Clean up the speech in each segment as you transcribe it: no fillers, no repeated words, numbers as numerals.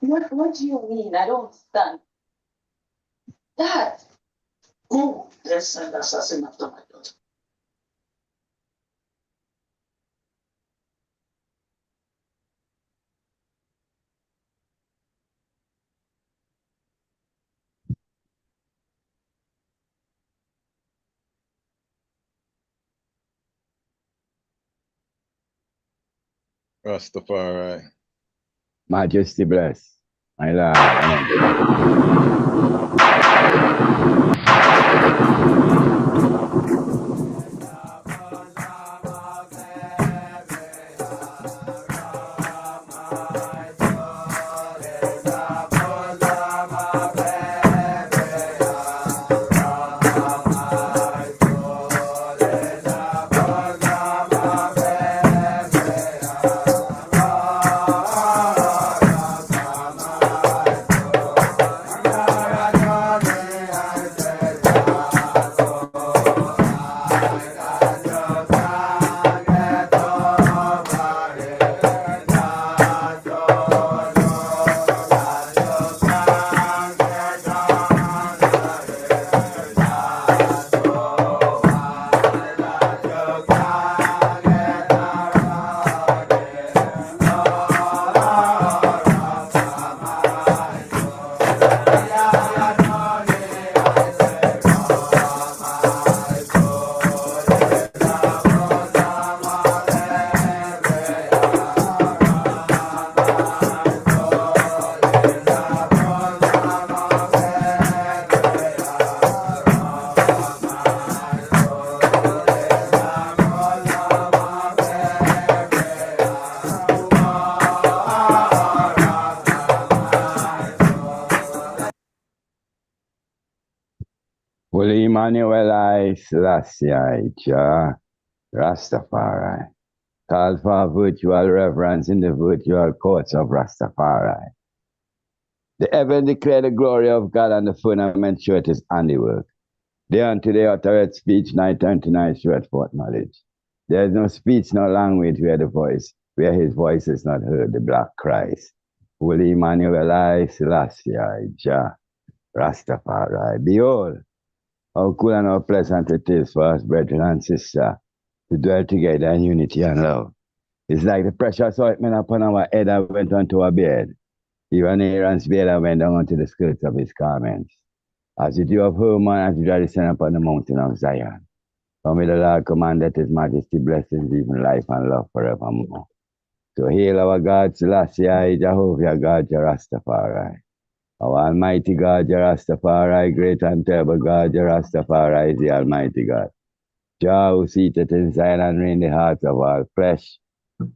What do you mean? I don't understand. Dad, who they send assassin after my daughter? Rastafari. Majesty bless, my Lord. Holy Emmanuel I Selassie Jah Rastafari. Call for virtual reverence in the virtual courts of Rastafari. The heaven declare the glory of God, and the firmament show his handiwork. Day unto day uttereth speech, night unto night showeth forth knowledge. There is no speech, no language where his voice is not heard, the black cries. Holy Emmanuel I Selassie Jah Rastafari. Behold, how cool and how pleasant it is for us, brethren and sisters, to dwell together in unity and love. It's like the precious ointment upon our head that went onto our beard. Even Aaron's beard that went down onto the skirts of his garments. As it you have heard, man, as you try to descend upon the mountain of Zion. For me the Lord commanded his majesty blessings, even life and love forevermore. So hail our God, Selassie, Jehovah God, Rastafari. Our Almighty God, Rastafari, great and terrible God, Rastafari is the Almighty God. Jah who seated in Zion and reign the hearts of all flesh.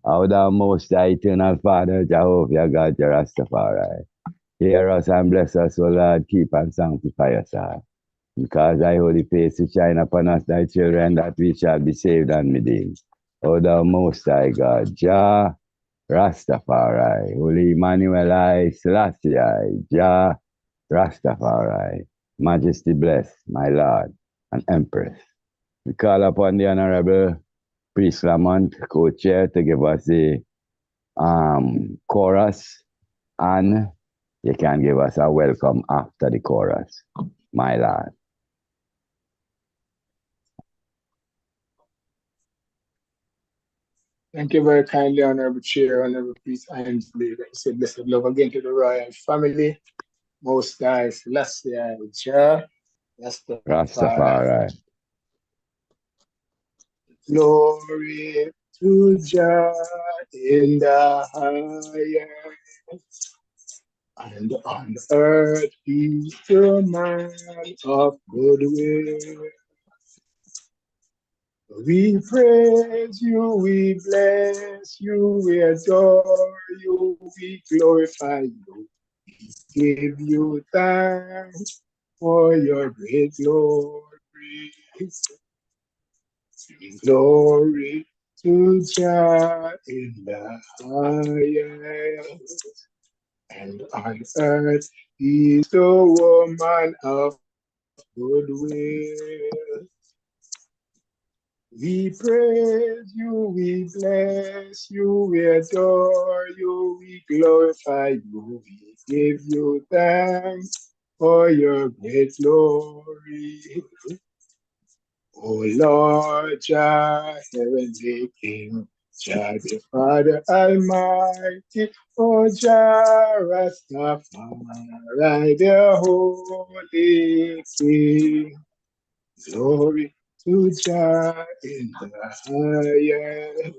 Our thou most high eternal Father, Jehovah God, Rastafari. Hear us and bless us, O Lord, keep and sanctify us all. Because thy holy face to shine upon us, thy children, that we shall be saved and redeemed. O thou most high God, Jah Rastafari, Holy Emmanuel I Selassie Jah Rastafari, Majesty bless, my Lord and Empress. We call upon the Honorable Priest Lamont, co-chair, to give us the chorus, and you can give us a welcome after the chorus, my Lord. Thank you very kindly, Honorable Chair, Honorable Priest, and say blessed love again to the royal family. Most High Selassie Jah Rastafari. Glory to Jah in the highest, and on earth peace to man of goodwill. We praise you, we bless you, we adore you, we glorify you. We give you thanks for your great glory. Glory to Jah in the highest, and on earth is the woman of goodwill. We praise you, we bless you, we adore you, we glorify you, we give you thanks for your great glory. O Lord, Jah, heavenly King, Jah the Father Almighty, O Jah Rastafari, the Holy King. Glory to Jah in the highest,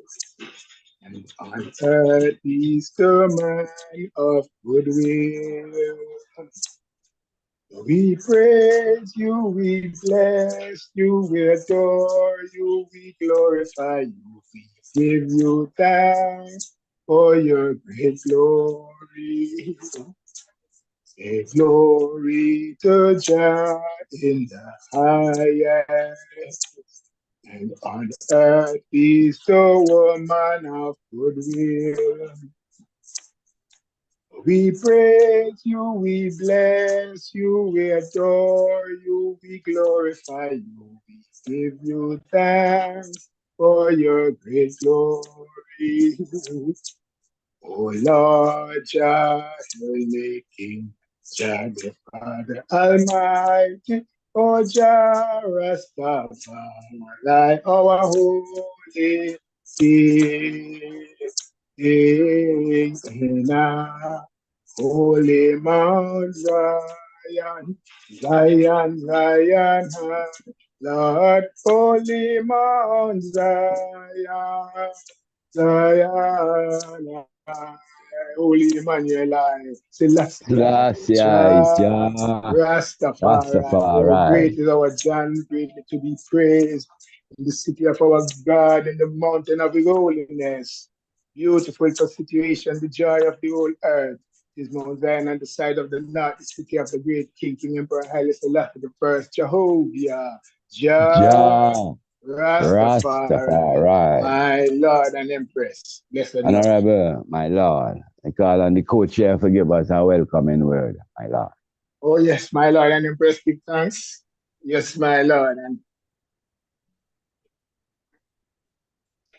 and on earth is the man of goodwill. We praise you, we bless you, we adore you, we glorify you, we give you thanks for your great glory. Say glory to Jah in the highest, and on earth is the woman of goodwill. We praise you, we bless you, we adore you, we glorify you, we give you thanks for your great glory. O Lord, Jah, Heavenly King, Jah the Father Almighty, O Jah Rastafari, our holy King, in a holy Mount Zion, Zion, Zion, Lord, holy Mount Zion, Zion, Holy Emmanuel, Celestia, Selassie, Jah, Jah, Rastafari. Oh, great Rastafari. is our John, greatly to be praised in the city of our God, in the mountain of his holiness. Beautiful for situation, the joy of the whole earth. Is Mount Zion on the side of the north, the city of the great King, King Emperor Haile Selassie the First, Jehovah, Jah, Jah, Rastafari, Rastafari. my Lord and Empress. Blessed Lord. Honorable, my Lord, I call on the co-chair to give us a welcoming word, my Lord. Oh, yes, my Lord and Empress, give thanks. Yes, my Lord and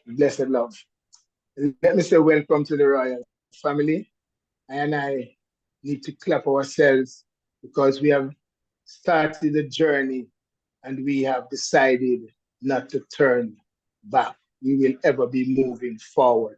blessed love. Let me say welcome to the royal family. And I need to clap ourselves because we have started the journey and we have decided not to turn back. We will ever be moving forward.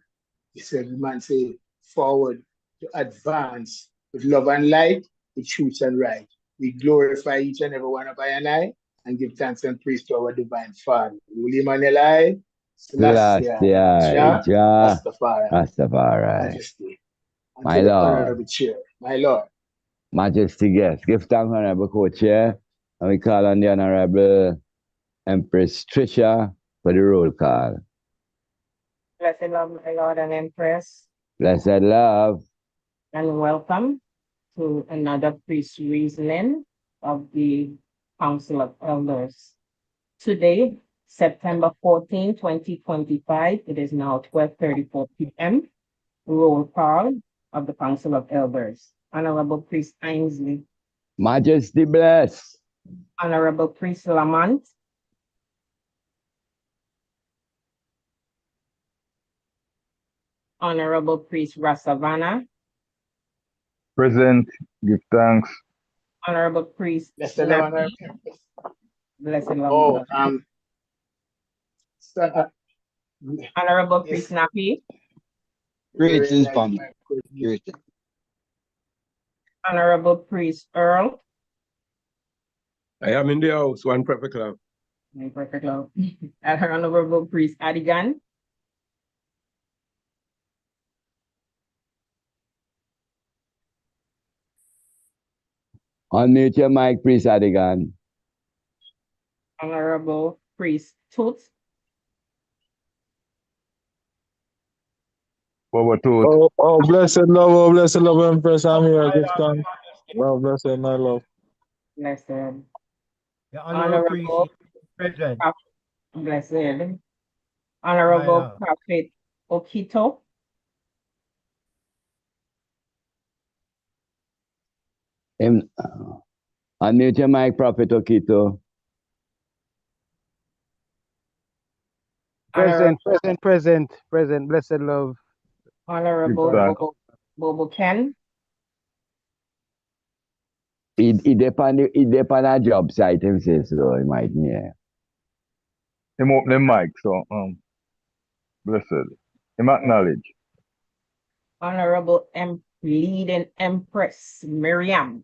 He said, the man say, forward to advance with love and light, with truth and right. We glorify each and every one of I and give thanks and praise to our divine Father. Holy Emmanuel, Selassie, Selassie, Jah, Jah, Rastafari, Rastafari. Majesty, and My to the Lord, honorable chair, my Lord. Majesty guest, give thanks, Honorable Co-Chair, and we call on the Honorable Empress Trisha for the roll call. Blessed love, my Lord and Empress, Blessed love. and welcome to another priest reasoning of the Council of Elders. Today, September 14, 2025, it is now 12:34 p.m. Roll call of the Council of Elders. Honorable Priest Ainsley, Majesty bless. Honorable Priest Lamont, Honorable Priest Rasavana, Present, give thanks. Honorable Priest Blessed love and Nappy, Empress. blessed love, Oh, Honorable yes, Priest Nappy, Greetings, family. Greetings. Honorable Priest Earl, I am in the house, one perfect love. perfect love, and Honorable Priest Adigan, Unmute your mic, Priest Adigan. Honorable Priest Toots, Power to Blessed love, Empress. I'm here. Give thanks. Well, blessed, my love. blessed, The honorable priest Honorable, is present. blessed, Honorable Prophet Okito. Unmute your mic, Prophet Okito. Present, blessed love. Honorable Give thanks. Bobo Ken. He depend on a job site, him say so, he might, yeah. Him open the mic, so blessed. Him acknowledge. Honorable Leading Empress Miriam.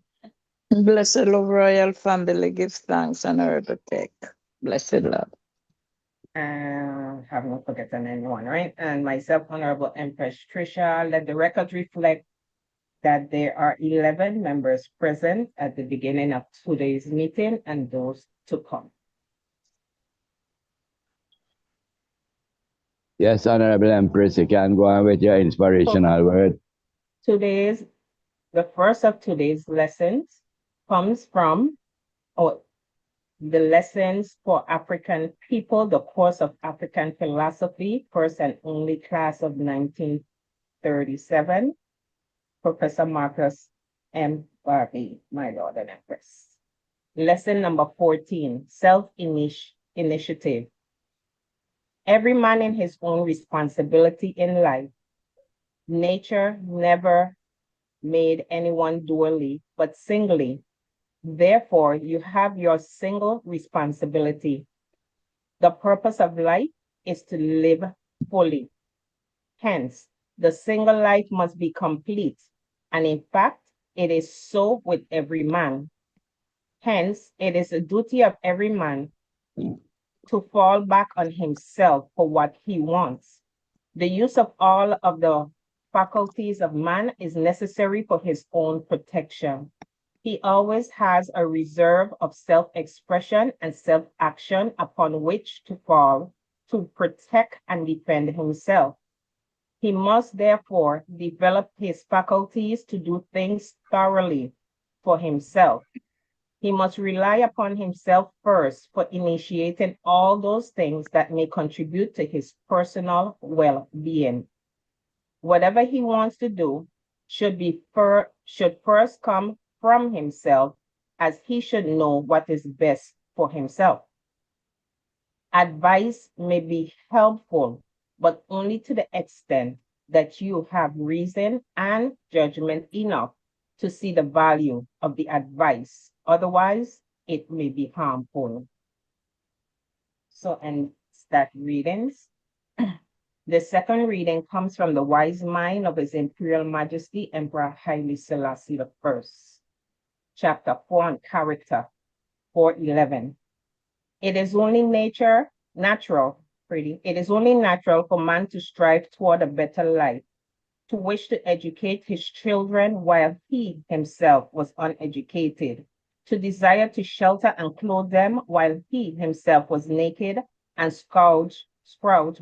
Blessed love, royal family, give thanks and honor to take. Blessed love. Have not forgotten anyone, right? And myself, Honorable Empress Trisha. Let the record reflect that there are 11 members present at the beginning of today's meeting and those to come. Yes, Honorable Empress, you can go on with your inspirational word. The first of today's lessons comes from the lessons for African people, the course of African philosophy, first and only class of 1937, Professor Marcus M. Barbie, my Lord and Empress. Lesson number 14, self-initiative. Every man in his own responsibility in life. Nature never made anyone dually, but singly. Therefore, you have your single responsibility. The purpose of life is to live fully. Hence, the single life must be complete. And in fact, it is so with every man. Hence, it is a duty of every man to fall back on himself for what he wants. The use of all of the faculties of man is necessary for his own protection. He always has a reserve of self-expression and self-action upon which to fall to protect and defend himself. He must therefore develop his faculties to do things thoroughly for himself. He must rely upon himself first for initiating all those things that may contribute to his personal well-being. Whatever he wants to do should first come from himself, as he should know what is best for himself. Advice may be helpful, but only to the extent that you have reason and judgment enough to see the value of the advice. Otherwise, it may be harmful. So, and start readings. The second reading comes from the wise mind of His Imperial Majesty Emperor Haile Selassie I. Chapter 4 on character, 4:11. It is only natural for man to strive toward a better life, to wish to educate his children while he himself was uneducated, to desire to shelter and clothe them while he himself was naked and scourged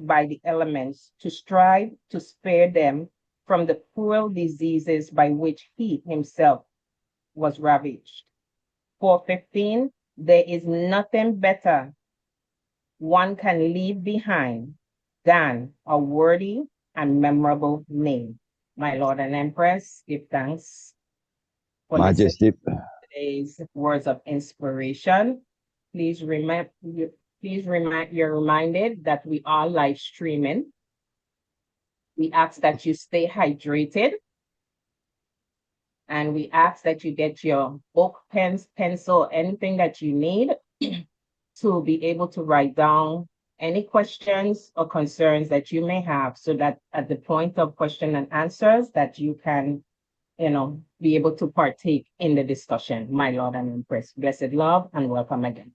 by the elements, to strive to spare them from the cruel diseases by which he himself was ravaged. 4:15, there is nothing better one can leave behind than a worthy and memorable name. My Lord and Empress, give thanks for Majesty. today's words of inspiration. You're reminded that we are live streaming. We ask that you stay hydrated. And we ask that you get your book, pens, pencil, anything that you need to be able to write down any questions or concerns that you may have, so that at the point of question and answers that you can, be able to partake in the discussion. My Lord and Empress, blessed love and welcome again.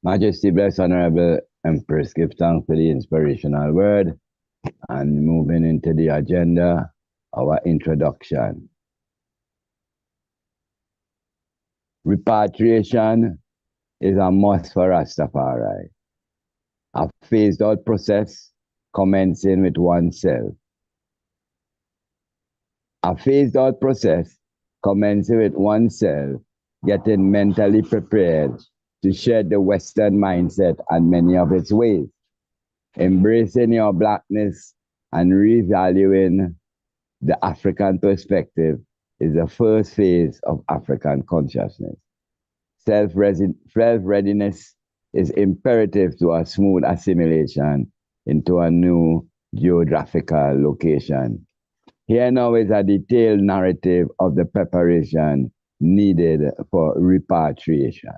Majesty, bless Honorable Empress, give thanks for the inspirational word. And moving into the agenda, our introduction. Repatriation is a must for Rastafari. A phased-out process commencing with oneself. A phased-out process commencing with oneself, getting mentally prepared to shed the Western mindset and many of its ways. Embracing your blackness and revaluing the African perspective is the first phase of African consciousness. Self-readiness is imperative to a smooth assimilation into a new geographical location. Here now is a detailed narrative of the preparation needed for repatriation.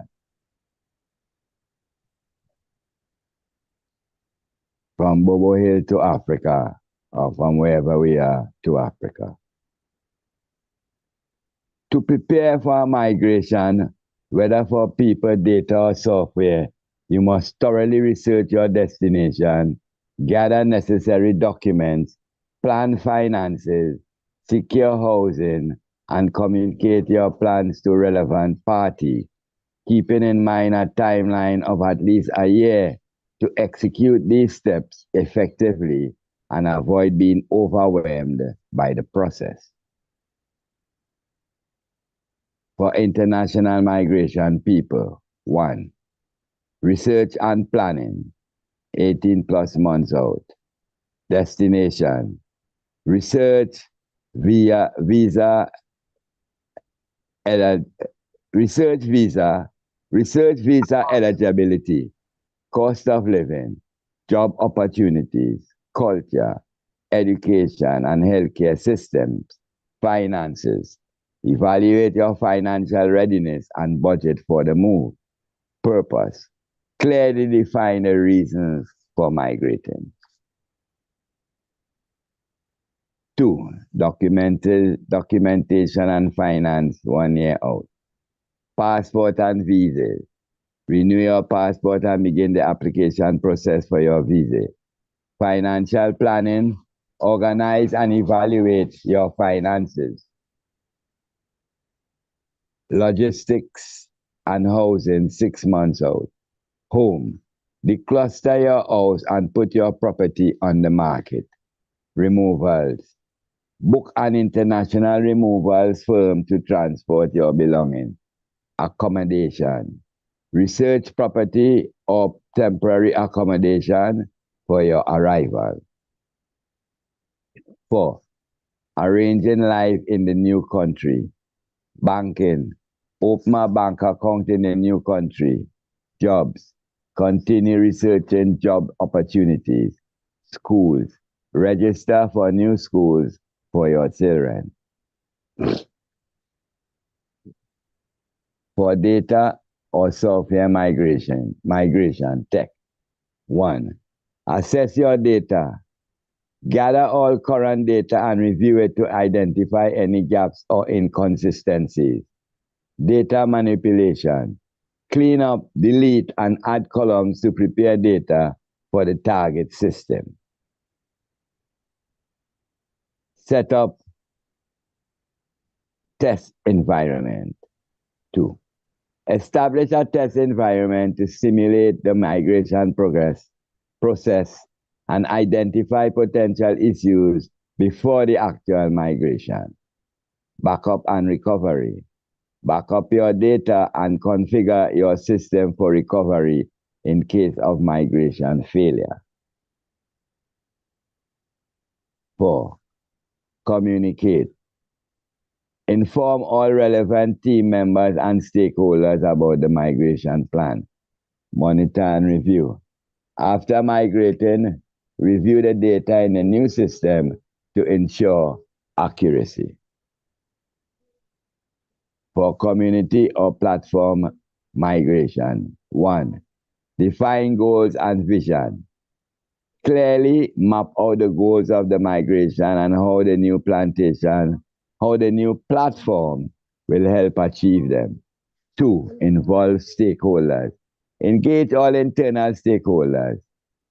From Bobo Hill to Africa, or from wherever we are to Africa. To prepare for a migration, whether for people, data, or software, you must thoroughly research your destination, gather necessary documents, plan finances, secure housing, and communicate your plans to relevant parties, keeping in mind a timeline of at least a year to execute these steps effectively and avoid being overwhelmed by the process. For international migration people, 1. Research and planning, 18 plus months out. Destination, research visa eligibility, cost of living, job opportunities, culture, education and healthcare systems, finances. Evaluate your financial readiness and budget for the move. Purpose. Clearly define the reasons for migrating. 2. Documentation and finance 1 year out. Passport and visas. Renew your passport and begin the application process for your visa. Financial planning. Organize and evaluate your finances. Logistics and housing 6 months out. Home. Decluster your house and put your property on the market. Removals. Book an international removals firm to transport your belongings. Accommodation. Research property or temporary accommodation for your arrival. 4. Arranging life in the new country. Banking. Open a bank account in the new country. Jobs. Continue researching job opportunities. Schools. Register for new schools for your children. For data or software migration tech. 1. Assess your data. Gather all current data and review it to identify any gaps or inconsistencies. Data manipulation. Clean up, delete, and add columns to prepare data for the target system. Set up test environment. 2. Establish a test environment to simulate the migration process and identify potential issues before the actual migration. Backup and recovery. Back up your data and configure your system for recovery in case of migration failure. 4. Communicate. Inform all relevant team members and stakeholders about the migration plan. Monitor and review. After migrating, review the data in the new system to ensure accuracy. For community or platform migration. 1. Define goals and vision. Clearly map out the goals of the migration and how the new platform will help achieve them. 2. Involve stakeholders. Engage all internal stakeholders.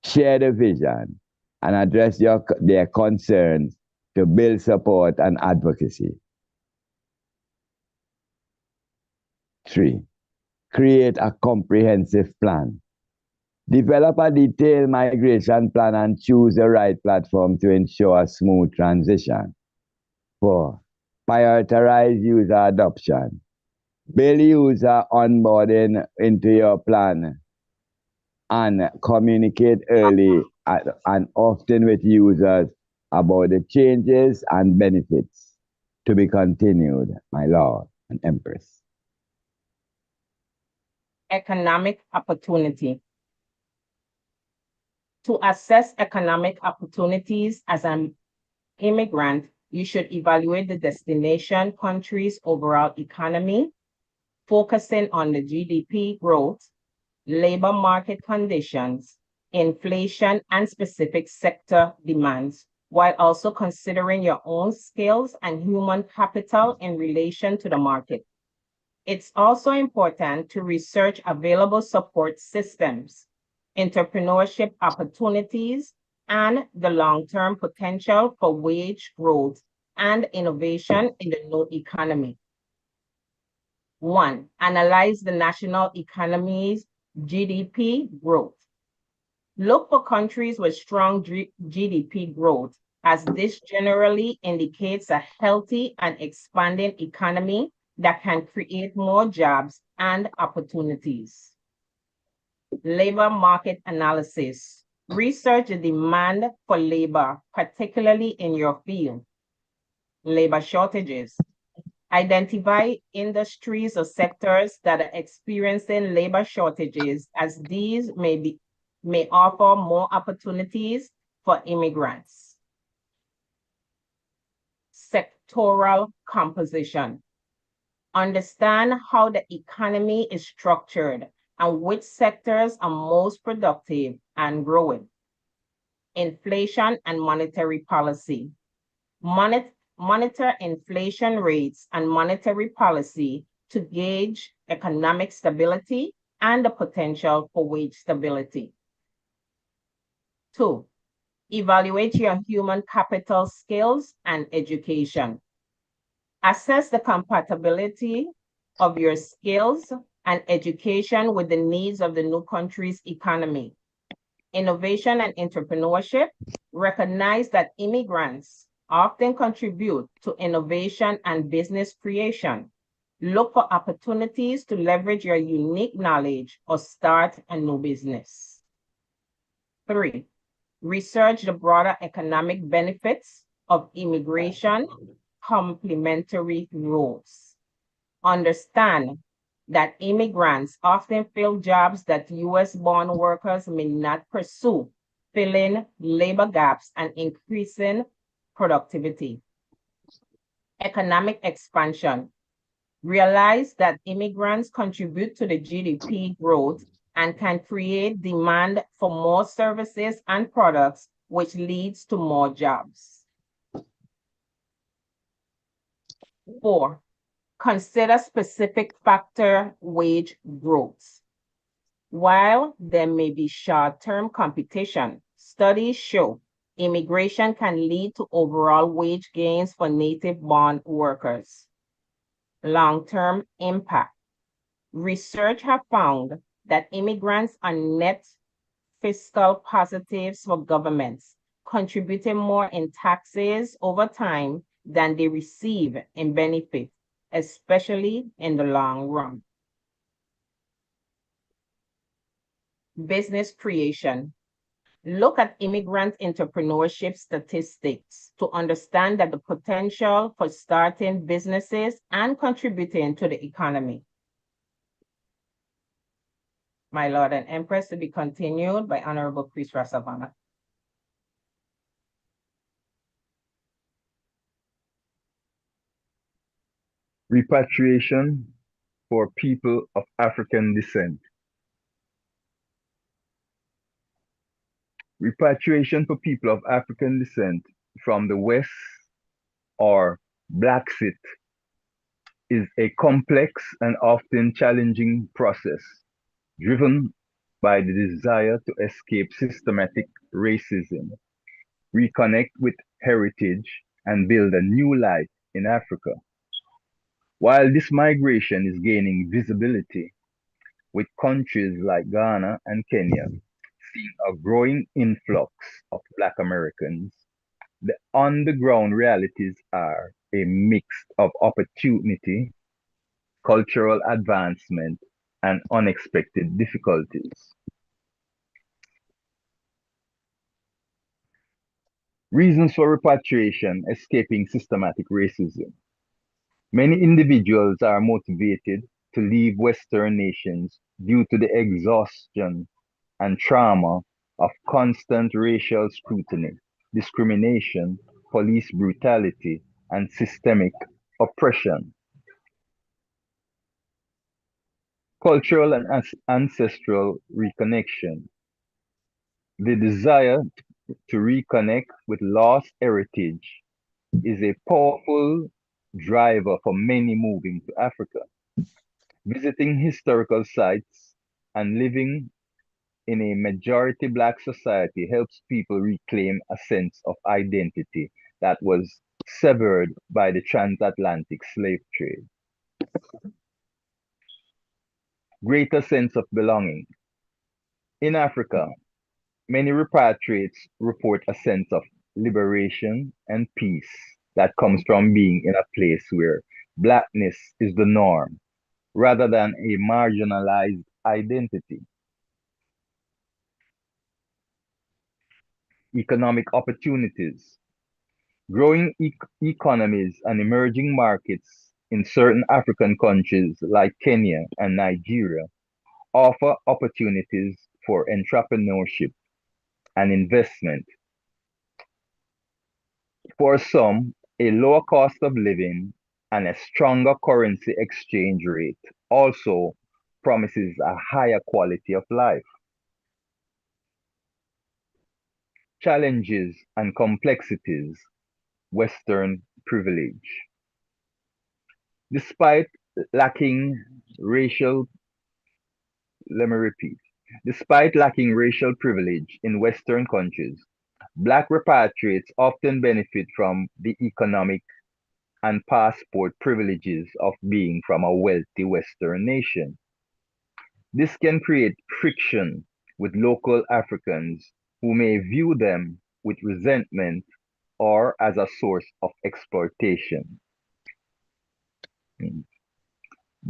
Share the vision and address their concerns to build support and advocacy. 3. Create a comprehensive plan. Develop a detailed migration plan and choose the right platform to ensure a smooth transition. 4. Prioritize user adoption. Build user onboarding into your plan and communicate early and often with users about the changes and benefits to be continued, my Lord and Empress. Economic opportunity. To assess economic opportunities as an immigrant, you should evaluate the destination country's overall economy, focusing on the GDP growth, labor market conditions, inflation, and specific sector demands, while also considering your own skills and human capital in relation to the market. It's also important to research available support systems, entrepreneurship opportunities, and the long-term potential for wage growth and innovation in the new economy. 1, analyze the national economy's GDP growth. Look for countries with strong GDP growth, as this generally indicates a healthy and expanding economy that can create more jobs and opportunities. Labor market analysis. Research the demand for labor, particularly in your field. Labor shortages. Identify industries or sectors that are experiencing labor shortages, as these may offer more opportunities for immigrants. Sectoral composition. Understand how the economy is structured and which sectors are most productive and growing. Inflation and monetary policy. Monitor inflation rates and monetary policy to gauge economic stability and the potential for wage stability. 2, evaluate your human capital skills and education. Assess the compatibility of your skills and education with the needs of the new country's economy. Innovation and entrepreneurship. Recognize that immigrants often contribute to innovation and business creation. Look for opportunities to leverage your unique knowledge or start a new business. 3, research the broader economic benefits of immigration complementary roles. Understand that immigrants often fill jobs that US-born workers may not pursue, filling labor gaps and increasing productivity. Economic expansion. Realize that immigrants contribute to the GDP growth and can create demand for more services and products, which leads to more jobs. 4, consider specific factor wage growth. While there may be short-term competition, studies show immigration can lead to overall wage gains for native-born workers. Long-term impact. Research have found that immigrants are net fiscal positives for governments, contributing more in taxes over time than they receive in benefits, especially in the long run. Business creation. Look at immigrant entrepreneurship statistics to understand that the potential for starting businesses and contributing to the economy. My Lord and Empress, to be continued by Honorable Priest Rasavana. Repatriation for people of African descent. Repatriation for people of African descent from the West, or Blacksit, is a complex and often challenging process driven by the desire to escape systematic racism, reconnect with heritage, and build a new life in Africa. While this migration is gaining visibility, with countries like Ghana and Kenya seeing a growing influx of Black Americans, the on-the-ground realities are a mix of opportunity, cultural advancement, and unexpected difficulties. Reasons for repatriation: escaping systematic racism. Many individuals are motivated to leave Western nations due to the exhaustion and trauma of constant racial scrutiny, discrimination, police brutality, and systemic oppression. Cultural and ancestral reconnection. The desire to reconnect with lost heritage is a powerful driver for many moving to Africa. Visiting historical sites and living in a majority Black society helps people reclaim a sense of identity that was severed by the transatlantic slave trade. Greater sense of belonging. In Africa, many repatriates report a sense of liberation and peace that comes from being in a place where Blackness is the norm rather than a marginalized identity. Economic opportunities. Growing economies and emerging markets in certain African countries like Kenya and Nigeria offer opportunities for entrepreneurship and investment. For some, a lower cost of living and a stronger currency exchange rate also promises a higher quality of life. Challenges and complexities. Western privilege. Despite lacking racial, let me repeat, despite lacking racial privilege in Western countries, Black repatriates often benefit from the economic and passport privileges of being from a wealthy Western nation. This can create friction with local Africans who may view them with resentment or as a source of exploitation.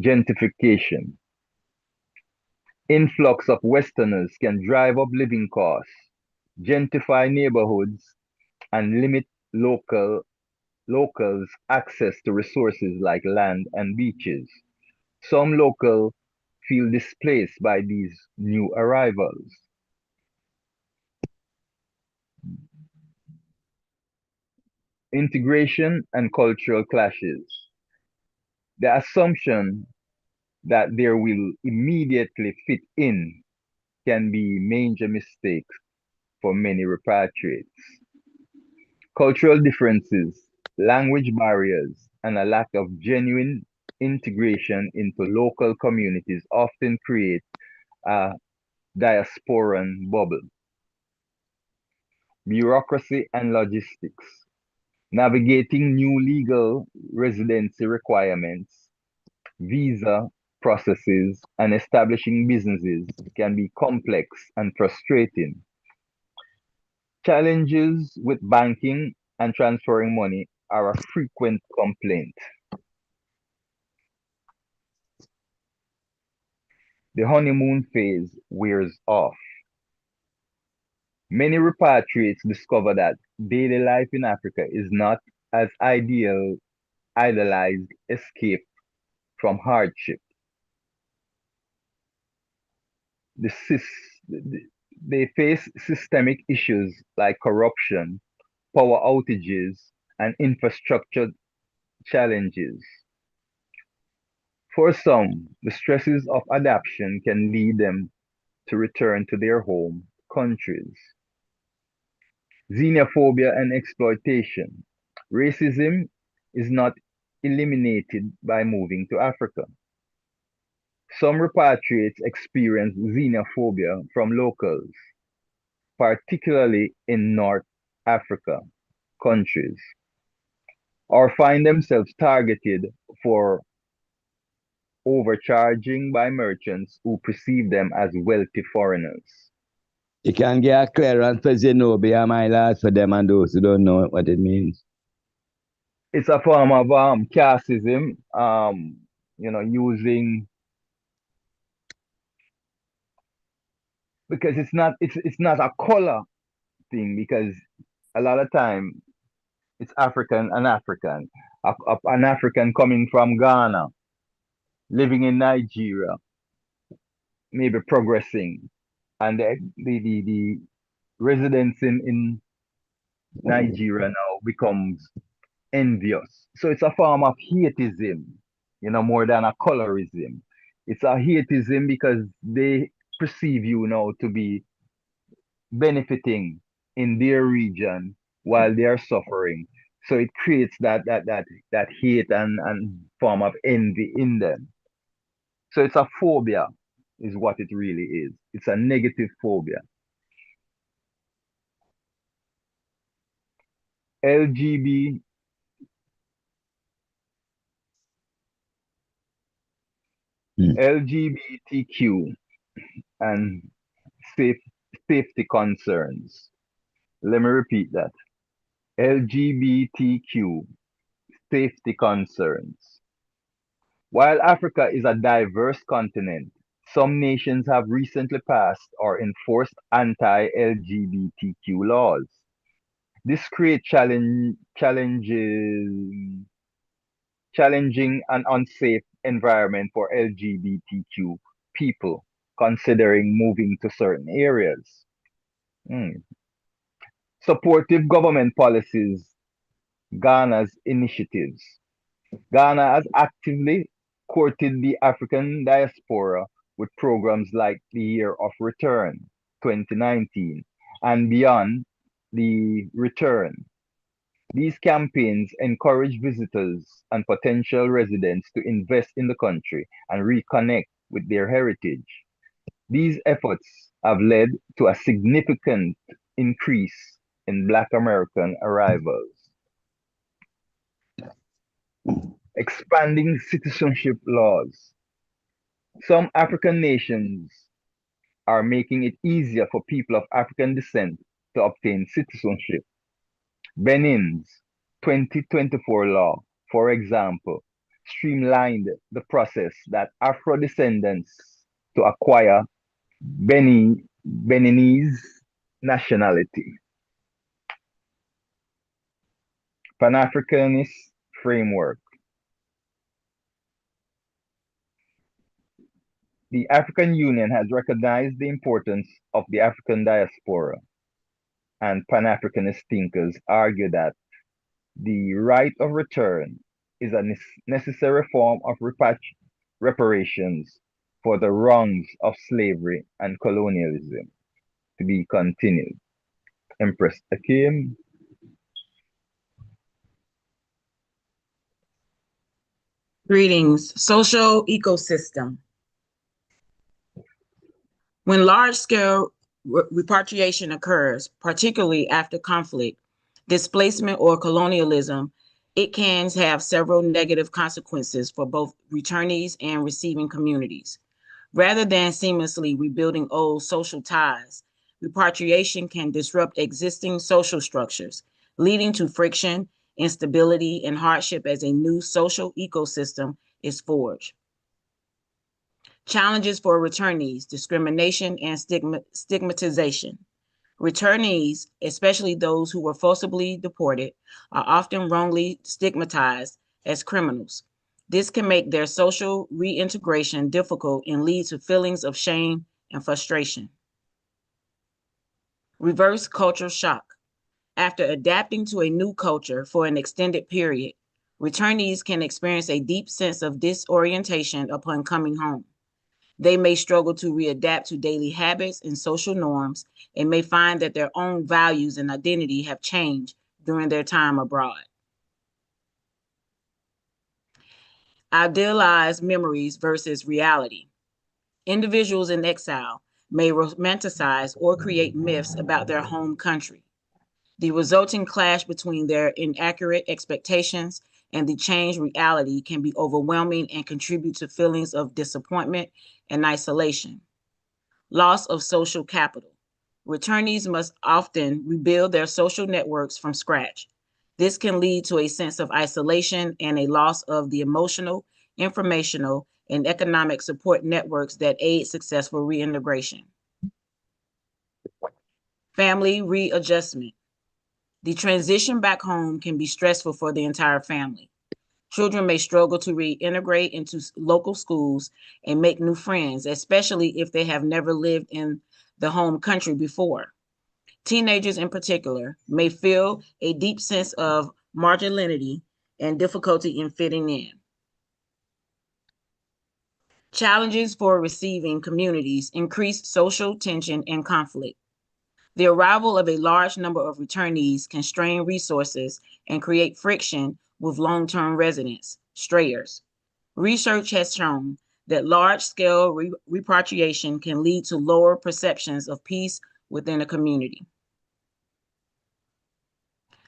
Gentrification. Influx of Westerners can drive up living costs, gentrify neighborhoods, and limit locals' access to resources like land and beaches. Some locals feel displaced by these new arrivals. Integration and cultural clashes. The assumption that they will immediately fit in can be a major mistake for many repatriates. Cultural differences, language barriers, and a lack of genuine integration into local communities often create a diasporan bubble. Bureaucracy and logistics. Navigating new legal residency requirements, visa processes, and establishing businesses can be complex and frustrating. Challenges with banking and transferring money are a frequent complaint. The honeymoon phase wears off. Many repatriates discover that daily life in Africa is not as idealized escape from hardship. The they face systemic issues like corruption, power outages, and infrastructure challenges. For some, the stresses of adaptation can lead them to return to their home countries. Xenophobia and exploitation. Racism is not eliminated by moving to Africa. Some repatriates experience xenophobia from locals, particularly in North Africa countries, or find themselves targeted for overcharging by merchants who perceive them as wealthy foreigners. You can get a clearance for Zenobia, my lad, for them and those who don't know what it means. It's a form of casteism, using, because it's not a color thing, because a lot of time it's African and African. An African coming from Ghana, living in Nigeria, maybe progressing, and the residents in Nigeria now becomes envious. So it's a form of hateism, more than a colorism. It's a hateism because they perceive you now to be benefiting in their region while they are suffering. So it creates that hate and form of envy in them. So it's a phobia, is what it really is. It's a negative phobia. LGB, LGBTQ and safe, safety concerns. Let me repeat that. LGBTQ safety concerns. While Africa is a diverse continent, some nations have recently passed or enforced anti-LGBTQ laws. This creates challenging and unsafe environment for LGBTQ people considering moving to certain areas. Hmm. Supportive government policies, Ghana's initiatives. Ghana has actively courted the African diaspora with programs like the Year of Return 2019 and Beyond the Return. These campaigns encourage visitors and potential residents to invest in the country and reconnect with their heritage. These efforts have led to a significant increase in Black American arrivals. Expanding citizenship laws. Some African nations are making it easier for people of African descent to obtain citizenship. Benin's 2024 law, for example, streamlined the process that Afro descendants to acquire Beninese nationality. Pan-Africanist framework. The African Union has recognized the importance of the African diaspora, and Pan-Africanist thinkers argue that the right of return is a necessary form of reparations for the wrongs of slavery and colonialism. To be continued. Empress Akim. Greetings. Social ecosystem. When large-scale repatriation occurs, particularly after conflict, displacement, or colonialism, it can have several negative consequences for both returnees and receiving communities. Rather than seamlessly rebuilding old social ties, repatriation can disrupt existing social structures, leading to friction, instability, and hardship as a new social ecosystem is forged. Challenges for returnees, discrimination, and stigmatization. Returnees, especially those who were forcibly deported, are often wrongly stigmatized as criminals. This can make their social reintegration difficult and lead to feelings of shame and frustration. Reverse culture shock. After adapting to a new culture for an extended period, returnees can experience a deep sense of disorientation upon coming home. They may struggle to readapt to daily habits and social norms and may find that their own values and identity have changed during their time abroad. Idealized memories versus reality. Individuals in exile may romanticize or create myths about their home country. The resulting clash between their inaccurate expectations and the changed reality can be overwhelming and contribute to feelings of disappointment and isolation. Loss of social capital. Returnees must often rebuild their social networks from scratch. This can lead to a sense of isolation and a loss of the emotional, informational, and economic support networks that aid successful reintegration. Family readjustment. The transition back home can be stressful for the entire family. Children may struggle to reintegrate into local schools and make new friends, especially if they have never lived in the home country before. Teenagers in particular may feel a deep sense of marginality and difficulty in fitting in. Challenges for receiving communities increase social tension and conflict. The arrival of a large number of returnees can strain resources and create friction with long-term residents, strayers. Research has shown that large-scale repatriation can lead to lower perceptions of peace within a community.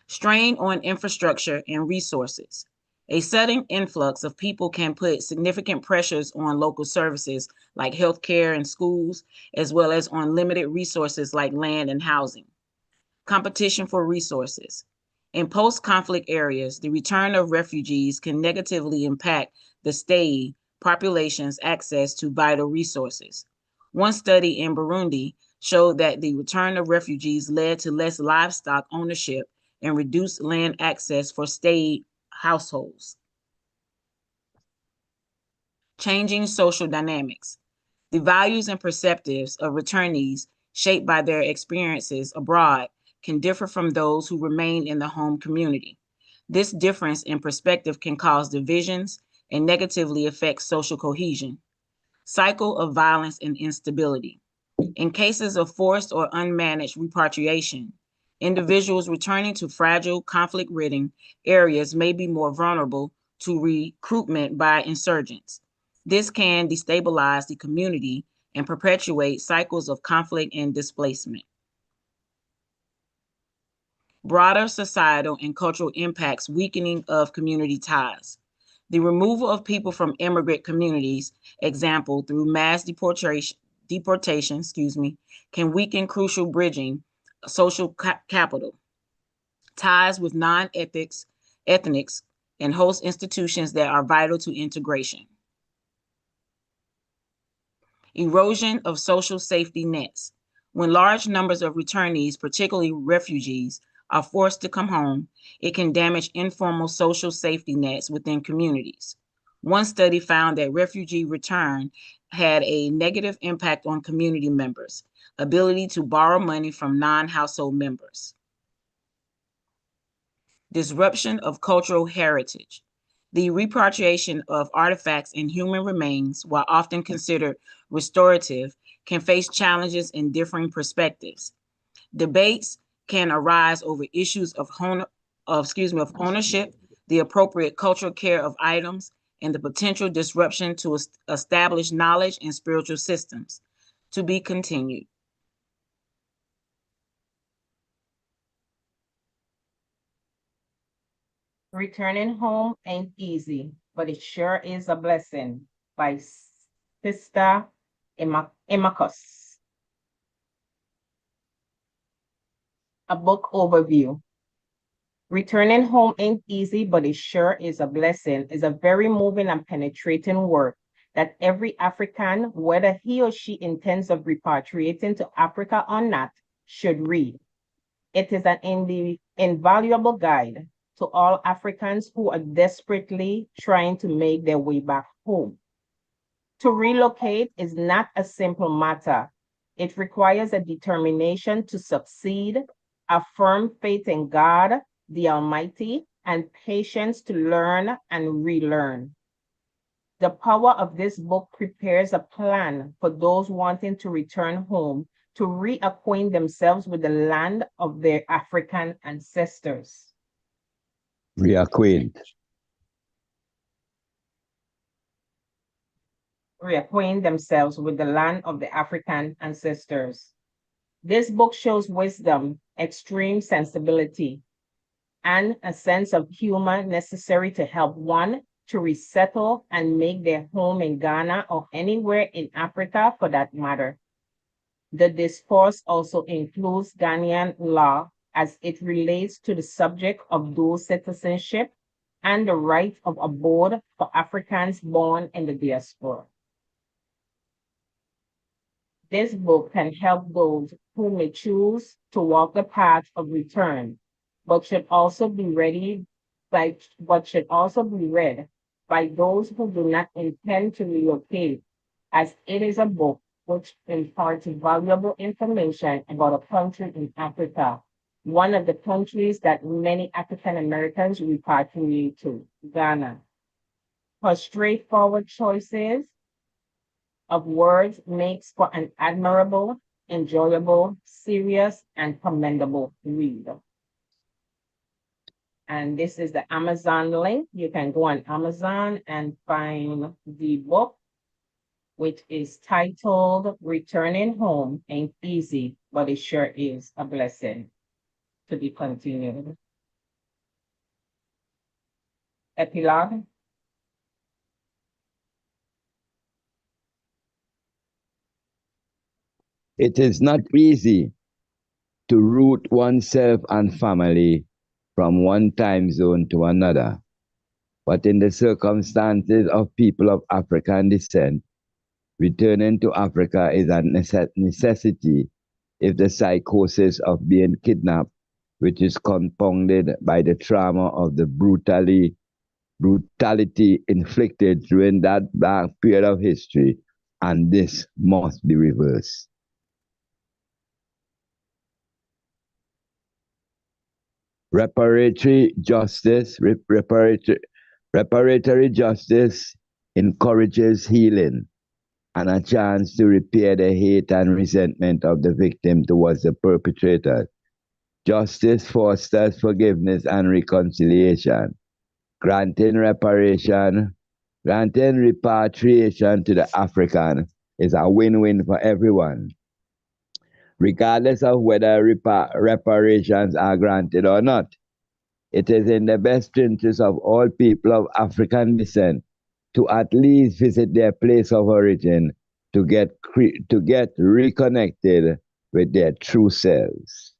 Strain on infrastructure and resources. A sudden influx of people can put significant pressures on local services like healthcare and schools, as well as on limited resources like land and housing. Competition for resources. In post-conflict areas, the return of refugees can negatively impact the staying population's access to vital resources. One study in Burundi showed that the return of refugees led to less livestock ownership and reduced land access for staying households. Changing social dynamics. The values and perspectives of returnees, shaped by their experiences abroad, can differ from those who remain in the home community. This difference in perspective can cause divisions and negatively affect social cohesion. Cycle of violence and instability. In cases of forced or unmanaged repatriation, individuals returning to fragile, conflict-ridden areas may be more vulnerable to recruitment by insurgents. This can destabilize the community and perpetuate cycles of conflict and displacement. Broader societal and cultural impacts, weakening of community ties. The removal of people from immigrant communities, example, through mass deportation, can weaken crucial bridging social capital, ties with non-ethnics and host institutions that are vital to integration. Erosion of social safety nets. When large numbers of returnees, particularly refugees, are forced to come home, it can damage informal social safety nets within communities. One study found that refugee return had a negative impact on community members' ability to borrow money from non-household members. Disruption of cultural heritage. The repatriation of artifacts and human remains, while often considered restorative, can face challenges in differing perspectives. Debates can arise over issues of ownership, the appropriate cultural care of items, and the potential disruption to establish knowledge and spiritual systems. To be continued. Returning home ain't easy, but it sure is a blessing, by Sister Imacus. A book overview. Returning home ain't easy, but it sure is a blessing is a very moving and penetrating work that every African, whether he or she intends of repatriating to Africa or not, should read. It is an invaluable guide to all Africans who are desperately trying to make their way back home. To relocate is not a simple matter. It requires a determination to succeed, a firm faith in God, the Almighty, and patience to learn and relearn. The power of this book prepares a plan for those wanting to return home to reacquaint themselves with the land of their African ancestors. Reacquaint themselves with the land of the African ancestors. This book shows wisdom, extreme sensibility, and a sense of humor necessary to help one to resettle and make their home in Ghana or anywhere in Africa for that matter. The discourse also includes Ghanaian law as it relates to the subject of dual citizenship and the right of abode for Africans born in the diaspora. This book can help those who may choose to walk the path of return but should also be read by those who do not intend to relocate, as it is a book which imparts valuable information about a country in Africa, one of the countries that many African Americans repatriate to, Ghana. Her straightforward choices of words makes for an admirable, enjoyable, serious, and commendable read. And this is the Amazon link. You can go on Amazon and find the book, which is titled Returning Home Ain't Easy, but it sure is a blessing. To be continued. Epilogue. It is not easy to root oneself and family from one time zone to another. But in the circumstances of people of African descent, returning to Africa is a necessity if the psychosis of being kidnapped, which is compounded by the trauma of the brutality inflicted during that dark period of history, and this must be reversed. Reparatory justice encourages healing and a chance to repair the hate and resentment of the victim towards the perpetrator. Justice fosters forgiveness and reconciliation. Granting repatriation to the African is a win-win for everyone, regardless of whether reparations are granted or not. It is in the best interest of all people of African descent to at least visit their place of origin to get reconnected with their true selves.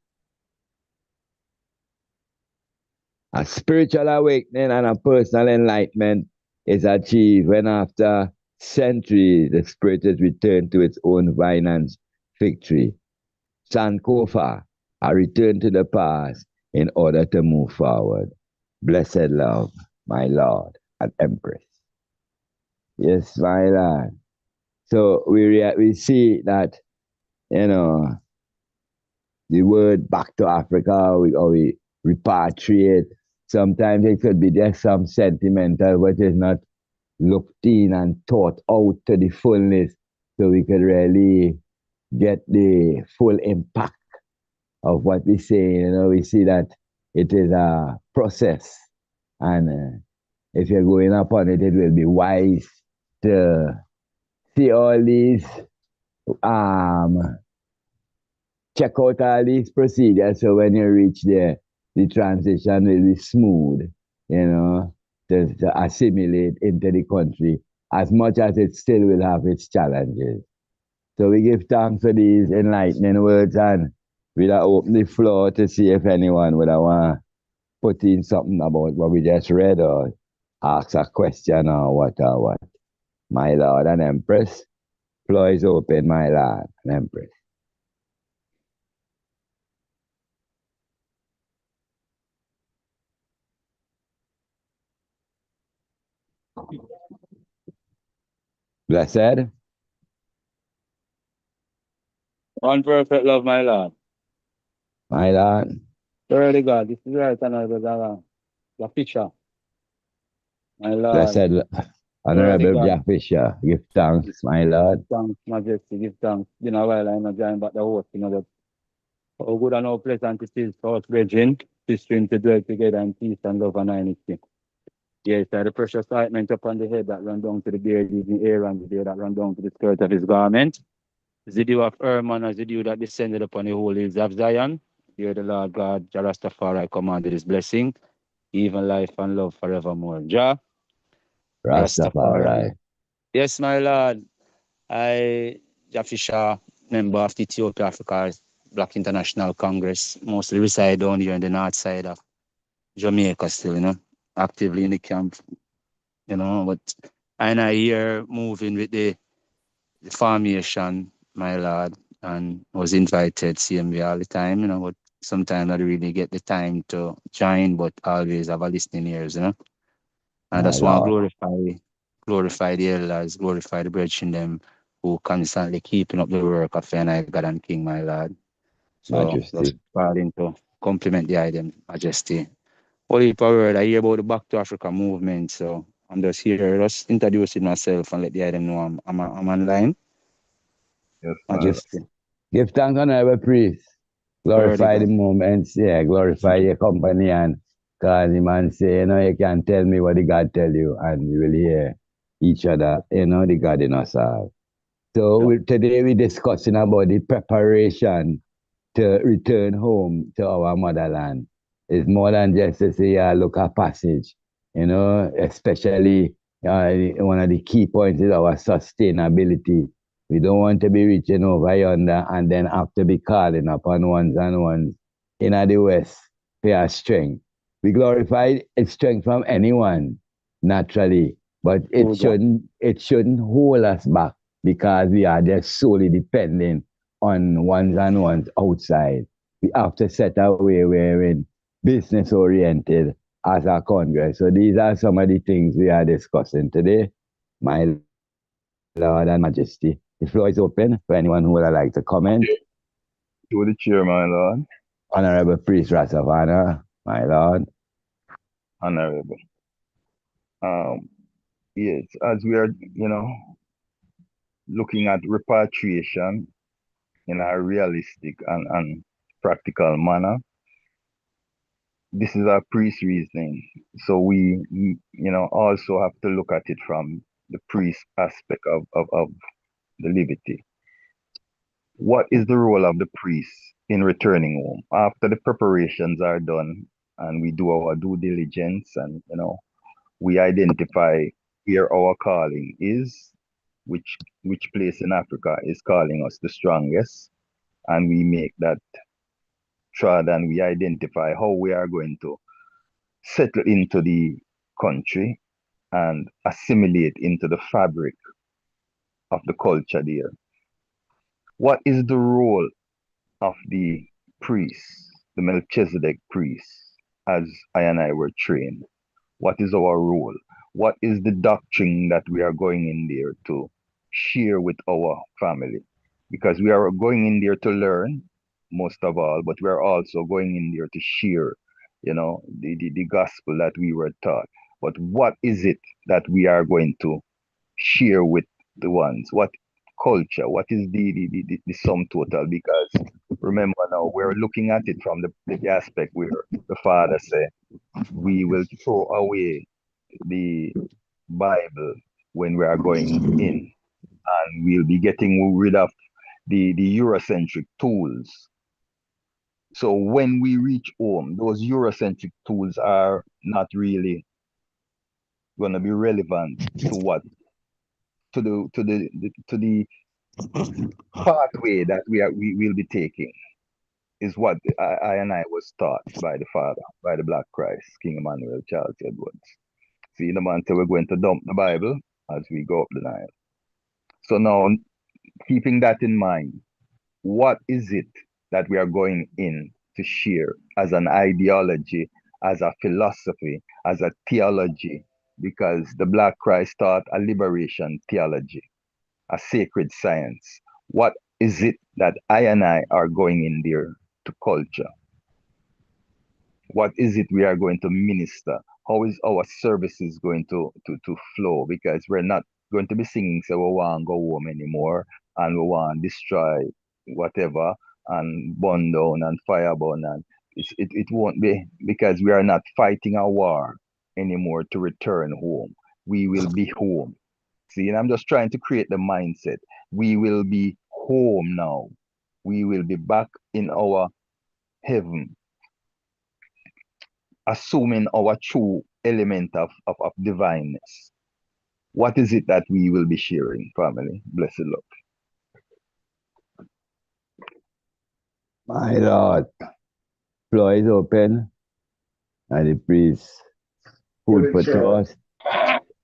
A spiritual awakening and a personal enlightenment is achieved when after centuries the spirit is returned to its own vine and fig tree. Sankofa, a return to the past in order to move forward. Blessed love, my Lord and Empress. Yes, my Lord. So we see that, you know, the word back to Africa, or we repatriate, sometimes it could be just some sentimental, which is not looked in and thought out to the fullness, so we could really get the full impact of what we say. You know, we see that it is a process, and if you're going upon it, it will be wise to see all these, check out all these procedures, so when you reach there, the transition will be smooth, you know, to assimilate into the country, as much as it still will have its challenges. So we give thanks for these enlightening words, and we'll open the floor to see if anyone would want to put in something about what we just read, or ask a question or what. My Lord and Empress, floor is open, my Lord and Empress. Blessed. One perfect love, my Lord. My Lord. Surely God, this is right another the picture. My Lord. Blessed Honorable Jack Fisher, give thanks, my Lord. Thanks, Majesty, give thanks. Been a while I'm not joining back the host, you know, that how good and how pleasant it is for us, brethren, to stream to dwell together in peace and love and unity. Yes, the precious ointment upon the head that run down to the beard, the hair and the beard that run down to the skirt of his garment. The dew of Hermon as the dew that descended upon the holy hills of Zion. Dear the Lord God, Jah Rastafari commanded his blessing, even life and love forevermore. Jah Rastafari. Yes, my Lord. I, Jah Fisher, member of the Ethiopia Africa Black International Congress, mostly reside down here in the north side of Jamaica still, you know, actively in the camp, you know, but I'm here moving with the formation, my Lord, and was invited CMB all the time, you know, but sometimes I don't really get the time to join, but always have a listening ears, you know. And I My just want to Lord. glorify the elders, glorify the brethren them who constantly keeping up the work of I God and King, my Lord. So just Majesty. calling to compliment the item, Majesty. Holy power, I hear about the Back to Africa movement, so I'm just here, just introducing myself and let the item know I'm online. Yes, man. Majesty. Give thanks, honorable priest. Word Glorify the God. moments, yeah. Glorify your company and cause the man say, you can tell me what the God tell you and we will hear each other, the God in us all. So Yeah. today we're discussing about the preparation to return home to our motherland. It's more than just to say, look a passage, especially one of the key points is our sustainability. We don't want to be reaching over yonder and then have to be calling upon ones and ones in the West for our strength. We glorify its strength from anyone, naturally, but True God. it shouldn't hold us back because we are just solely dependent on ones and ones outside. We have to set our way wherein business oriented as a Congress. So these are some of the things we are discussing today. My Lord and Majesty, the floor is open for anyone who would like to comment. To the chair, my Lord. Honorable Priest Rastafari, my Lord. Honorable. Yes, as we are, looking at repatriation in a realistic and practical manner, this is our priest reasoning. So we also have to look at it from the priest aspect of the liberty. What is the role of the priest in returning home? After the preparations are done and we do our due diligence and, we identify where our calling is, which place in Africa is calling us the strongest, and we make that trod and we identify how we are going to settle into the country and assimilate into the fabric of the culture there. What is the role of the priest, the Melchizedek priest, as I and I were trained? What is our role? What is the doctrine that we are going in there to share with our family? Because we are going in there to learn, most of all, but we are also going in there to share, the gospel that we were taught. But what is it that we are going to share with the ones? What culture? What is the sum total? Because remember now, we're looking at it from the aspect where the Father said, we will throw away the Bible when we are going in, and we'll be getting rid of the Eurocentric tools. So when we reach home, those Eurocentric tools are not really going to be relevant to the pathway that we will be taking. Is what I and I was taught by the Father, by the Black Christ, King Emmanuel, Charles Edwards. See, the man said we're going to dump the Bible as we go up the Nile. So now, keeping that in mind, what is it that we are going in to share as an ideology, as a philosophy, as a theology? Because the Black Christ taught a liberation theology, a sacred science. What is it that I and I are going in there to culture? What is it we are going to minister? How is our services going to flow? Because we're not going to be singing, say, we want to go home anymore and we want to destroy whatever and burn down and fire burn. And it won't be, because we are not fighting a war anymore to return home. We will be home. See, and I'm just trying to create the mindset. We will be home now. We will be back in our heaven, assuming our true element of divineness. What is it that we will be sharing, family? Blessed Lord. My Lord, floor is open and the priest, food for thought.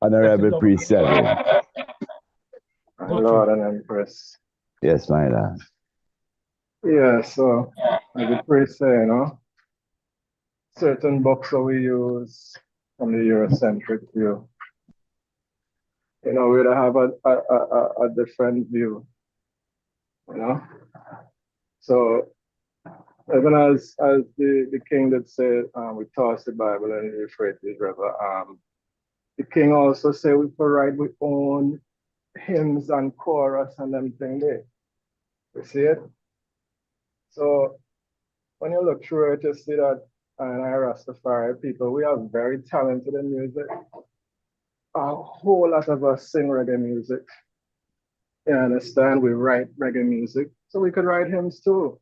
Honorable Priest Seven. My Lord and Empress. Yes, my Lord. Yeah, so as the priest say, certain books that we use from the Eurocentric view, we'd have a different view, you know. So even as the king did say, we toss the Bible in the Euphrates River, the king also said we could write our own hymns and chorus and them thing there. You see it? So when you look through it, you see that and I Rastafari people, we are very talented in music. A whole lot of us sing reggae music. You understand? We write reggae music, so we could write hymns too.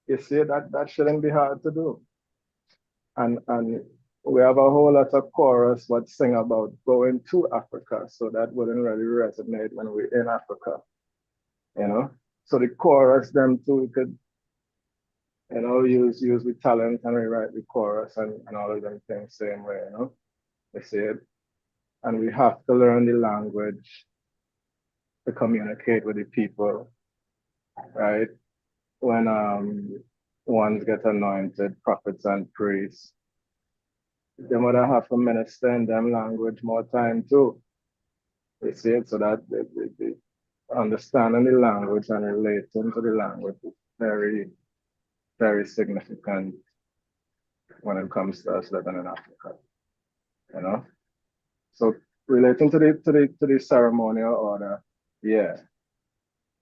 You see, that shouldn't be hard to do. And we have a whole lot of chorus what sing about going to Africa, so that wouldn't really resonate when we're in Africa. So the chorus them too, we could use with talent and rewrite the chorus and all of them things same way, You see it? And we have to learn the language to communicate with the people, right? When ones get anointed, prophets and priests, they would have to minister in them language more time too. You see it? So that the understanding the language and relating to the language is very, very significant when it comes to us living in Africa. So relating to the ceremonial order, yeah,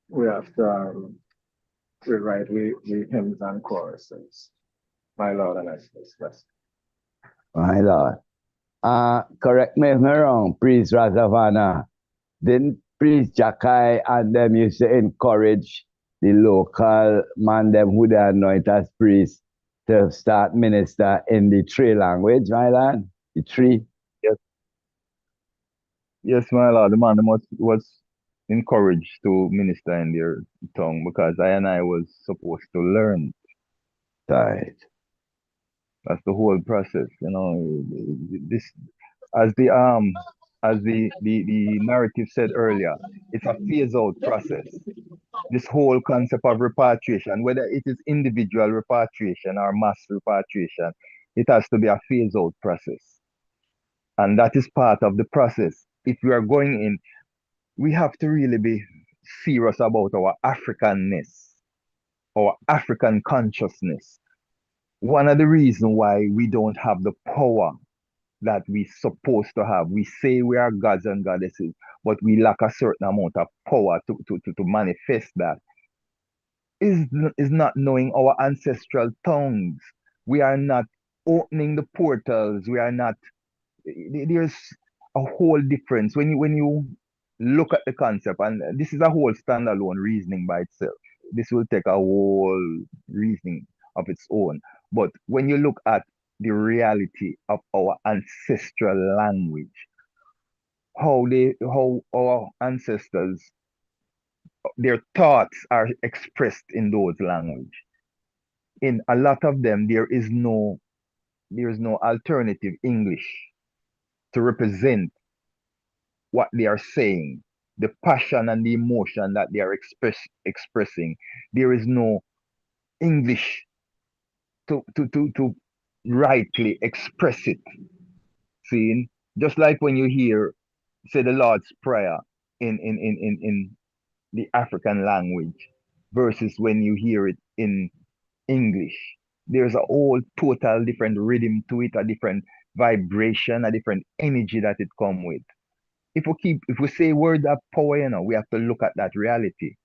we have to rewrite we hymns and choruses. My Lord and Express. My Lord. Correct me if I'm wrong, Priest Razavana. Didn't Priest Jakai and them used to encourage the local man them who they anoint as priests to start minister in the Tree language, my lord? The Tree. Yes, my lord. The man was encouraged to minister in their tongue because I was supposed to learn. Right. That's the whole process, This as the narrative said earlier, it's a phase out process. This whole concept of repatriation, whether it is individual repatriation or mass repatriation, it has to be a phase out process. And that is part of the process. If we are going in, we have to really be serious about our Africanness, our African consciousness. One of the reasons why we don't have the power that we're supposed to have, we say we are gods and goddesses, but we lack a certain amount of power to manifest that, is not knowing our ancestral tongues. We are not opening the portals. We are not, there's a whole difference when you look at the concept, and this is a whole standalone reasoning by itself. This will take a whole reasoning of its own. But when you look at the reality of our ancestral language, how our ancestors, their thoughts are expressed in those language. In a lot of them, there is no alternative English to represent what they are saying, the passion and the emotion that they are expressing. There is no English to rightly express it. Seeing, just like when you hear, say, the Lord's Prayer in the African language versus when you hear it in English. There's a whole total different rhythm to it, a different vibration, a different energy that it come with. If we say word of power, we have to look at that reality.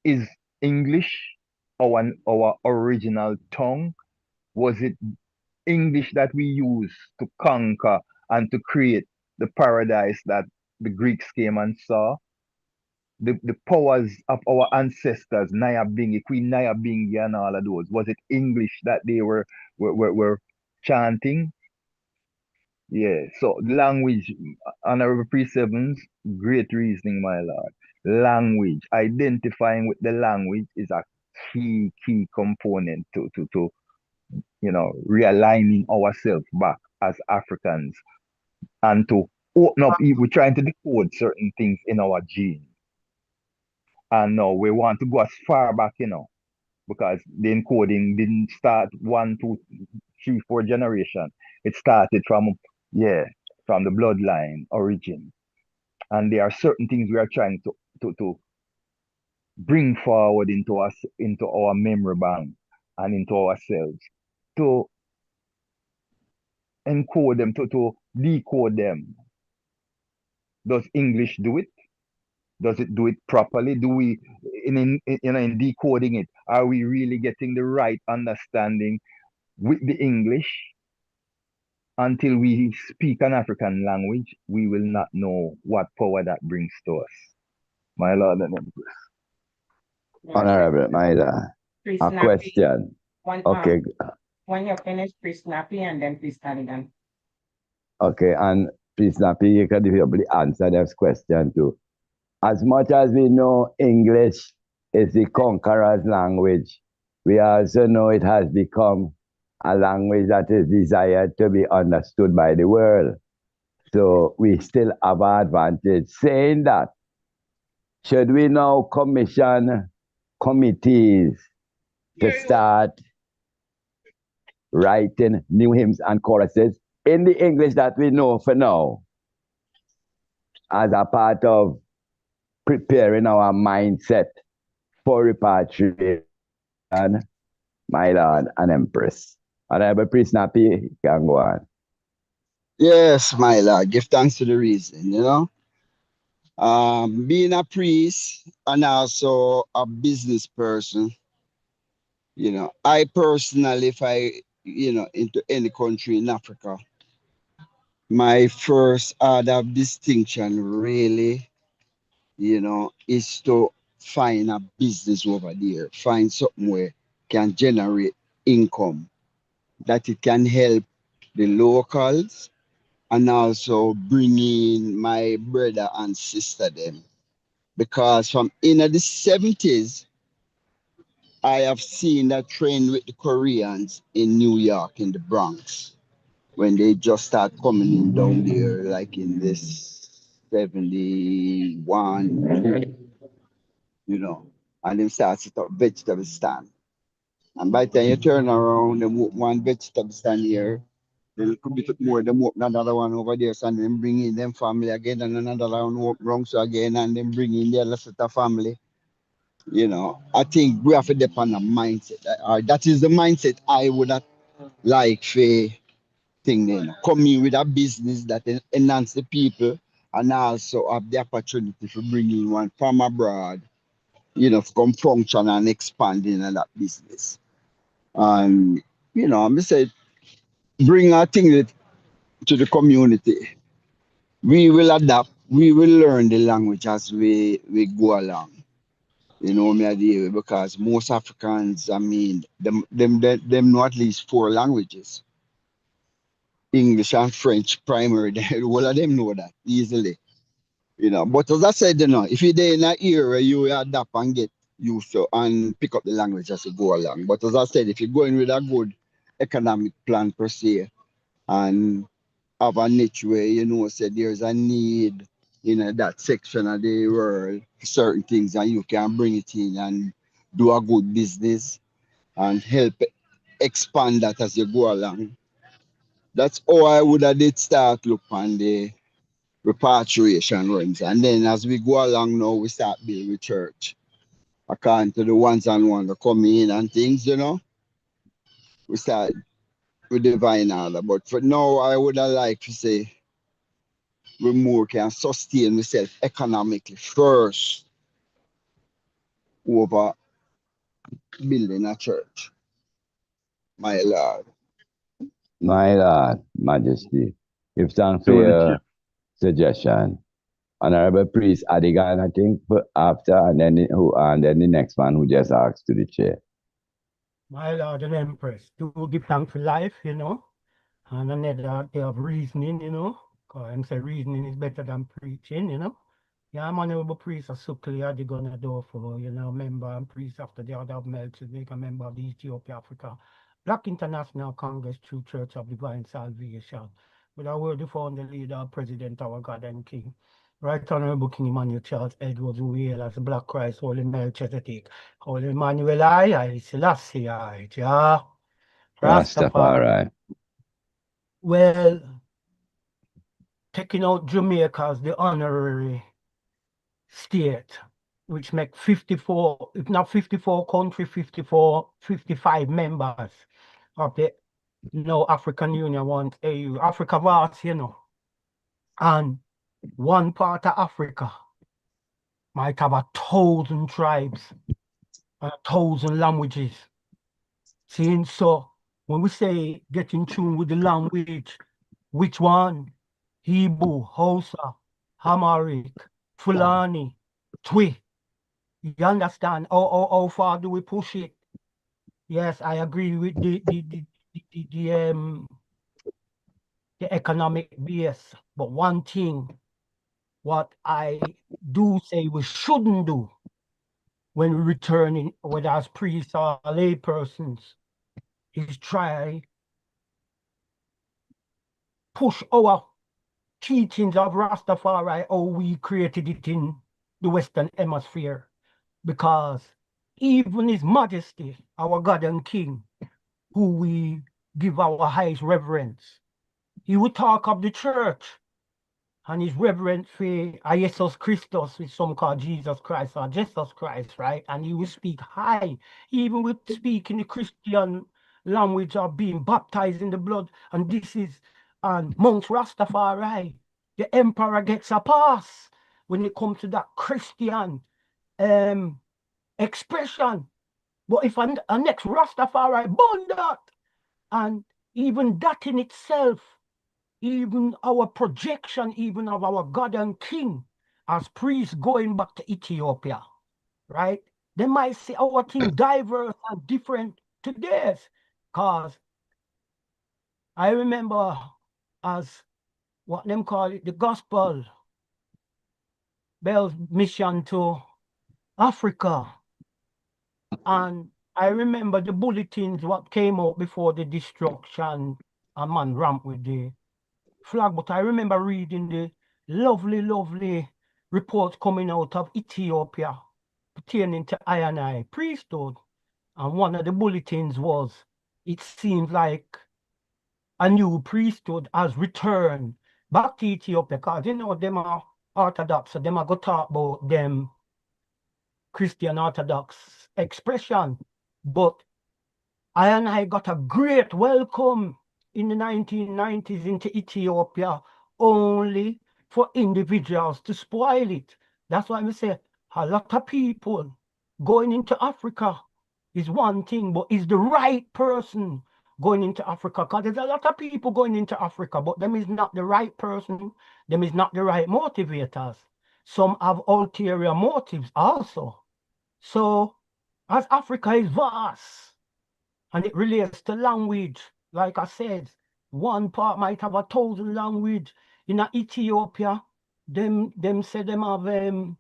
Is English our original tongue? Was it English that we use to conquer and to create the paradise that the Greeks came and saw? The powers of our ancestors, Naya Bingi, Queen Naya Bingi and all of those, was it English that they were chanting? Yeah, so language, Honorable Priest Evans, great reasoning, my lord. Language, identifying with the language is a key component to realigning ourselves back as Africans and to open up. We're trying to decode certain things in our genes. And now we want to go as far back, because the encoding didn't start 1, 2, 3, 4 generation. It started from from the bloodline origin. And there are certain things we are trying to bring forward into our memory bank and into ourselves to encode them, to decode them. Does English do it? Does it do it properly? Do we, in decoding it, are we really getting the right understanding with the English? Until we speak an African language, we will not know what power that brings to us. My Lord and Empress. Honorable Maida, Please, a Snappy. question. Okay, When you're finished, please, Snappy, and then please, Callaghan. okay, and please, Snappy, you can probably answer this question too. As much as we know English is the conqueror's language, we also know it has become a language that is desired to be understood by the world. So we still have an advantage. Saying that, should we now commission committees to start writing new hymns and choruses in the English that we know for now, as a part of preparing our mindset for repatriation, my Lord and Empress? Honorable Priest Nappy, you can go on. Yes, my Lord, give thanks to the reason, being a priest and also a business person, I personally, if I, into any country in Africa, my first order of distinction really, is to find a business over there, find something where can generate income, that it can help the locals and also bring in my brother and sister them. Because from in the 70s, I have seen that trend with the Koreans in New York, in the Bronx, when they just start coming in down there, like in this 71, and them start set up vegetable stand. And by the time you turn around, them open one vegetable stand here, then it could be more, them open another one over there, so and then bring in them family again, and another one open wrong so again, and then bring in the other set of family. I think we have to depend on a mindset. That is the mindset I would have like for thing then. Come in with a business that enhance the people and also have the opportunity for bringing one from abroad, to come function and expand in that business. And, I say, bring our thing to the community. We will adapt, we will learn the language as we go along. Me idea, because most Africans, I mean, them know at least 4 languages. English and French primary, all of them know that easily. But as I said, if you're there in an area, you adapt and get used to and pick up the language as you go along. But as I said, if you're going with a good economic plan per se, and have a niche where said there's a need in that section of the world for certain things, and you can bring it in and do a good business and help expand that as you go along. That's how I would have did start look on the repatriation runs. And then as we go along now, we start building church. According to the ones and one that come in and things, we start with divine order. But for now, I would have liked to say we more can sustain ourselves economically first over building a church. My Lord. My Lord, Majesty, if thanks for So the your suggestion. Honorable Priest Adigan, I think, after, and then the next one who just asked to the chair. My Lord and Empress, to give thanks for life, and another day of reasoning, because I'm say reasoning is better than preaching, Yeah, I'm honorable priest of Sukli, they're gonna do for, member and priest after the order of Melchizedek, a member of the Ethiopia Africa Black International Congress, True Church of Divine Salvation. With our word, the founder, leader, president, our God and King. Right Honorable King Emmanuel Charles Edwards, who hail as the Black Christ, Holy Melchizedek, Holy Emmanuel I Selassie I, Jah, Rastafari. Rastafari. Well, taking out Jamaica as the honorary state, which make 54, if not 54 country, 55 members of the African Union, one AU, Africa vast, and one part of Africa might have 1,000 tribes and 1,000 languages. Seeing so, when we say get in tune with the language, which one? Hebrew, Hausa, Amharic, Fulani, Twi. You understand? How far do we push it? Yes, I agree with the economic base. But one thing, what I do say we shouldn't do when we returning, whether as priests or lay persons, is try push our teachings of Rastafari, how we created it in the Western Hemisphere. Because even His Majesty, our God and King, who we give our highest reverence, He would talk of the church and His reverence for Jesus Christus, which some call Jesus Christ or Jesus Christ, right? And He would speak high. He even would speak in the Christian language of being baptized in the blood. And this is amongst Rastafari. The emperor gets a pass when it comes to that Christian expression. But if an next Rastafari burn that, and even that in itself, even our projection, even of our God and King as priests going back to Ethiopia, right? They might see our thing diverse and different to theirs. Because I remember as what them call it, the gospel Bell's mission to Africa. And I remember the bulletins what came out before the destruction, a man ramped with the flag. But I remember reading the lovely reports coming out of Ethiopia pertaining to I priesthood. And one of the bulletins was, it seems like a new priesthood has returned back to Ethiopia, because them are Orthodox, so them are going to talk about them Christian Orthodox expression. But I got a great welcome in the 1990s into Ethiopia, only for individuals to spoil it. That's why I say a lot of people going into Africa is one thing, but is the right person going into Africa? Because there's a lot of people going into Africa, but them is not the right person, them is not the right motivators. Some have ulterior motives also. So, as Africa is vast, and it relates to language, like I said, one part might have 1,000 language. In Ethiopia, them say them have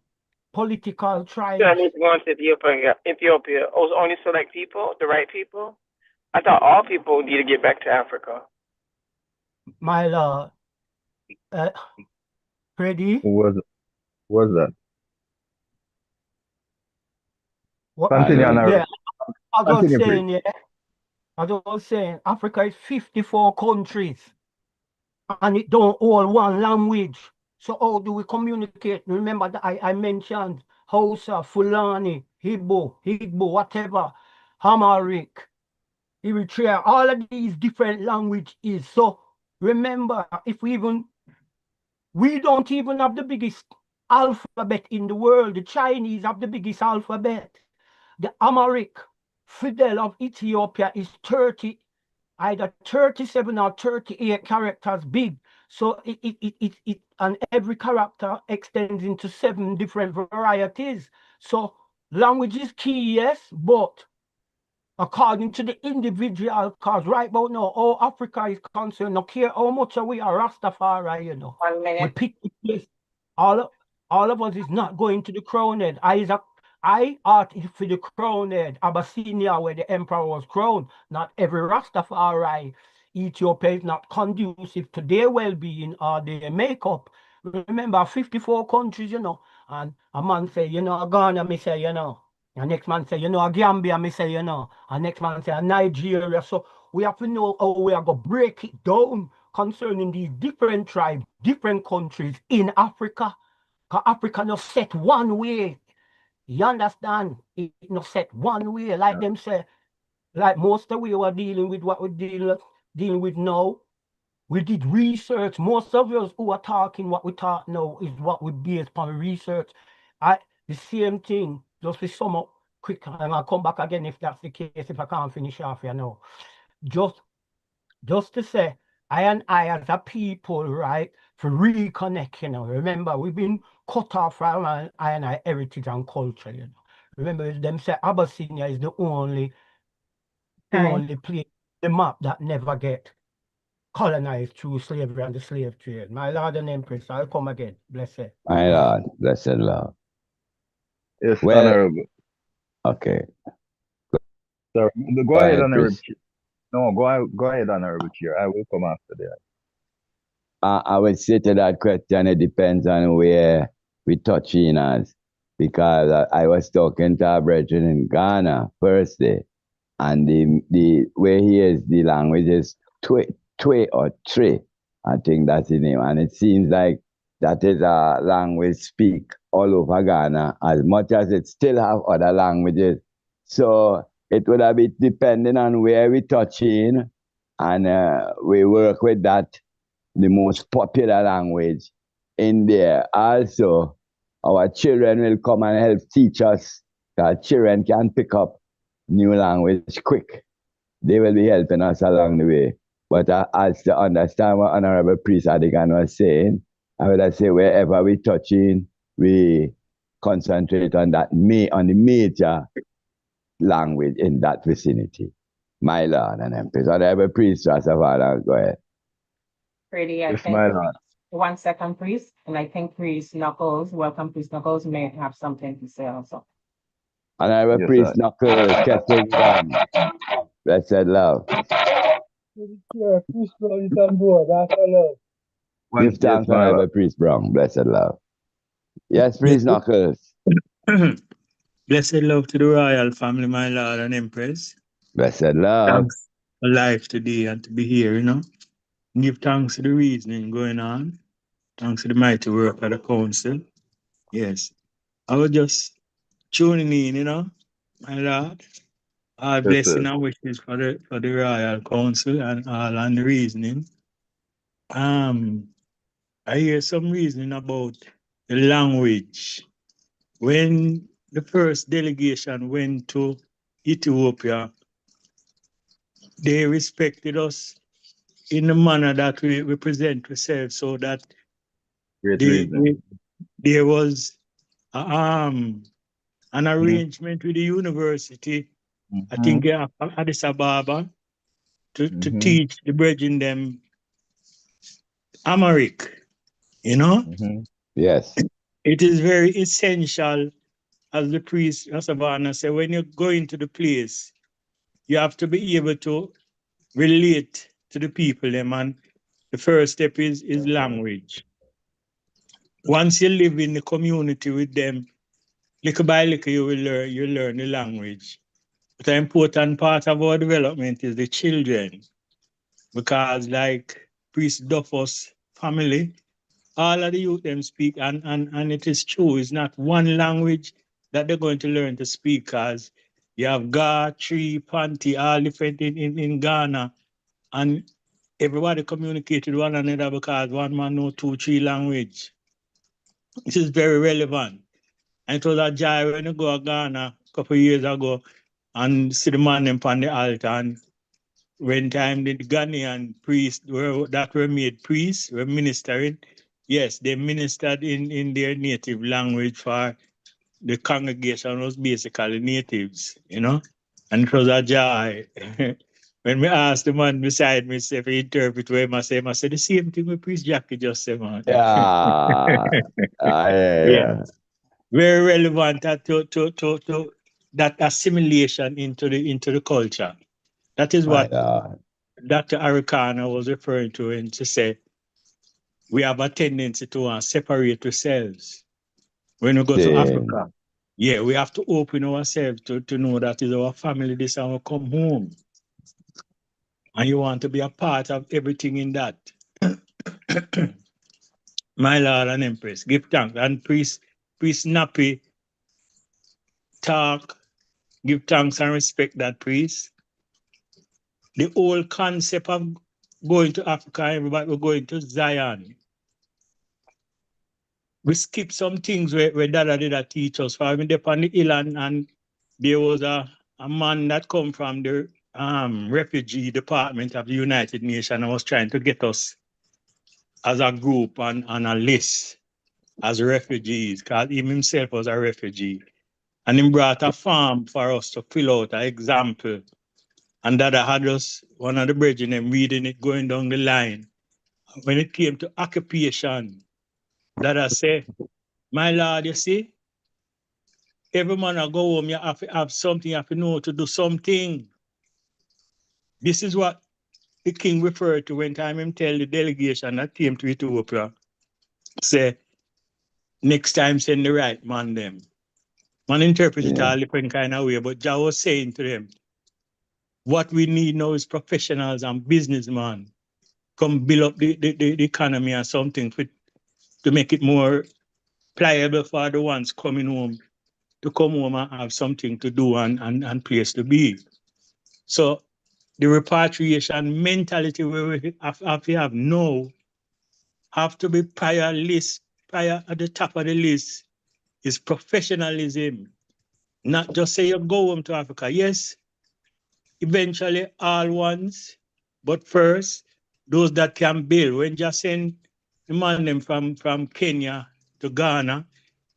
political tribes. I need to go into Ethiopia. Only select people, the right people? I thought all people need to get back to Africa. My lord. Freddie? Who was that? What? Continue on. Yeah, I was Continue, saying, yeah. I was saying, Africa is 54 countries, and it don't all one language. So how do we communicate? Remember that I mentioned Hausa, Fulani, Igbo, whatever, Amharic, Eritrea, all of these different languages. So remember, we don't even have the biggest alphabet in the world. The Chinese have the biggest alphabet. The Amharic Fidel of Ethiopia is either 37 or 38 characters big. So it and every character extends into 7 different varieties. So language is key, yes, but according to the individual, because right about now, all Africa is concerned, no care how much we are Rastafari, 1 minute. we pick the place. All of us is not going to the crowned head. I art for the crowned head, Abyssinia, where the emperor was crowned. Not every Rastafari. Ethiopia is not conducive to their well-being or their makeup. remember 54 countries, you know, and a man say, you know, Ghana, me say, you know, and next man say, you know, Gambia, me say, you know, and next man say, Nigeria. So we have to know how we are going to break it down concerning these different tribes, different countries in Africa. Because Africa not set one way. You understand? It not set one way. Like them say, like most of we were dealing with what we're dealing with now. We did research. Most of us who are talking what we talk now is what we based upon research. The same thing, just to sum up quick, and I'll come back again if that's the case, if I can't finish off here now. Just to say, I and I as a people, right, for reconnect, you know. Remember, we've been cut off from I and I heritage and culture, you know. Remember, them say Abyssinia is the only place, the map that never get colonized through slavery and the slave trade. My Lord and Empress, I'll come again. Blessed. My Lord, blessed Lord. Yes, Well, Honorable. okay. Sorry, go Go ahead, ahead, Honorable please. Chair. No, go ahead, Honorable Chair. I will come after that. I would say to that question, it depends on where we touch in as. Because I was talking to our brethren in Ghana first day, and the way he is, the language is Twe or Tre. I think that's the name. And it seems like that is a language speak all over Ghana, as much as it still have other languages. So it would have been depending on where we touch in, and we work with that, the most popular language in there. Also, our children will come and help teach us, because children can pick up new language quick. They will be helping us along the way. But as to understand what Honorable Priest Adigan was saying, I would say wherever we touch in, we concentrate on that on the major language in that vicinity. My Lord and Empress. Honorable Priest Rastafari, go ahead. Pretty, I Yes, think. my Lord. 1 second, please. And I think Priest Knuckles, welcome Priest Knuckles, may have something to say also. Honorable Yes, Priest sir. Knuckles, Kessing Gun. Blessed love. Yeah, Priest Brown is on board. That's all. Give Yes, thanks, my Lord. Honorable Priest Brown. Blessed love. Yes, Priest Knuckles. Blessed love to the royal family, my Lord and Empress. Blessed love. Thanks for life today and to be here, you know. Give thanks to the reasoning going on. Thanks to the mighty work of the council. Yes. I was just tuning in, you know, my Lord. All Yes, blessing sir. and wishes for the royal council and all and the reasoning. I hear some reasoning about the language. When the first delegation went to Ethiopia, they respected us in the manner that we present ourselves, so that Great reason. there was an Mm-hmm. arrangement with the university, I think Addis Ababa, to teach the brethren them Amharic, you know? Yes. It is very essential, as the priest Rasavana said, when you go into the place, you have to be able to relate to the people, them, and the first step is language. Once you live in the community with them, little by little you learn the language. But an important part of our development is the children, because like Priest Duffus family, all of the youth them speak, and it is true, it's not one language that they're going to learn to speak, because you have Ga, Tree, Panti, all different in Ghana, and everybody communicated with one another because one man know 2, 3 language. This is very relevant. And it was a joy when you go to Ghana a couple of years ago and see the man them on the altar, and when time the Ghanaian priests that were made priests were ministering, yes, they ministered in their native language, for the congregation was basically natives, you know, and it was a joy. When me asked the man beside me if he interpret what I said the same thing with Priest Jackie just said, man. Yeah. Very relevant to that assimilation into the culture. That is My what Lord. Dr. Arikana was referring to, and to say we have a tendency to separate ourselves when we go to Yeah. Africa. Yeah, we have to open ourselves to know that is our family, this and we come home. And you want to be a part of everything in that. My Lord and Empress, give thanks. And priest Nappy talk, give thanks and respect that priest. The whole concept of going to Africa, everybody we're going to Zion. We skip some things where Dada did a teach us. For I mean, on the hill and there was a man that come from the refugee department of the United Nations and was trying to get us as a group on a list as refugees, because he himself was a refugee. And he brought a form for us to fill out an example. And Dada had us, one of the brethren, them reading it, going down the line. When it came to occupation, Dada said, my Lord, you see, every man I go home, you have to have something, you have to know to do something. This is what the king referred to when time him tell the delegation that came to Ethiopia, say, next time send the right man them. Man interpreted it all different kind of way, but Jah was saying to them, what we need now is professionals and businessmen. Come build up the economy and something to make it more pliable for the ones coming home, to come home and have something to do and place to be. So the repatriation mentality where we have to have now have to be prior at the top of the list is professionalism. Not just say you go home to Africa. Yes, eventually all ones, but first, those that can build. When just send the man them from Kenya to Ghana,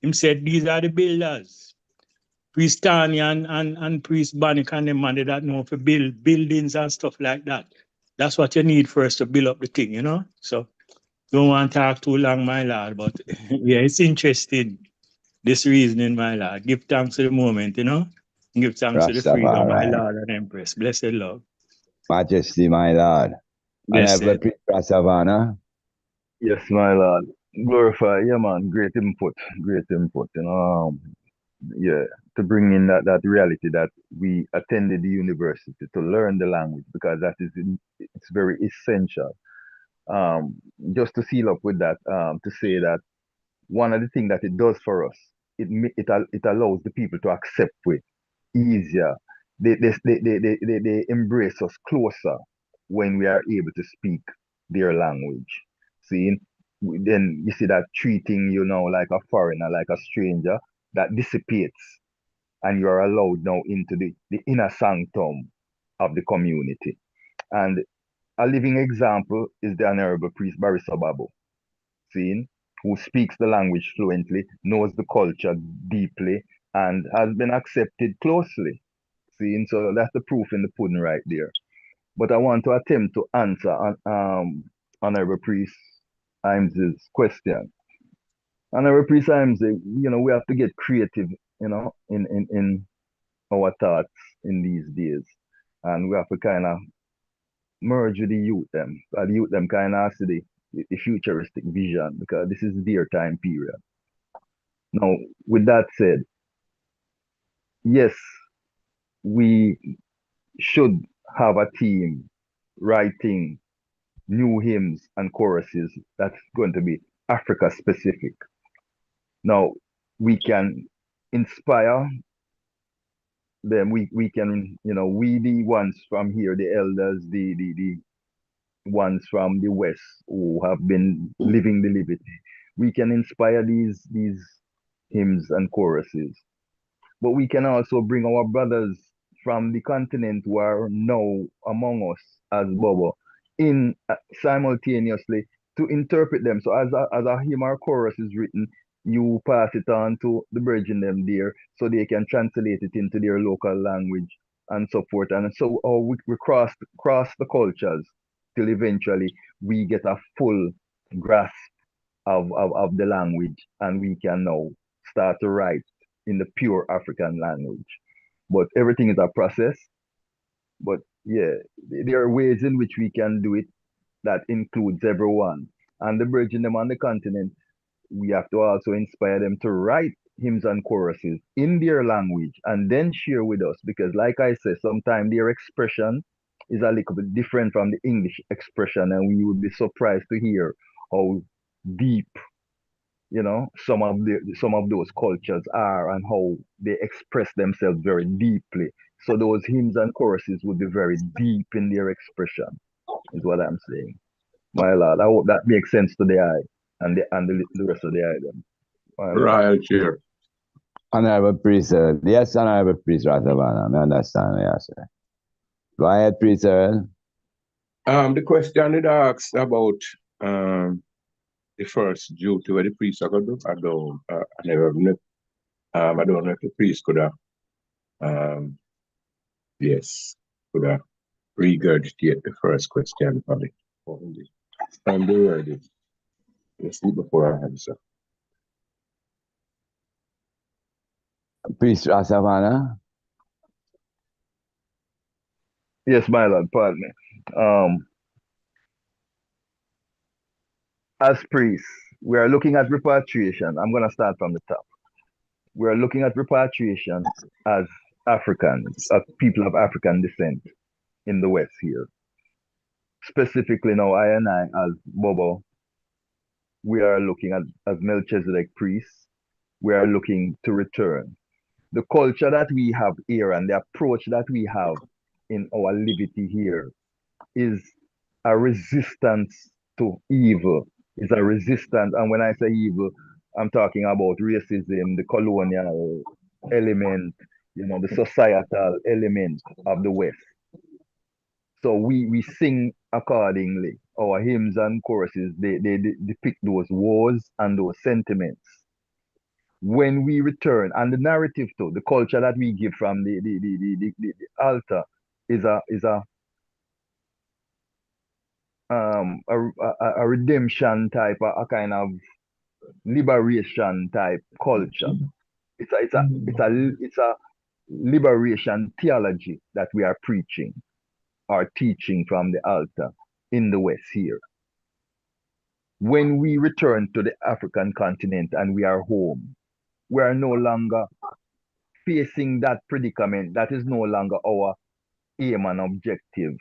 him said these are the builders. Priest Tanya and Priest Banik and them man they that know for build buildings and stuff like that. That's what you need first to build up the thing, you know? So don't want to talk too long, my lord, but yeah, it's interesting. This reasoning, my lord. Give thanks to the moment, you know? Give thanks to the freedom, my Rastafari. Lord and Empress. Blessed love. Majesty, my Lord. Honorable Blessed. Priest Savannah. Yes, my lord. Glorify, yeah, man. Great input, great input. Yeah, to bring in that reality that we attended the university to learn the language because that is it's very essential. Just to seal up with that, to say that one of the things that it does for us, it allows the people to accept it easier. They embrace us closer when we are able to speak their language. See, then you see that treating you now like a foreigner, like a stranger, that dissipates, and you are allowed now into the inner sanctum of the community. And a living example is the Honorable Priest Barry Sababo, seen, who speaks the language fluently, knows the culture deeply, and has been accepted closely. Seen, so that's the proof in the pudding right there. But I want to attempt to answer Honorable Priest Imes's question. Honorable Priest Imes, we have to get creative, in our thoughts in these days. And we have to kind of merge with the youth them. The youth them kind of see the futuristic vision because this is their time period. Now, with that said, yes, we should have a team writing new hymns and choruses that's going to be Africa specific. Now, we can inspire them. We can, we the ones from here, the elders, the ones from the West who have been living the liberty. We can inspire these hymns and choruses. But we can also bring our brothers from the continent who are now among us as Bobo in simultaneously to interpret them. So as a hymn or chorus is written, you pass it on to the brethren them there so they can translate it into their local language and so forth. And so we cross the cultures till eventually we get a full grasp of the language and we can now start to write in the pure African language. But everything is a process. But yeah, there are ways in which we can do it that includes everyone. And the bridging them on the continent, we have to also inspire them to write hymns and choruses in their language and then share with us. Because like I said, sometimes their expression is a little bit different from the English expression, and we would be surprised to hear how deep, some of those cultures are and how they express themselves very deeply. So those hymns and choruses would be very deep in their expression, is what I'm saying. My Lord, I hope that makes sense to the eye and the rest of the item. Royal Chair. Honorable Priest, yes, Honorable Priest Rastafari, I understand, yes, sir. Go ahead, Priest. The question it asks about the first duty where the priest are going to do. I never know. I don't know if the priest could have regurgitate the first question for me. I'm ready. Let's see before I answer. Priest Rastafari. Yes, my Lord, pardon me. As priests, we are looking at repatriation. I'm going to start from the top. We are looking at repatriation as Africans, as people of African descent in the West here. Specifically now, I and I, as Bobo, we are looking at, as Melchizedek priests, we are looking to return. The culture that we have here and the approach that we have in our liberty here is a resistance to evil. It's a resistance, and when I say evil, I'm talking about racism, the colonial element, the societal element of the West. So we sing accordingly. Our hymns and choruses, they depict those wars and those sentiments. When we return, and the narrative too, the culture that we give from the altar is a redemption type, a kind of liberation type culture. It's a liberation theology that we are preaching or teaching from the altar in the West here. When we return to the African continent and we are home, we are no longer facing that predicament. That is no longer our aim and objective,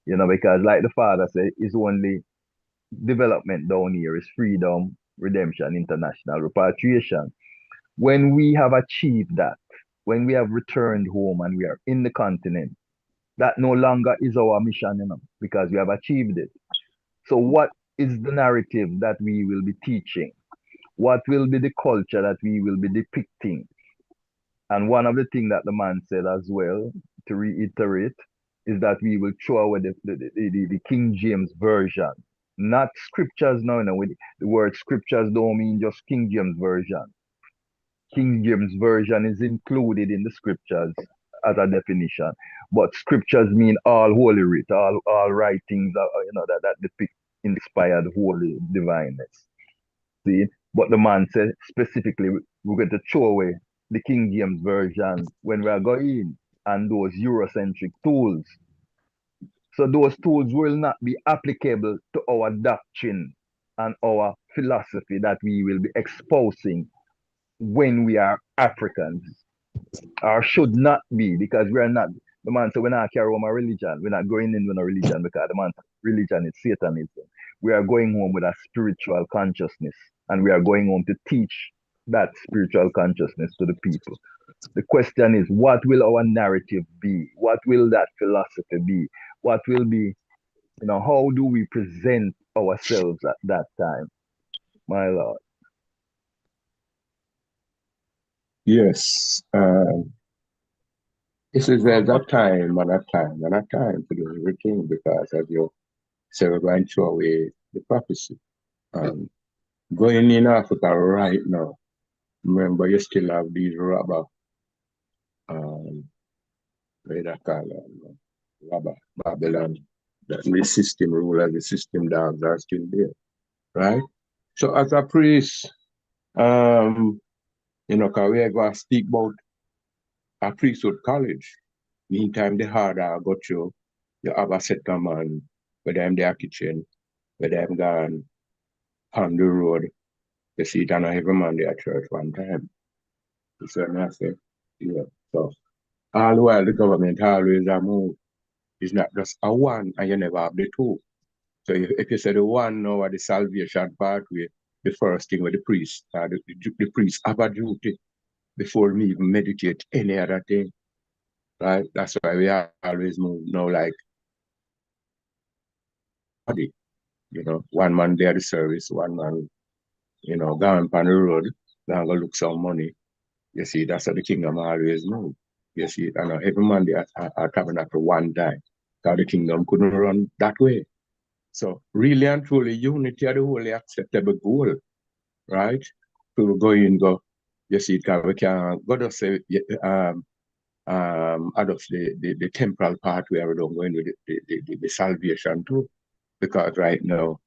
because like the Father said, it's only development down here is freedom, redemption, international repatriation. When we have achieved that, when we have returned home and we are in the continent, that no longer is our mission, because we have achieved it. So what is the narrative that we will be teaching? What will be the culture that we will be depicting? And one of the things that the man said as well, to reiterate, is that we will throw away the King James Version. Not scriptures now, the word scriptures don't mean just King James Version. King James Version is included in the scriptures as a definition. But scriptures mean all holy writ, all writings that depict inspired holy divineness. See? But the man said specifically, we're going to throw away the King James Version when we are going and those Eurocentric tools. So those tools will not be applicable to our doctrine and our philosophy that we will be espousing when we are Africans, or should not be, because we are not. The man said we're not carrying home a religion. We're not going in with a religion, because the man said religion is Satanism. We are going home with a spiritual consciousness, and we are going home to teach that spiritual consciousness to the people. The question is, what will our narrative be? What will that philosophy be? What will be, how do we present ourselves at that time? My Lord. Yes. This is there's a time and a time and a time to do everything, because as you say, we're going to throw away the prophecy. Going in Africa right now, remember you still have these robber, robber, Babylon, that the system rulers, the system dogs are still there, right? So as a priest, because we are going to speak about a priesthood college. Meantime, the harder I got you have a set command, whether I'm their kitchen, whether I'm gone on the road. You see it on every Monday at church one time. You see what I say? Yeah. So all the while the government always a move. It's not just a one and you never have the two. So if you say the one now at the salvation pathway, the first thing with the priest, the priest have a duty before me even meditate any other thing. Right? That's why we always move now like body. You know, one man there the service, one man, you know, going on the road, going to look some money. You see, that's how the kingdom always move. You see, and every man there are tabernacle one time. Because the kingdom couldn't run that way. So really and truly, unity are the wholly acceptable goal, right? To go in, go, you see, because we can go to say, adopt the temporal part where we don't go into the salvation too. Because right now,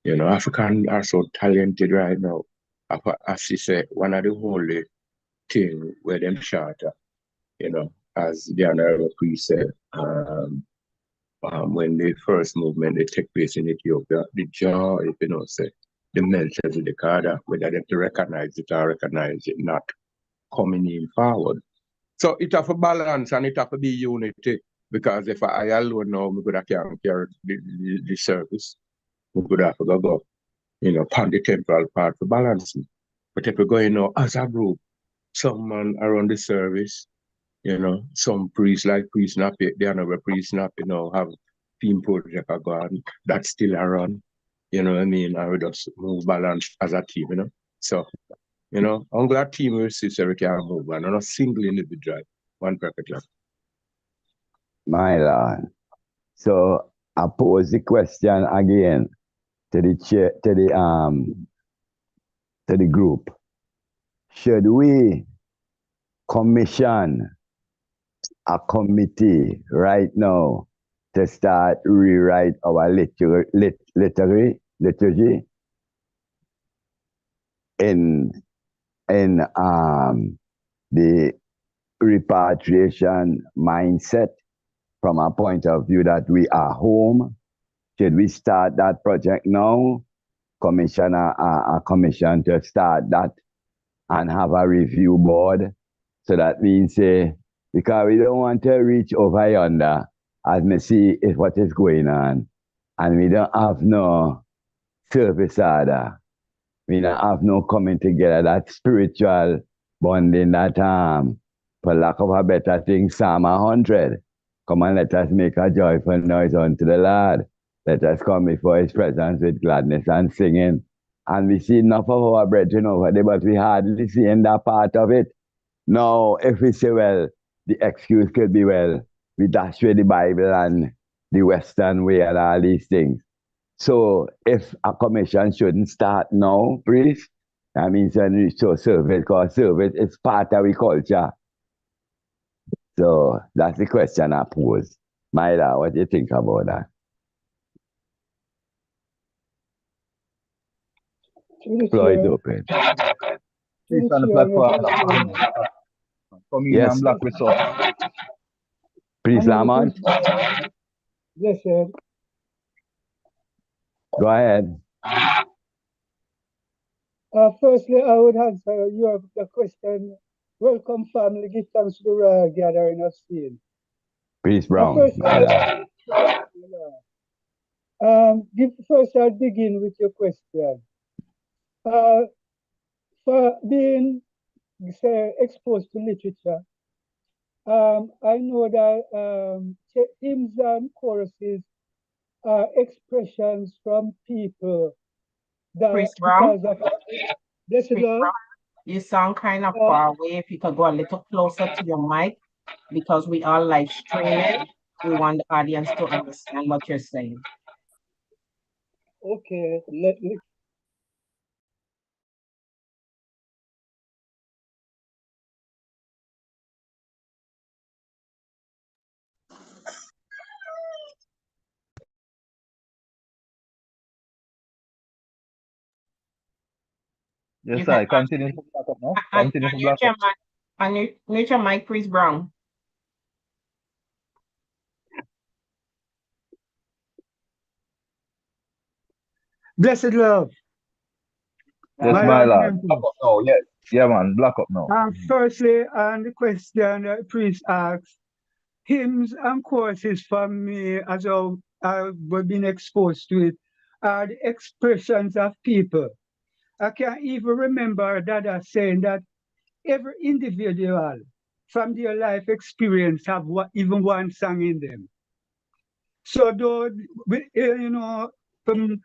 you know, Africans are so talented right now. As she said, one of the only thing where them charter, you know, as the honorable priest said, when the first movement they take place in Ethiopia, the joy, you know, say the Melchizedek order, whether they to recognize it or recognize it not, coming in forward. So it have a balance and it have to be unity. Because if I alone now, we could have carry the service, we could have to go, you know, pan the temporal part for balancing. But if we go, you know, as a group, someone around the service, you know, some priests like Priest Nappy, the honorable Priest Nappy, you know, have team project going, that's still around, you know what I mean? And we just move balance as a team, you know. So, you know, I'm glad team will see so we can move on, not a single individual, one perfect love. My Lord. So I pose the question again to the chair, to the group. Should we commission a committee right now to start rewrite our liturgy in the repatriation mindset from a point of view that we are home? Should we start that project now? Commission a commission to start that and have a review board. So that means because we don't want to reach over yonder as we see if what is going on. And we don't have no service order. We don't have no coming together, that spiritual bonding that for lack of a better thing, Psalm 100. Come and let us make a joyful noise unto the Lord. Let us come before his presence with gladness and singing. And we see enough of our brethren over there, but we hardly see in that part of it. Now, if we say, well, the excuse could be, well, we dash with the Bible and the Western way and all these things. So if a commission shouldn't start now, please, I mean, so service, because service is part of our culture. So that's the question I pose. Myla, what do you think about that? Floor is open. Please on the platform. Come in Yes. and block with us. Please, Lamont. Yes, sir. Go ahead. Firstly, I would answer your the question. Welcome, family. Give thanks to the royal gathering of sin. Peace, Brown. First, I'll begin with your question. For being exposed to literature, I know that hymns and choruses are expressions from people that Chris Brown? because of this Chris Brown, you sound kind of far away. If you could go a little closer to your mic, because we are live streaming. We want the audience to understand what you're saying. Okay, let me. Yes, I continue to block up now. Continue to block up. Unmute your mic, Chris Brown. Blessed love. Yes, My my Lord and lord. Block Empress. up now. Yes. Yeah, man. Block up now. Firstly, on the question the priest asked, hymns and choruses for me, as I've been exposed to it, are the expressions of people. I can even remember Dada saying that every individual from their life experience have even one song in them. So though, from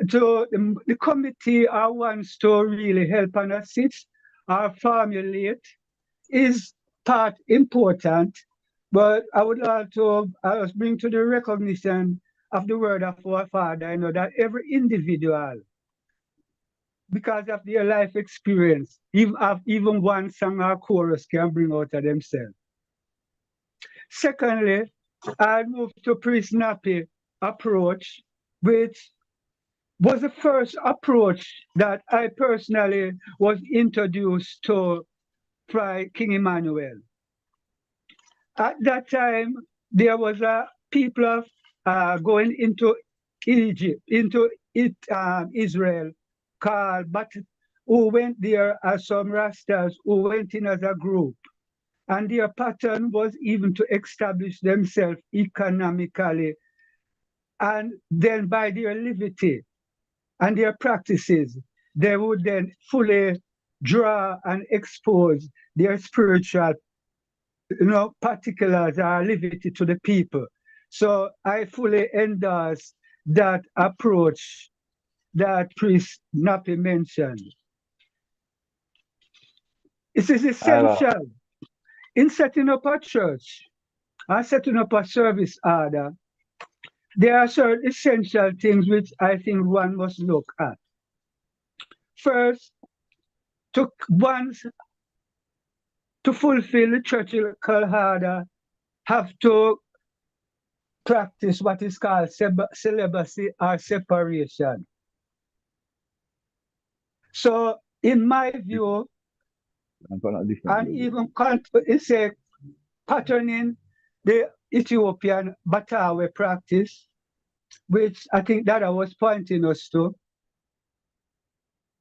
so the committee or wants to really help and assist or formulate is part important, but I would like to bring to the recognition of the word of our Father. I know that every individual, because of their life experience, even one song or chorus can bring out of themselves. Secondly, I moved to pre-snappy approach, which was the first approach that I personally was introduced to by King Emmanuel. At that time, there was a people of going into Egypt, into Israel, but who went there as some Rastas who went in as a group. And their pattern was even to establish themselves economically. And then by their liberty and their practices, they would then fully draw and expose their spiritual particulars or liberty to the people. So I fully endorse that approach that Priest Napi mentioned. It is essential in setting up a church or setting up a service order. There are certain essential things which I think one must look at. First, to fulfill the churchical order, have to practice what is called celibacy or separation. So, in my view, and even patterning the Ethiopian Batawe practice, which I think that I was pointing us to,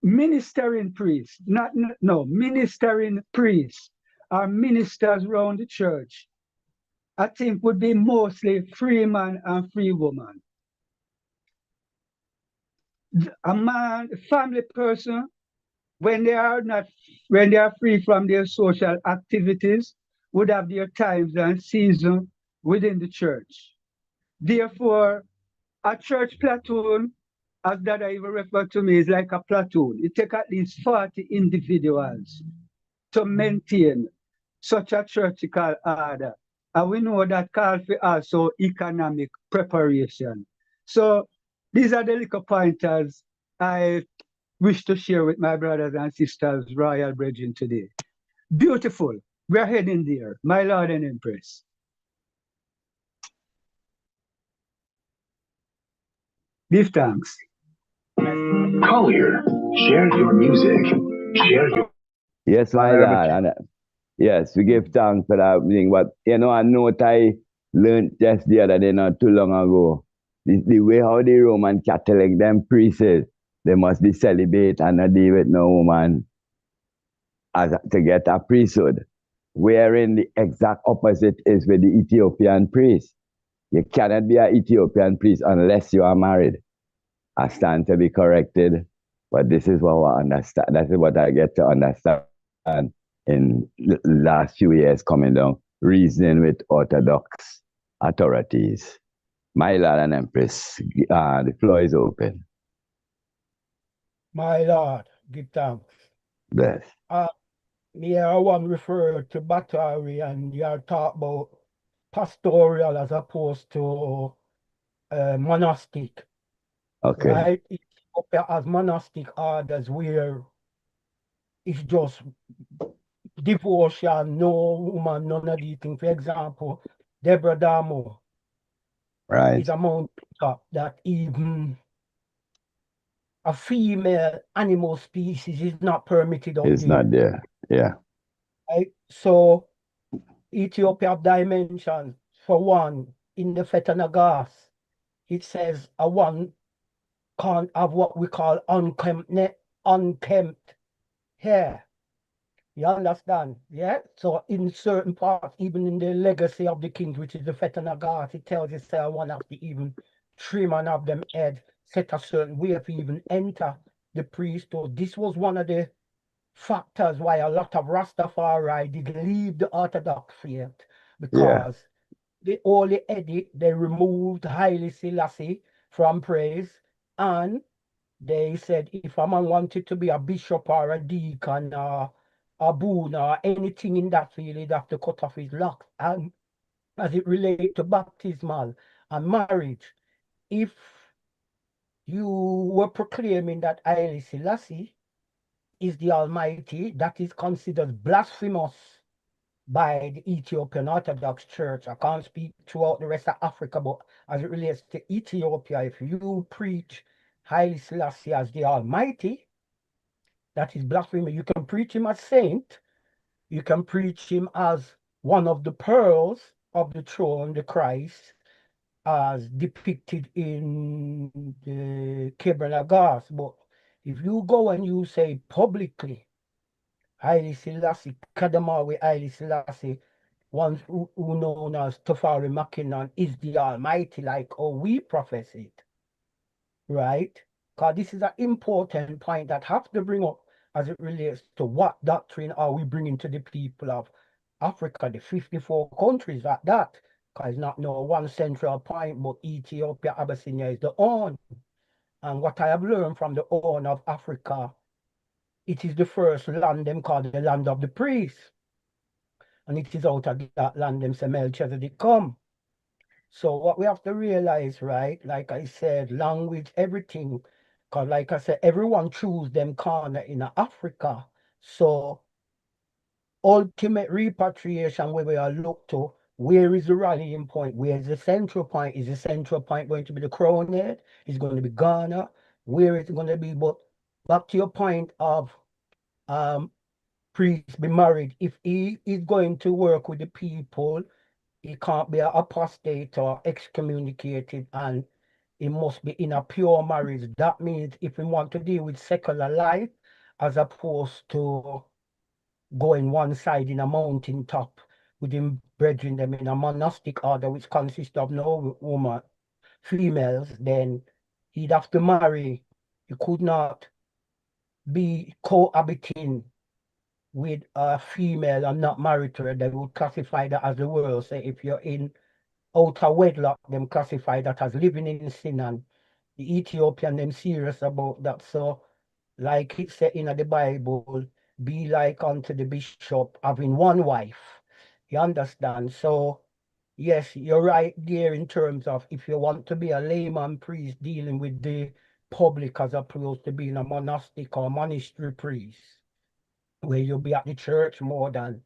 ministering priests, ministering priests or ministers around the church, I think would be mostly free man and free woman. A man, a family person, when they are free from their social activities, would have their times and seasons within the church. Therefore, a church platoon, as that I even refer to me, is like a platoon. It takes at least 40 individuals to maintain such a churchical order. And we know that calls for also economic preparation. So these are the little pointers I wish to share with my brothers and sisters, Royal Brethren, today. Beautiful. We're heading there, my Lord and Empress. Give thanks. Collier, share your music. Share your. Yes, my Lord. And, yes, we give thanks for that thing. But, a note I learned just the other day, not too long ago. The way how the Roman Catholic, them priests, they must be celibate and not deal with no woman to get a priesthood. Wherein the exact opposite is with the Ethiopian priest. You cannot be an Ethiopian priest unless you are married. I stand to be corrected, but this is what I understand. That is what I get to understand in the last few years coming down, reasoning with Orthodox authorities. My Lord and Empress, the floor is open. My Lord, give thanks. Bless. Me, I want to refer to Batari, and you talk about pastoral as opposed to monastic. Okay. Right? Ethiopia has monastic orders where it's just devotion, no woman, none of these things. For example, Deborah Damo is a mountaintop that even a female animal species is not permitted up there. It's not there, yeah. Right? So Ethiopia dimension, for one, in the Fetanagas, it says a one can't have what we call unkempt hair. You understand? Yeah. So in certain parts, even in the legacy of the kings, which is the Fetanagas, it tells you say one have to even trim and have them head set a certain way if you even enter the priesthood. This was one of the factors why a lot of Rastafari did leave the Orthodox faith, Yeah. because the Holy Edit, they removed Haile Selassie from praise, and they said if a man wanted to be a bishop or a deacon or a boon or anything in that field, he'd have to cut off his locks. And as it relates to baptismal and marriage, if you were proclaiming that Haile Selassie is the Almighty, that is considered blasphemous by the Ethiopian Orthodox Church. I can't speak throughout the rest of Africa, but as it relates to Ethiopia, if you preach Haile Selassie as the Almighty, that is blasphemy. You can preach him as saint, you can preach him as one of the pearls of the throne, the Christ, as depicted in the Kebra but if you go and you say publicly, Haile Selassie, Kadamawi Haile Selassie, one who known as Tafari Makinan, is the Almighty, like how we profess it, right? Because this is an important point that have to bring up as it relates to what doctrine are we bringing to the people of Africa, the 54 countries at that. Because it's not no one central point, but Ethiopia, Abyssinia is the own. And what I have learned from the own of Africa, it is the first land them called the land of the priests. And it is out of that land them say Melchizedek come. So what we have to realize, right, like I said, language, everything, because like I said, everyone choose them corner in Africa. So ultimate repatriation where we are look to, where is the rallying point? Where is the central point? Is the central point going to be the crown head? Is it going to be Ghana? Where is it going to be? But back to your point of priest be married, if he is going to work with the people, he can't be an apostate or excommunicated, and he must be in a pure marriage. That means if we want to deal with secular life, as opposed to going one side in a mountain top with him brethren them in a monastic order, which consists of no woman, females, then he'd have to marry. He could not be cohabiting with a female and not married to her. They would classify that as the world. Say if you're in outer wedlock, them classify that as living in sin, and the Ethiopian them serious about that. So like it said in the Bible, be like unto the bishop having one wife. You understand? So yes, you're right there in terms of if you want to be a layman priest dealing with the public as opposed to being a monastic or monastery priest, where you'll be at the church more than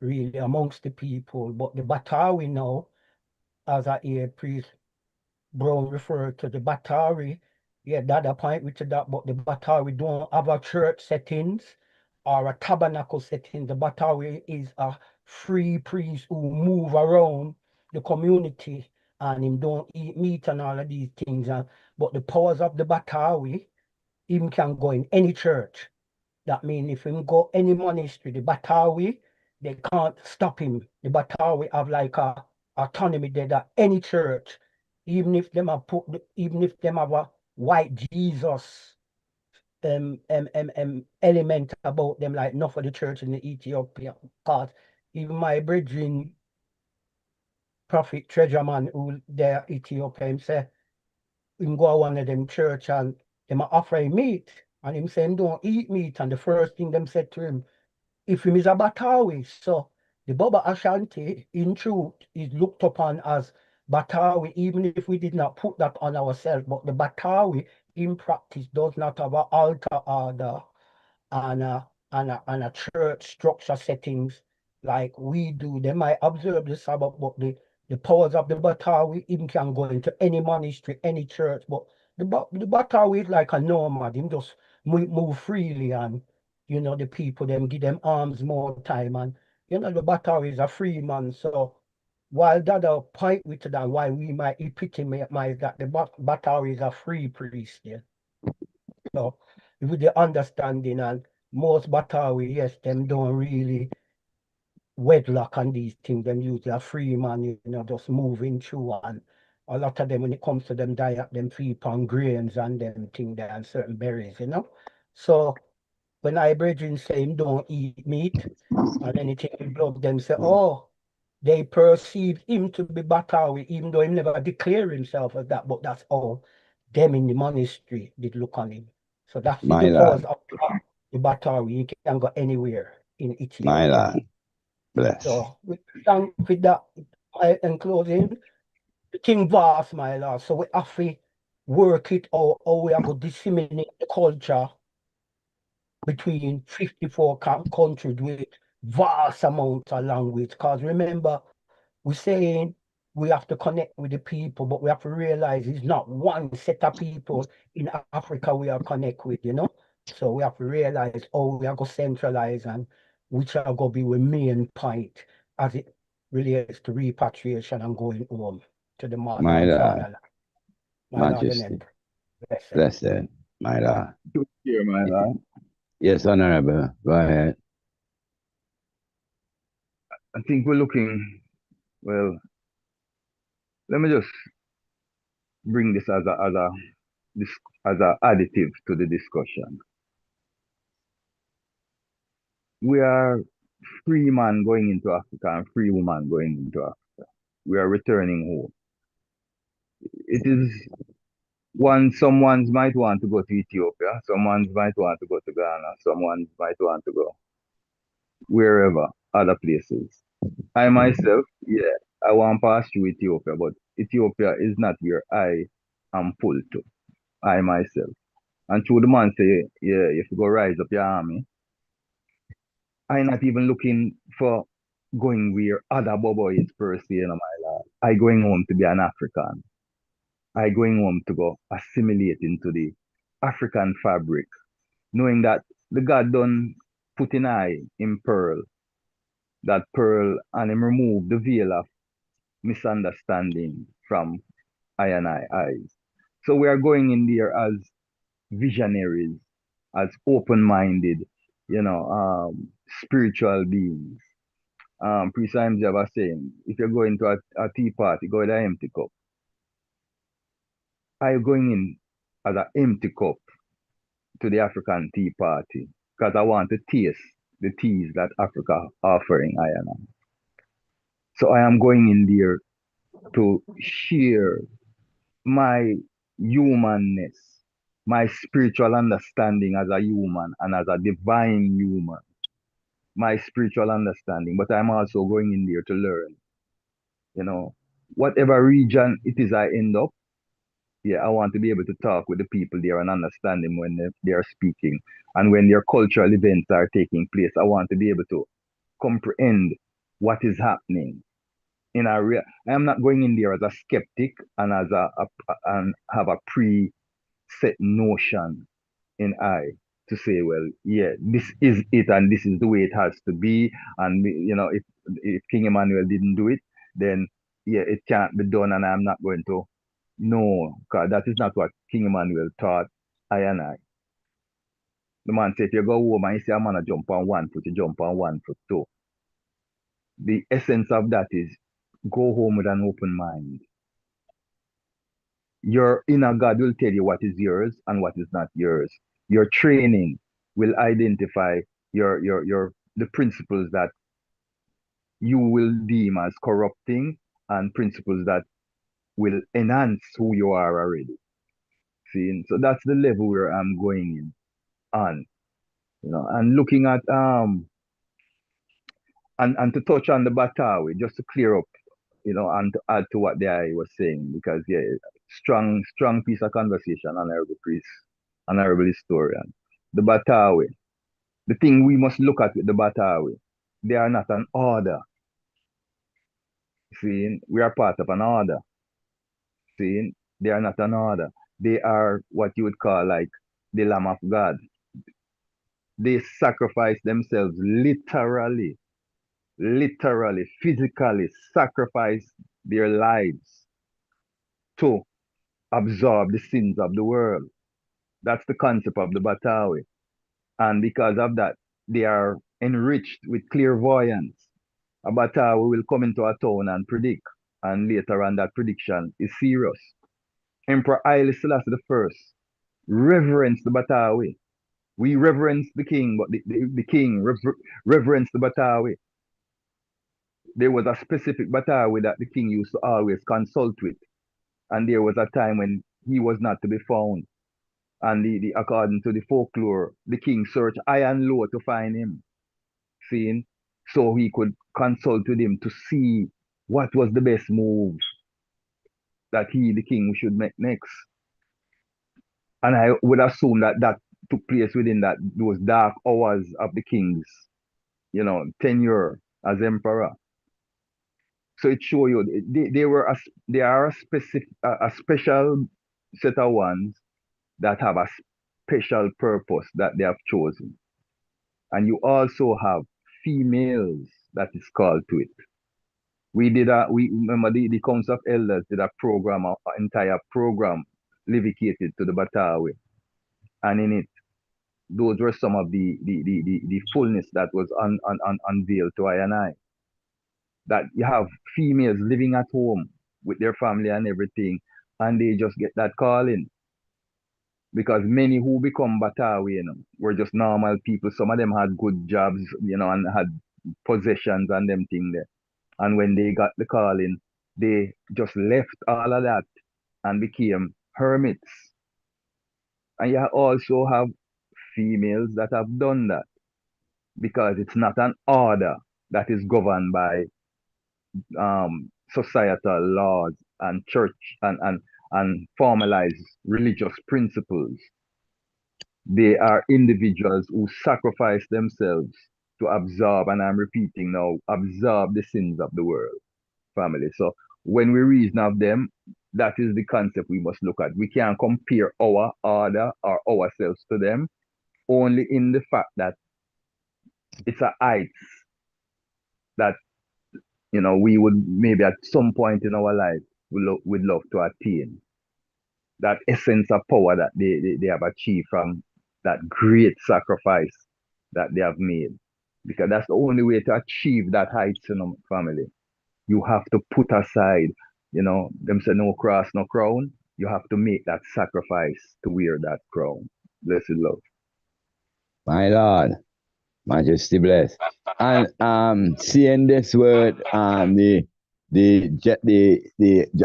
really amongst the people. But the Batawi now, as I hear priest Brown referred to the Batari, yeah, that a point with that, but the Batari don't have a church settings or a tabernacle setting. The Batari is a free priest who move around the community, and him don't eat meat and all of these things. But the powers of the Batawi, him can go in any church. That means if him go any monastery, the Batawi, they can't stop him. The Batawi have like a autonomy there that any church, even if them have even if them have a white Jesus element about them, like enough of the church in the Ethiopia. Because even my brethren, Prophet Treasureman, who there Ethiopia, him say, him go to one of them church and them are offering meat. And him saying don't eat meat. And the first thing them said to him, if him is a Batawi, so the Baba Ashanti, in truth, is looked upon as Batawi, even if we did not put that on ourselves. But the Batawi, in practice, does not have an altar order and a church structure settings like we do. They might observe the Sabbath, but the powers of the Batawi, him can go into any monastery, any church. But the Batawi is like a nomad. Him just move freely, and the people them give them arms more time, and the Batawi is a free man. So while the other point with that, why we might epitomize that the Batari is a free priest, yeah. So with the understanding and most Batawi, yes, them don't really wedlock on these things. Them usually a free man, just moving through, and a lot of them when it comes to them diet, them feed on grains and them thing there and certain berries. So when I brethren say him don't eat meat and anything in blood, them say, oh, they perceive him to be Batawi, even though he never declare himself as that, but that's all them in the monastery did look on him. So that's the My purpose Lord, of the Batawi. He can go anywhere in my Ethiopia. Lord, bless. So with that, in closing, the thing vast, my lord. So we have to work it out, how we are going to disseminate the culture between 54 countries with vast amount of language. Because remember, we're saying we have to connect with the people, but we have to realize it's not one set of people in Africa we are connect with. So we have to realize, we are going to centralize and which are going to be the main point as it relates to repatriation and going home to the mother My and Lord, fatherland. My Lord and Majesty, Emperor. Blessed. blessed, my Lord. Here, my lord. Yes, Honorable, go ahead. I think we're looking, well, let me just bring this as a additive to the discussion. We are free man going into Africa and free woman going into Africa. We are returning home. It is someone might want to go to Ethiopia, someone might want to go to Ghana, someone might want to go wherever, other places. I myself, yeah, I want to pass through Ethiopia, but Ethiopia is not where I am pulled to. I myself. And through the man say, yeah, if you go rise up your army, I not even looking for going where other Bobo is per se, my lord. I going home to be an African. I going home to go assimilate into the African fabric, knowing that the God done put in I in pearl, that pearl, and him remove the veil of misunderstanding from I and I eyes. So we are going in there as visionaries, as open-minded, spiritual beings. Priest James was saying, if you're going to a tea party, go with an empty cup. Are you going in as an empty cup to the African tea party? Because I want to taste the teas that Africa offering I and I. So I am going in there to share my humanness, my spiritual understanding as a human and as a divine human, my spiritual understanding. But I'm also going in there to learn, whatever region it is I end up, yeah, I want to be able to talk with the people there and understand them when they are speaking. And when their cultural events are taking place, I want to be able to comprehend what is happening. I am not going in there as a skeptic and and have a pre-set notion in I to say, well, yeah, this is it and this is the way it has to be. And if King Emmanuel didn't do it, then yeah, it can't be done, and I'm not going to. No, because that is not what King Emmanuel taught I and I. The man said, if you go home and you say, I'm going to jump on one foot, you jump on one foot too. The essence of that is go home with an open mind. Your inner God will tell you what is yours and what is not yours. Your training will identify the principles that you will deem as corrupting and principles that will enhance who you are already. See, so that's the level where I'm going in on, and looking at and to touch on the Batawi, just to clear up, and to add to what the I was saying, because yeah, strong piece of conversation, honorable priest, honorable historian. The Batawi, the thing we must look at with the Batawi, they are not an order. See, we are part of an order. See, they are not an order. They are what you would call like the Lamb of God. They sacrifice themselves literally literally, physically sacrificed their lives to absorb the sins of the world. That's the concept of the Batawi. And because of that, they are enriched with clairvoyance. A Batawi will come into a town and predict, and later on that prediction is serious. Emperor Haile Selassie I reverenced the Batawi. We reverence the king, but the king reverenced the Batawi. There was a specific Batawi that the king used to always consult with. And there was a time when he was not to be found. And according to the folklore, the king searched high and low to find him. Seeing? So he could consult with him to see what was the best move that he, the king, should make next. And I would assume that that took place within those dark hours of the king's, tenure as emperor. So it shows you they are a special set of ones that have a special purpose that they have chosen. And you also have females that is called to it. We remember the Council of Elders did an entire program dedicated to the Batawi. And in it, those were some of the fullness that was unveiled to I and I. That you have females living at home with their family and everything, and they just get that calling. Because many who become Batawi, were just normal people. Some of them had good jobs, and had possessions and them thing there. And when they got the calling, they just left all of that and became hermits. And you also have females that have done that, because it's not an order that is governed by societal laws and church and formalized religious principles. They are individuals who sacrifice themselves to absorb, and I'm repeating now, absorb the sins of the world, family. So when we reason of them, that is the concept we must look at. We can't compare our order or ourselves to them, only in the fact that it's a height that we would maybe at some point in our life would love to attain. That essence of power that they have achieved from that great sacrifice that they have made. Because that's the only way to achieve that heights in a family. You have to put aside, them say no cross, no crown. You have to make that sacrifice to wear that crown. Blessed love. My Lord, Majesty bless. And seeing this word, the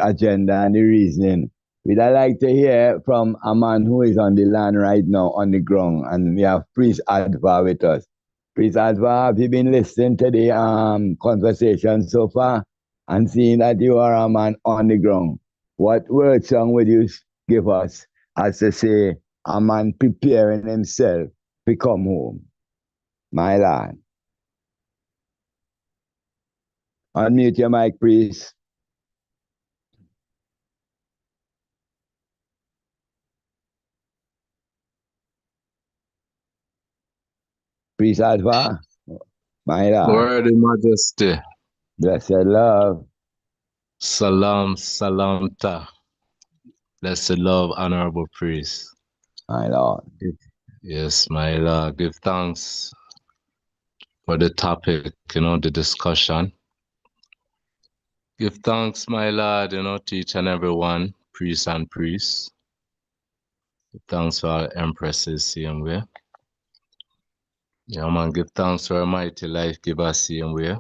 agenda and the reasoning, we'd like to hear from a man who is on the land right now, on the ground, and we have Priest Adva with us. Priest Adva, have you been listening to the conversation so far, and seeing that you are a man on the ground? What word song would you give us as to say a man preparing himself to come home? My Lord. Unmute your mic, please. Priest Adva. My Lord. Word in Majesty. Blessed love. Salam, salam ta. Blessed love, honorable priest. My Lord. Yes, my Lord. Give thanks for the topic, the discussion. Give thanks, my Lord, to each and every one, priest and priest. Give thanks for our empresses, same way. Yeah, man, give thanks for Almighty Life Giver, same way.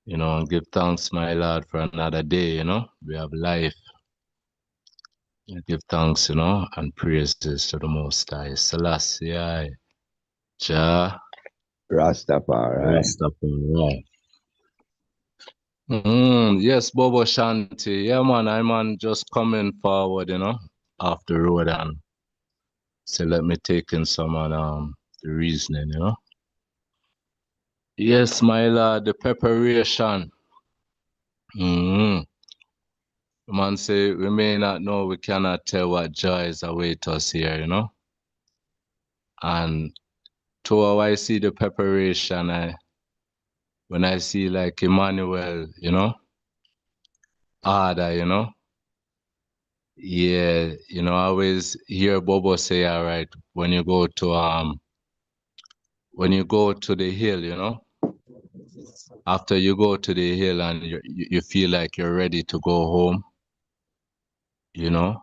And give thanks, my Lord, for another day, We have life. Give thanks, and praises to the Most High. Selassie, Jah. Rastafari. Rastafari. Yes, Bobo Shanti. Yeah, man, just coming forward, off the road and say, let me take in some of the reasoning, Yes, my Lord, the preparation. Man say, we may not know, we cannot tell what joys await us here, And to how I see the preparation, when I see like Emmanuel, you know, Ada, you know, yeah, you know, I always hear Bobo say, all right, when you go to the hill, you know, after you go to the hill and you feel like you're ready to go home, you know,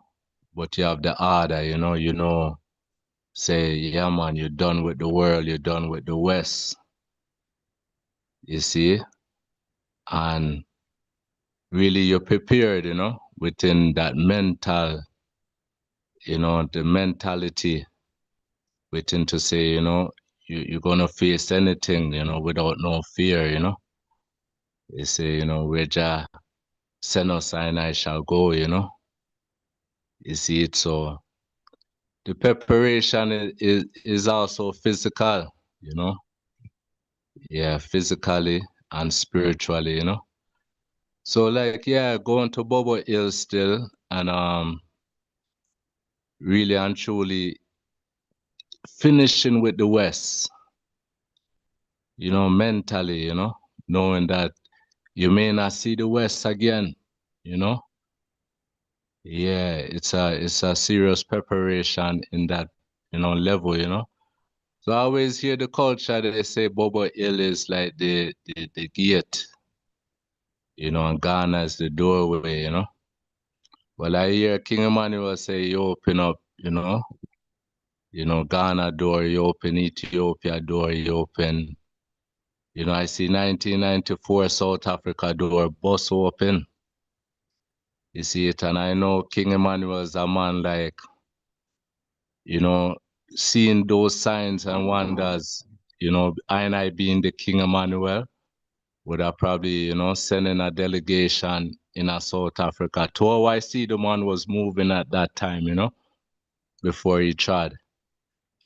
but you have the order, you know, say, yeah, man, you're done with the world, you're done with the West, you see, and really you're prepared, you know, within that mental, you know, the mentality within to say, you know, you're gonna face anything, you know, without no fear, you know. They say, you know, where Jah send us and I shall go, you know. You see it, so the preparation is also physical, you know. Yeah, physically and spiritually, you know. So like, yeah, going to Bobo Hill still and really and truly finishing with the West, you know, mentally, you know, knowing that you may not see the West again, you know. Yeah, it's a serious preparation in that, you know, level, you know. So I always hear the culture they say Bobo Hill is like the gate, you know, and Ghana is the doorway, you know. Well, I hear King Emmanuel say you open up, you know, Ghana door, you open Ethiopia door, you open, you know, I see 1994 South Africa door bust open. You see it, and I know King Emmanuel is a man like, you know, seeing those signs and wonders, you know, I being the King Emmanuel, would have probably, you know, sending a delegation in a South Africa to how I see the man was moving at that time, you know, before he tried.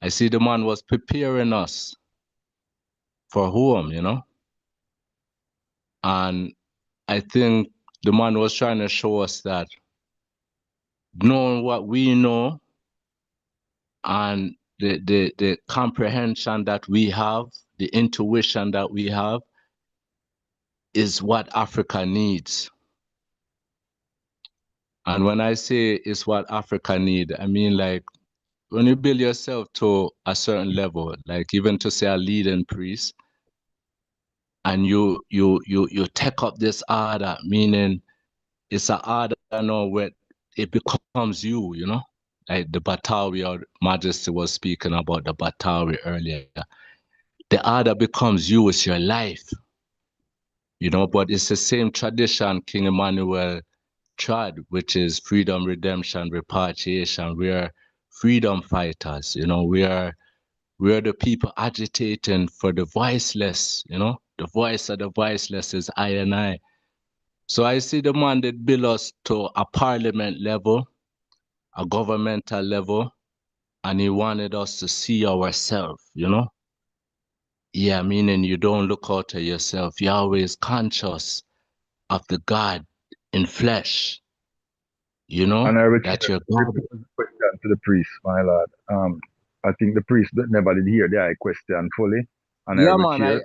I see the man was preparing us for home, you know, and I think the man was trying to show us that knowing what we know and the comprehension that we have, the intuition that we have, is what Africa needs. And when I say it's what Africa needs, I mean like when you build yourself to a certain level, like even to say a leading priest, and you take up this order, meaning it's an order now where it becomes you, you know? Like the Batawi or Majesty was speaking about the Batawi earlier. The order becomes you, it's your life, you know, but it's the same tradition King Emmanuel tried, which is freedom, redemption, repatriation. We are freedom fighters, you know, we are the people agitating for the voiceless, you know, the voice of the voiceless is I and I. So I see the man that build us to a parliament level, a governmental level, and he wanted us to see ourselves, you know? Yeah, meaning you don't look out at yourself. You're always conscious of the God in flesh, you know, And I that return you're God. the question to the priest, my lord. I think the priest never did hear the question fully, and I Yeah, man, return.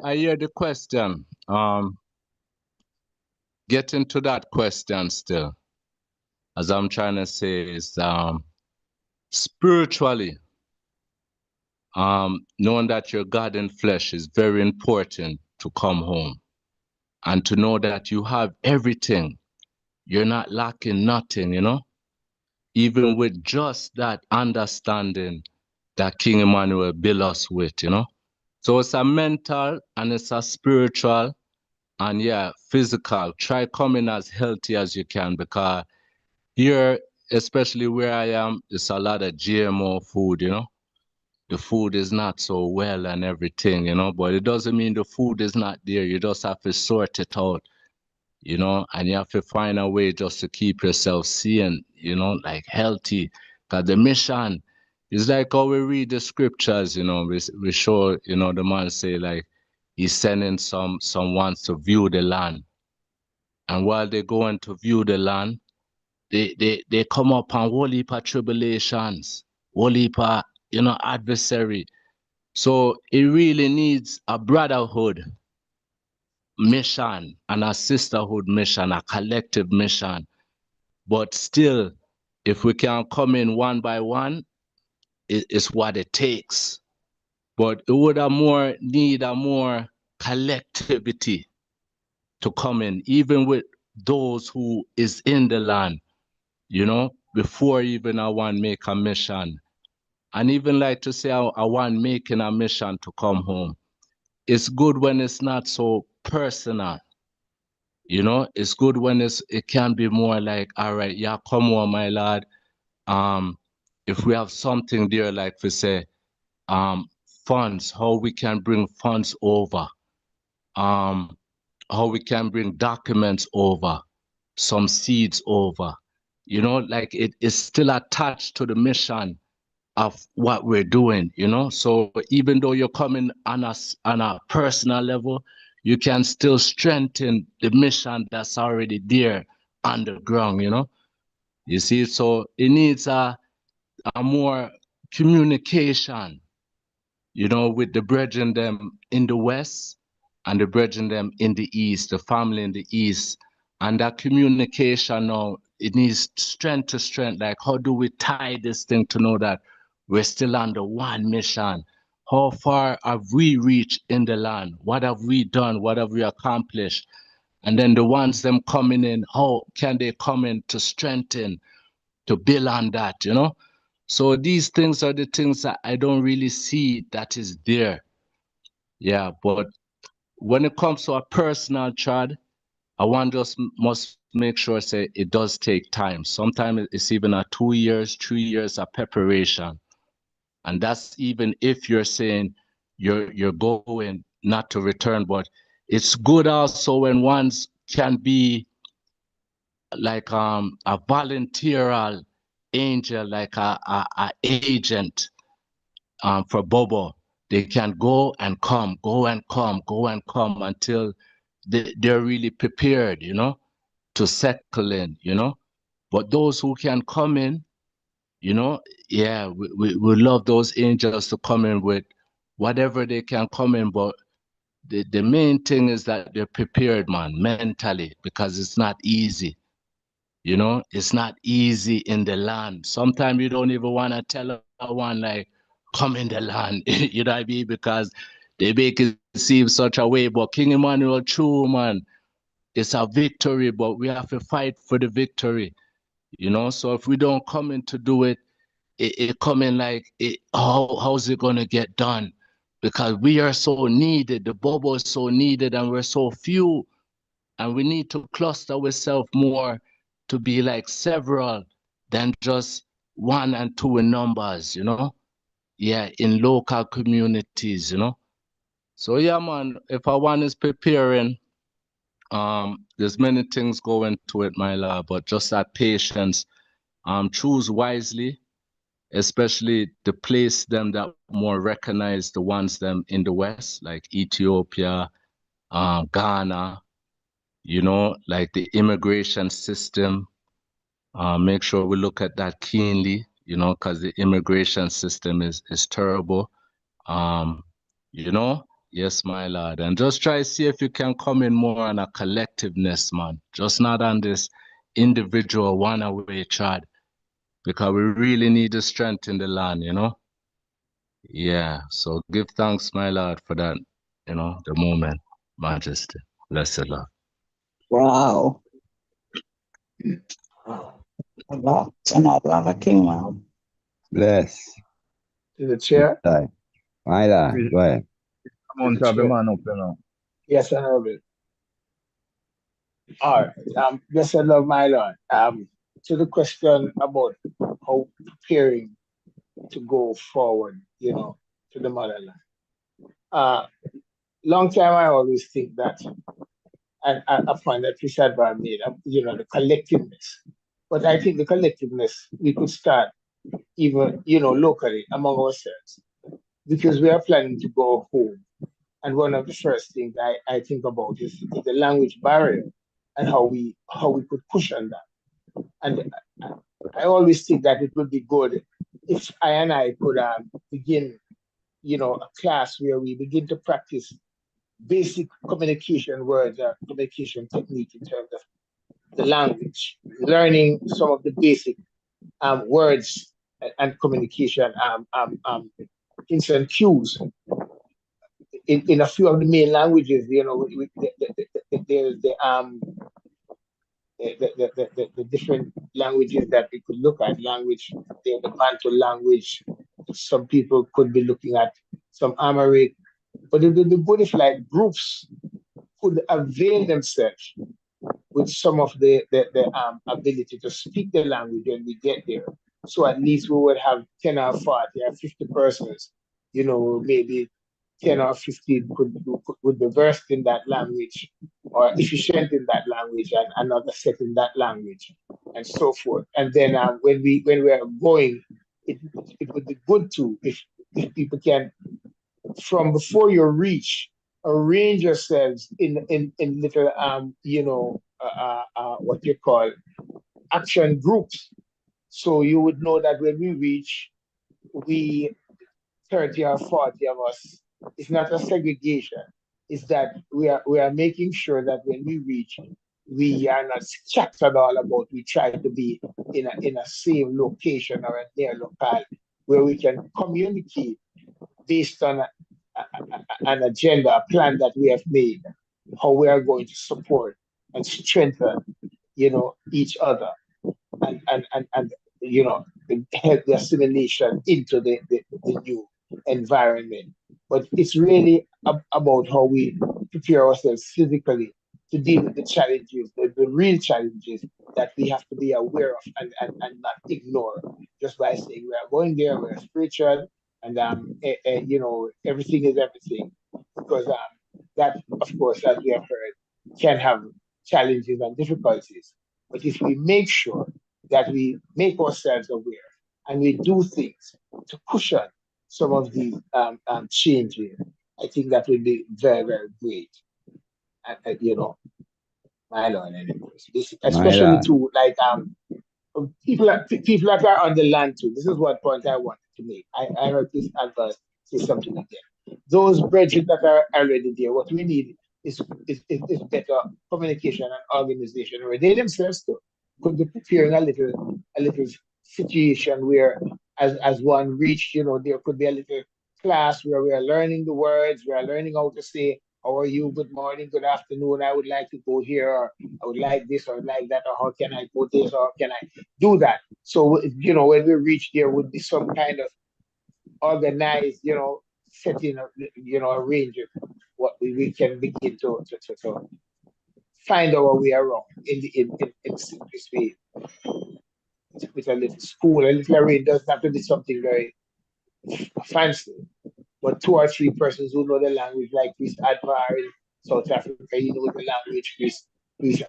I hear the question. Getting to that question still, as I'm trying to say, is spiritually, knowing that you're God in flesh is very important to come home and to know that you have everything. You're not lacking nothing, you know? Even with just that understanding that King Emmanuel built us with, you know? So it's a mental and it's a spiritual and yeah, physical. Try coming as healthy as you can because here, especially where I am, it's a lot of GMO food, you know? The food is not so well and everything, you know, but it doesn't mean the food is not there. You just have to sort it out, you know, and you have to find a way just to keep yourself seeing, you know, like healthy. Because the mission is like how we read the scriptures, you know, we show, you know, the man say like he's sending someone to view the land. And while they're going to view the land, they come up on whole heap of tribulations, whole heap of, you know, adversary. So it really needs a brotherhood, mission and a sisterhood mission, a collective mission. But still, if we can come in one by one, it's what it takes. But it would need a more collectivity to come in, even with those who is in the land, you know, before even I want make a mission. And even like to say I want making a mission to come home. It's good when it's not so personal. You know, it's good when it can be more like, all right, yeah, come on, my lad. If we have something there, like we say, funds, how we can bring funds over, how we can bring documents over, some seeds over, you know, like it is still attached to the mission of what we're doing, you know. So even though you're coming on a personal level, you can still strengthen the mission that's already there on the ground, you know. You see, so it needs a more communication, you know, with the brethren them in the West and the brethren them in the East, the family in the East. And that communication now, it needs strength to strength. Like, how do we tie this thing to know that we're still under one mission? How far have we reached in the land? What have we done? What have we accomplished? And then the ones them coming in, how can they come in to strengthen, to build on that, you know? So these things are the things that I don't really see that is there. Yeah, but when it comes to a personal child, I want just must make sure say it does take time. Sometimes it's even a 2 years, 3 years of preparation. And that's even if you're saying you're going not to return, but it's good also when ones can be like a volunteeral angel, like a agent for Bobo. They can go and come, go and come, go and come until they're really prepared, you know, to settle in, you know. But those who can come in, you know, yeah, we love those angels to come in with whatever they can come in. But the main thing is that they're prepared, man, mentally, because it's not easy. You know, it's not easy in the land. Sometimes you don't even want to tell one like, come in the land, you know what I mean? Because they make it seem such a way. But King Emmanuel, true, man, it's a victory, but we have to fight for the victory, you know? So if we don't come in to do it, it come in like, how's it going to get done? Because we are so needed, the bubble is so needed, and we're so few, and we need to cluster ourselves more to be like several than just 1 and 2 in numbers, you know? Yeah, in local communities, you know? So yeah, man, if one is preparing, there's many things going to it, my love, but just that patience, choose wisely, especially the place them that more recognize the ones them in the West, like Ethiopia, Ghana, you know, like the immigration system. Make sure we look at that keenly, you know, because the immigration system is terrible. You know, yes, my lord. And just try to see if you can come in more on a collectiveness, man. Just not on this individual one-away chart, because we really need the strength in the land, you know? Yeah, so give thanks, my lord, for that, you know, the moment, majesty. Blessed Lord. Wow. A lot. Another king, man. Bless. To the chair. My lord, go ahead. Come on, have a man up, you know. Yes, Honorable. All right. Blessed love, my Lord. To the question about how preparing to go forward, you know, to the motherland. Long time I always think that, and I find that Richard Brown made, you know, the collectiveness. But I think the collectiveness, we could start even, you know, locally among ourselves, because we are planning to go home. And one of the first things I think about is the language barrier and how we could push on that. And I always think that it would be good if I and I could begin, you know, a class where we begin to practice basic communication words or communication technique in terms of the language, learning some of the basic words and communication hints and cues. In a few of the main languages, you know, there's the different languages that we could look at. Language, the Bantu language. Some people could be looking at some Amharic, but the good is like groups could avail themselves with some of the ability to speak the language when we get there. So at least we would have 10 or 40 or 50 persons, you know, maybe 10 or 15 would be versed in that language or efficient in that language, and another set in that language, and so forth. And then when we are going, it would be good to, if people can, from before you reach, arrange yourselves in little you know, what you call action groups. So you would know that when we reach, we 30 or 40 of us, it's not a segregation. It's that we are making sure that when we reach, we are not scattered all about. We try to be in a same location or a near locale where we can communicate based on an agenda, a plan that we have made, how we are going to support and strengthen, you know, each other, and you know, help the assimilation into the new environment. But it's really about how we prepare ourselves physically to deal with the challenges, the real challenges that we have to be aware of and not ignore, just by saying we are going there, we're spiritual, and you know, everything is everything. Because that, of course, as we have heard, can have challenges and difficulties. But if we make sure that we make ourselves aware and we do things to cushion some of these changes, I think that will be very, very great. You know, my Lord, anyways. Especially to like people that are on the land too. This is what point I wanted to make. I heard this adverse say something again. Those bridges that are already there, what we need is better communication and organization where they themselves too could be preparing a little situation where as one reached, you know, there could be a little class where we are learning the words, we are learning how to say, how are you, good morning, good afternoon, I would like to go here, or I would like this or like that, or how can I go this, or can I do that? So, you know, when we reach there would be some kind of organized, you know, setting, you know, a range of what we can begin to find our way around in the simplest way. With a little school, a little array doesn't have to be something very fancy, but 2 or 3 persons who know the language, like Chris Advar in South Africa, he knows the language. Chris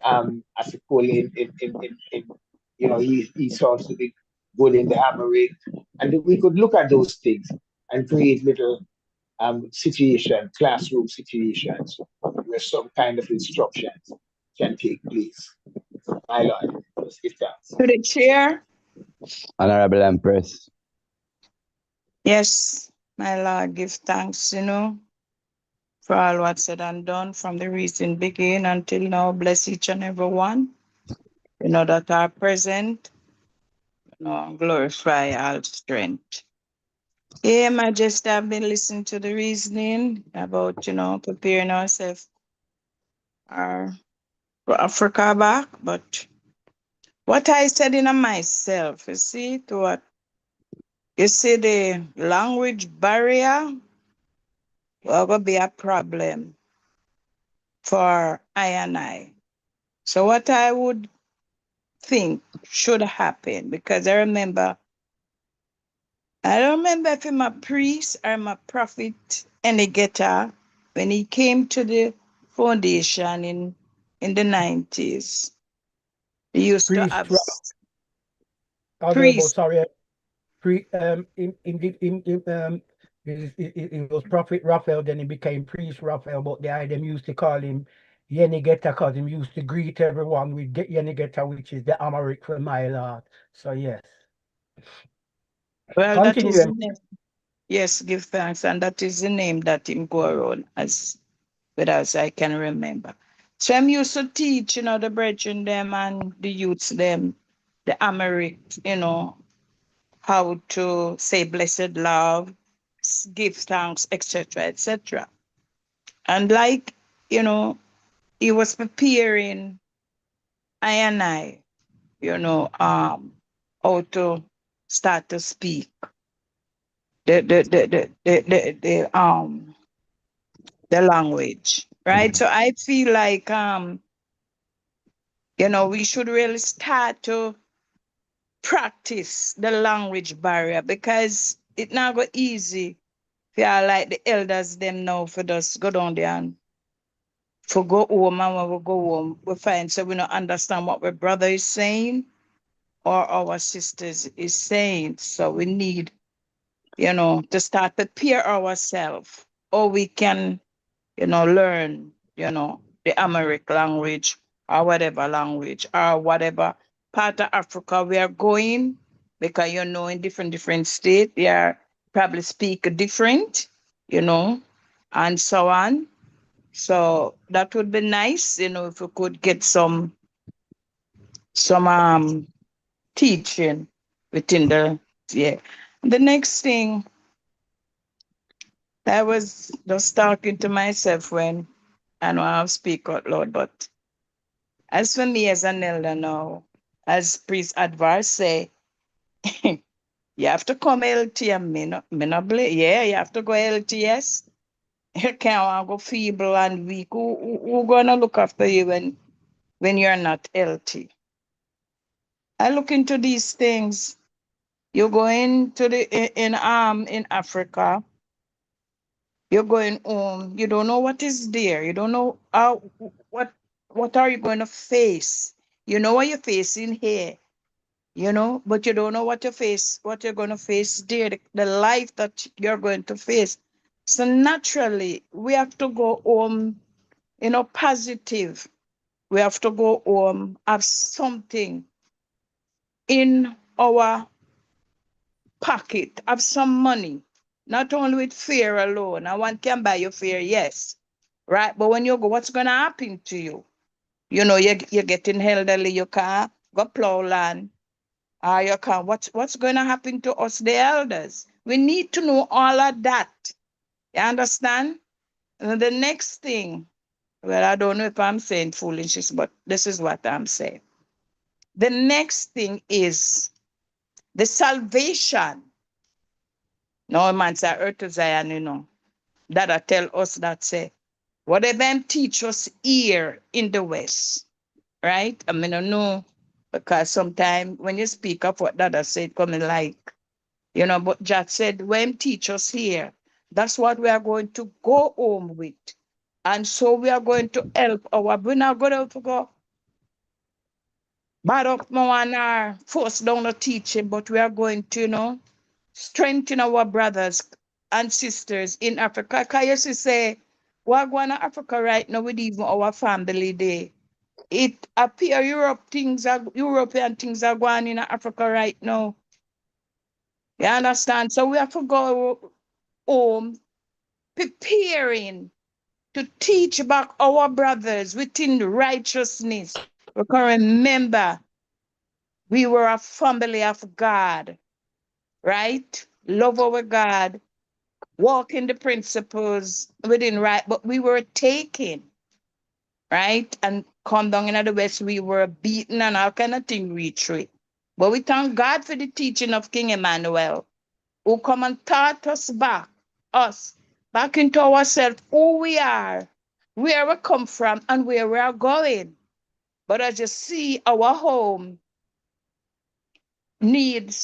Asikoli in you know, he sounds to be good in the Amharic, and we could look at those things and create little classroom situations where some kind of instructions can take place. My Lord, let's give thanks. To the chair. Honorable Empress. Yes, my Lord, give thanks, you know, for all what's said and done from the recent beginning until now. Bless each and every one, you know, that are present, you know, glorify all strength. Yeah, Majesty, I've been listening to the reasoning about, you know, preparing ourselves for Africa back, but what I said in myself, you see, to what you see, the language barrier will go be a problem for I and I. So what I would think should happen, because I don't remember if I'm a priest or I'm a prophet any getter when he came to the foundation in the 90s. He used Priest, to have Honorable, priest. sorry, it was Prophet Raphael, then he became Priest Raphael, but the them used to call him Yenigeta because he used to greet everyone with Yenigeta, which is the Amharic for my Lord. So yes. Well, continue. that is the name. Yes, give thanks, and that is the name that him go around as. with us, I can remember. So I'm used to teach, the brethren them and the youths them, the Amharic, how to say blessed love, give thanks, etc., etc. And like, he was preparing I and I, how to start to speak the language, right? So I feel like we should really start to practice the language barrier because it not go easy. Feel like the elders them now for us go down there and for go home, and when we go home, we find so we don't understand what our brother is saying or our sisters is saying. So we need, to start prepare ourselves, or we can, learn, the Amharic language or whatever language or whatever part of Africa we are going, because in different states they are probably speak different, and so on. So that would be nice, if we could get some teaching within the yeah. The next thing, I was just talking to myself when I know I'll speak out loud, but as for me as an elder now, as priest advice say, you have to come LTM, yeah, you have to go LTS. You can't go feeble and weak. Who gonna look after you when you're not healthy? I look into these things. You go into in Africa, you're going home, you don't know what is there, you don't know what are you going to face. You know what you're facing here, but you don't know what you're going to face there, the life that you're going to face. So naturally, we have to go home, positive. We have to go home, have something in our pocket, have some money, not only with fear alone. I one can buy your fear, yes, right? But when you go, what's going to happen to you? You're getting elderly, you can't go plow land, or you can't. What's going to happen to us, the elders? We need to know all of that. You understand? And the next thing, well, I don't know if I'm saying foolishness, but this is what I'm saying. The next thing is the salvation. No man say earth to Zion, that I tell us that say, whatever them teach us here in the West, right? I mean, I know, because sometimes when you speak of what Dada said, coming like, but Jack said, when teach us here, that's what we are going to go home with. And so we are going to help we're not going to go bad up more and force down the teaching, but we are going to, strengthen our brothers and sisters in Africa. Because you see, say, we're going to Africa right now with even our family there. It appear European things are going in Africa right now. You understand? So we have to go home preparing to teach back our brothers within the righteousness. We can remember we were a family of God, right? Love our God, walk in the principles within right, but we were taken, right? And come down in the West, we were beaten and all kind of thing we through. But we thank God for the teaching of King Emmanuel, who come and taught us back into ourselves, who we are, where we come from, and where we are going. But as you see, our home need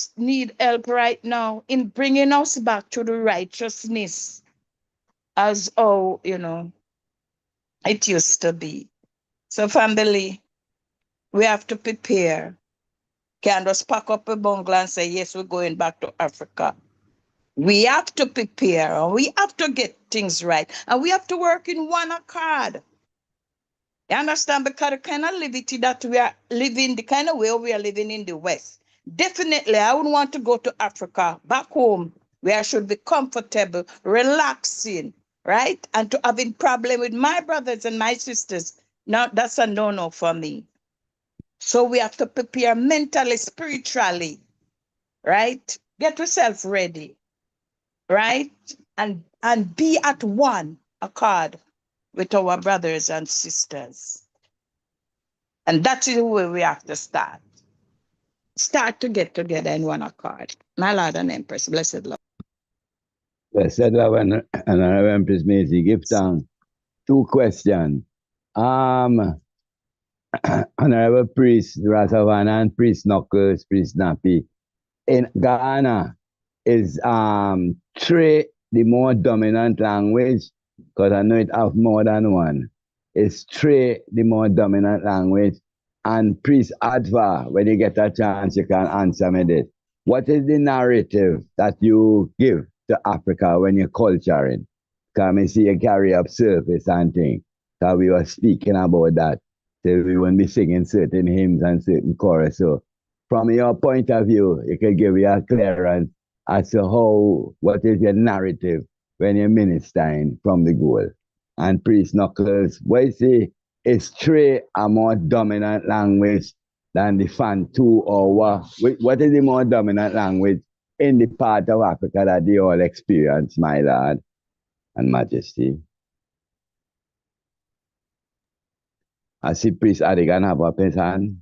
help right now in bringing us back to the righteousness as it used to be. So family, we have to prepare. Can't just pack up a bungalow and say, yes, we're going back to Africa. We have to prepare, and we have to get things right, and we have to work in one accord. You understand? Because the kind of liberty that we are living, the kind of way we are living in the West, definitely I would want to go to Africa, back home, where I should be comfortable, relaxing, right? And to having problem with my brothers and my sisters, now that's a no-no for me. So we have to prepare mentally, spiritually, right? Get yourself ready, right? And be at one accord with our brothers and sisters. And that is the way we have to start. Start to get together in one accord. My Lord and Empress, blessed Lord. Blessed love and Empress Macy, give thanks. 2 questions. Honorable Priest Rastafari and Priest Knuckles, Priest Nappy. In Ghana, is Tray the more dominant language? Because I know it have more than one. Is Tray the more dominant language? And Priest Adva, when you get a chance, you can answer me this. What is the narrative that you give to Africa when you're culturing? Because I see you carry up surface and things. Because we were speaking about that. So we won't be singing certain hymns and certain chorus. So from your point of view, you can give me a clearance as to what is your narrative when you're ministering from the goal. And Priest Knuckles, what you see, is Tray a more dominant language than the Fantu, or what? What is the more dominant language in the part of Africa that they all experience, my Lord and Majesty? I see Priest Adigan have up his hand.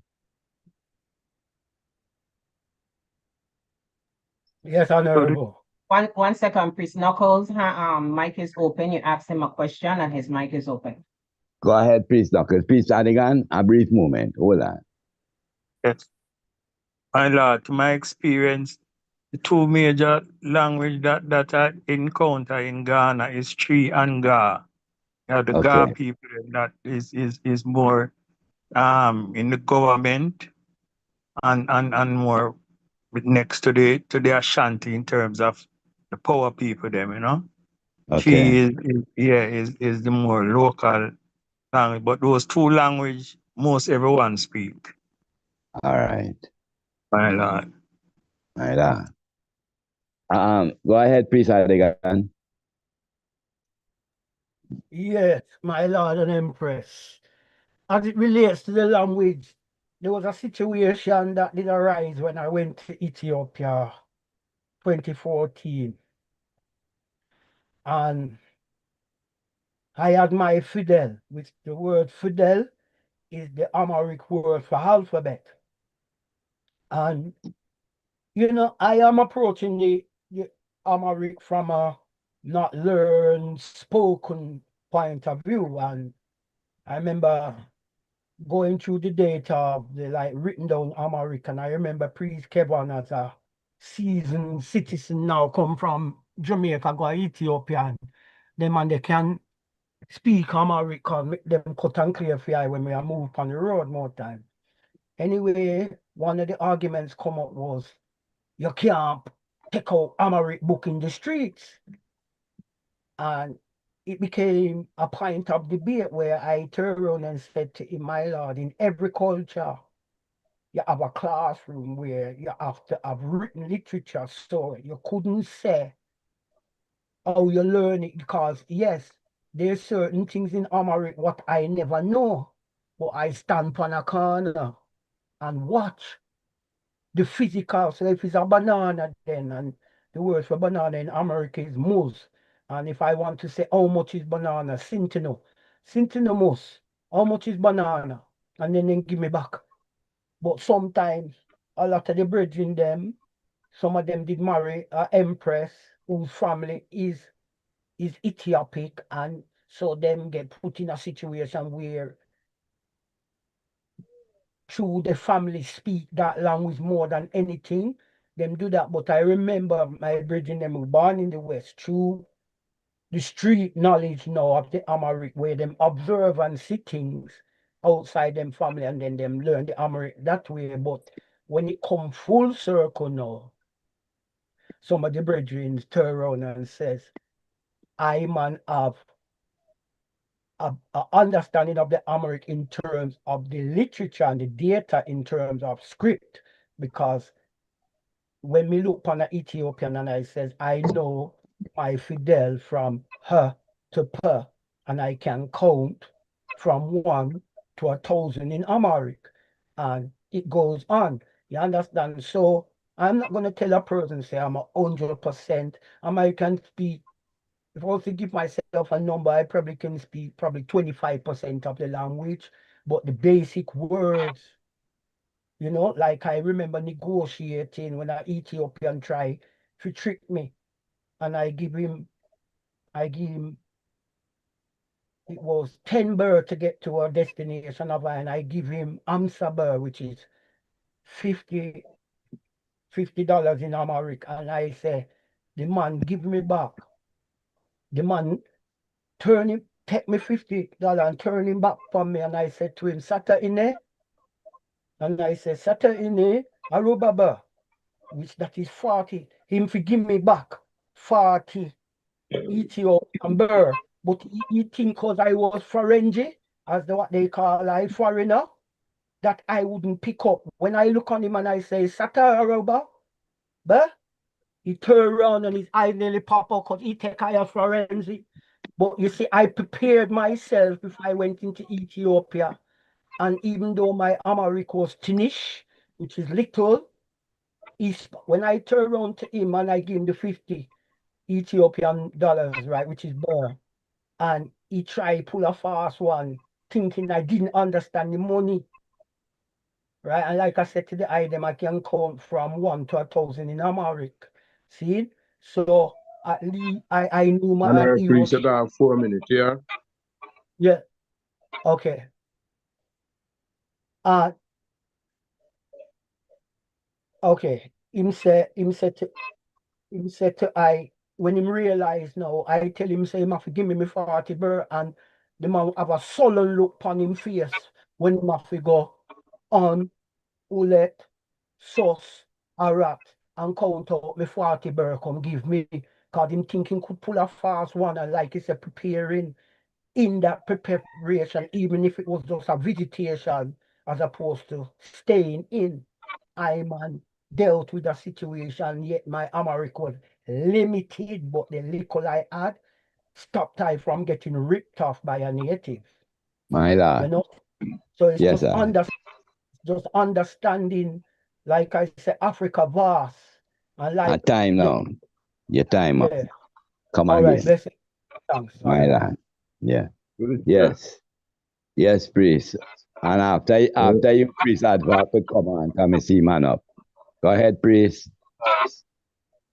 Yes, Honorable. One second, Priest Knuckles. Her mic is open. You ask him a question and his mic is open. Go ahead, Priest Knuckles. Priest Adigan, a brief moment. Hold on. Yes. My Lord, to my experience, the 2 major language that I encounter in Ghana is Tree and Ga. You have the Ga people that is more in the government and more next to the Ashanti in terms of the power people them, you know. Okay. Is the more local language, but those 2 language most everyone speak. All right. My Lord. My Lord. Go ahead, Priest Adigan. Yes, my Lord and Empress. As it relates to the language, there was a situation that did arise when I went to Ethiopia 2014. And I had my Fidel, which the word Fidel is the Amharic word for alphabet. And, you know, I am approaching the Amharic from a not learned, spoken point of view. And I remember going through the data of the written down Amharic, and I remember Priest Kevin as a seasoned citizen now come from Jamaica, go Ethiopian. Them and they can speak Amharic, cause make them cut and clear for I when we are move on the road more time. Anyway, one of the arguments come up was you can't take out Amharic book in the streets. And it became a point of debate where I turned around and said to him, my Lord, in every culture, you have a classroom where you have to have written literature. So you couldn't say how you learn it because, yes, there's certain things in Amharic what I never know, but I stand on a corner and watch the physical. So if it's a banana then, and the word for banana in Amharic is mus. And if I want to say how much is banana, Sintino. Sintino mus. How much is banana? And then they give me back. But sometimes a lot of the brethren them, some of them did marry an empress whose family is Ethiopic, and so them get put in a situation where through the family speak that language more than anything. Them do that. But I remember my brethren them were born in the West through the street knowledge now of the Amharic, where them observe and see things outside them family and then them learn the Amharic that way. But when it come full circle now, some of the brethren turn around and says, I man have a understanding of the Amharic in terms of the literature and the data in terms of script, because when we look upon an Ethiopian and I says, I know my Fidel from her to per, and I can count from 1 to 1,000 in Amharic, and it goes on. You understand? So I'm not going to tell a person, say I'm 100% American speak. If I was to give myself a number, I probably can speak probably 25% of the language, but the basic words, you know, like I remember negotiating when an Ethiopian tried to trick me, and I give him, it was 10 birr to get to our destination of, and I give him Amsa birr, which is 50 $50 in America, and I say, the man give me back. The man take me $50 and turn him back from me, and I said to him, Sata ine, and I said, Sata ine, Arubaba, which that is 40. Him for give me back 40 Ethiopian birr, but he think cause I was foreign, as what they call I foreigner, that I wouldn't pick up. When I look on him and I say, Sata Aruba, but he turn around and his eyes nearly pop up because he take higher forensic. But you see, I prepared myself if I went into Ethiopia. And even though my Amharic was Tinish, which is little, when I turn around to him and I give him the 50 Ethiopian dollars, right, which is birr, and he try pull a fast one, thinking I didn't understand the money. Right, and like I said to the item, I can count from 1 to 1,000 in Amharic. See? So at least I knew And my I he was appreciate that 4 minutes, yeah? yeah. Okay. Okay. Him said to I when him realized now, I tell him say him have to give me my 40 birr, and the man have a sullen look upon him face when him have to go on Ulet, sauce, a rat, and count out me 40 birr come give me. Cause him thinking could pull a fast one, and like he said, preparing in that preparation, even if it was just a visitation as opposed to staying in. I man dealt with the situation, yet my Amharic was limited, but the little I had stopped I from getting ripped off by a native. My lord. You know? So it's Yes, just sir. understanding, like I said, Africa vast. And A like time now. Your time up. yeah. Come All right, again. bless it. Thanks. All My right. lord. Yeah. Yes. Yes, priest. And after you, priest, advert to come on, come and see man up. Go ahead, priest.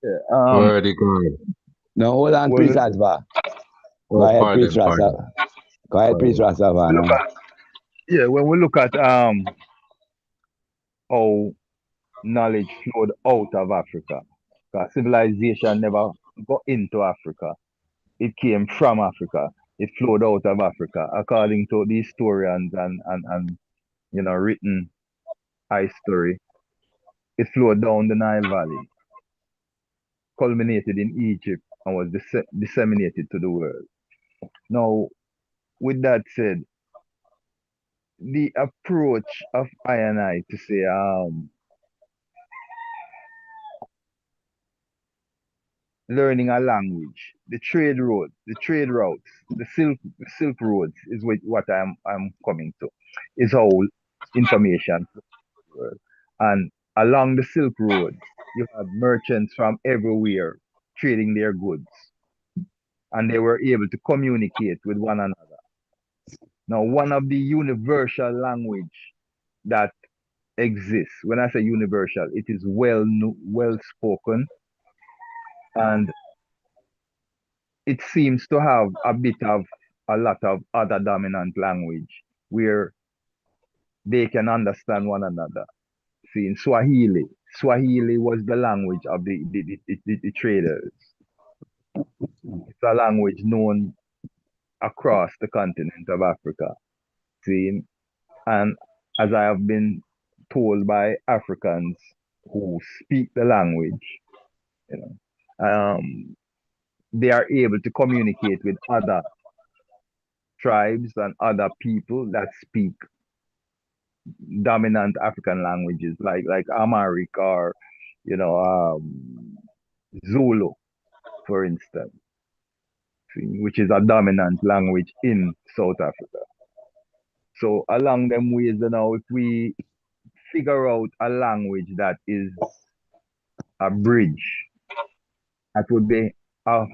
Yeah, Worthy God. No, hold on, well, priest advert. Go Oh, ahead, priest pardon. Rasa. Go ahead, priest we look Rasavana. at, yeah, when we look at how knowledge flowed out of Africa, because civilization never got into Africa. It came from Africa. It flowed out of Africa, according to the historians and written history. It flowed down the Nile Valley, culminated in Egypt, and was disseminated to the world. Now, with that said, the approach of I and I to say learning a language, the trade roads, the silk roads is what I'm coming to. Is how information flows. And along the Silk Road, you have merchants from everywhere trading their goods, and they were able to communicate with one another. Now, one of the universal language that exists, when I say universal, it is well spoken, and it seems to have a lot of other dominant language where they can understand one another. See, in Swahili was the language of the traders. It's a language known across the continent of Africa. See, and as I have been told by Africans who speak the language, you know, they are able to communicate with other tribes and other people that speak dominant African languages like Amharic or Zulu, for instance. which is a dominant language in South Africa. So along them ways, if we figure out a language that is a bridge, that would be a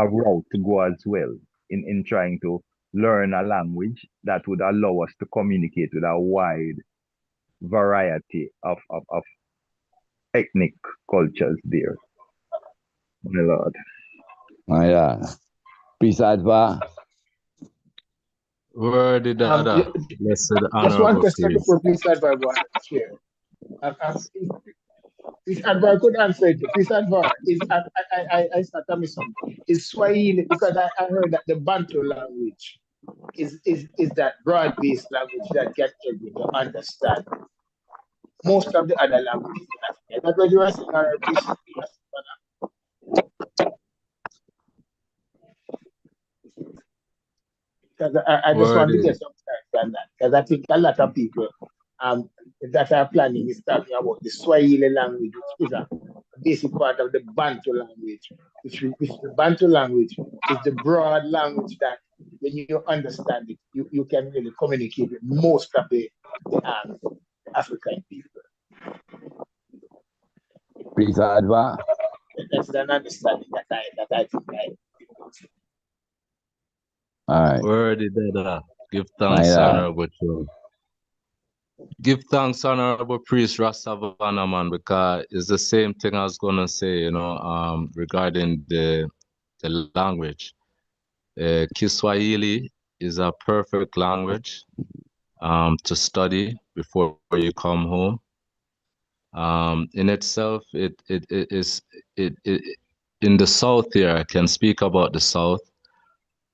route to go as well in trying to learn a language that would allow us to communicate with a wide variety of ethnic cultures there. My Lord. My Lord. Peace adva. Worthy Dada, blessed Just one honorable question priest. before Peace Advocate go on chair. Peace Advocate could answer it. Peace Advocate is I start to miss something. Is Swahili because I heard that the Bantu language is that broad-based language that can help you to understand most of the other languages in Africa. That's what you were saying, or Peace. Because I just want to Worthy. get some clarity on that. Because I think a lot of people that are planning is talking about the Swahili language, which is a basic part of the Bantu language, which the Bantu language is the broad language that when you understand it, you can really communicate with most of the African people. Peace adva. That's an understanding that I think I. All right. Worthy Dada, give My thanks, Lord. honorable Joe. Give thanks, honorable priest Rastavana, man, because it's the same thing I was gonna say, regarding the language. Kiswahili is a perfect language to study before you come home. In itself, it is in the south here. I can speak about the south.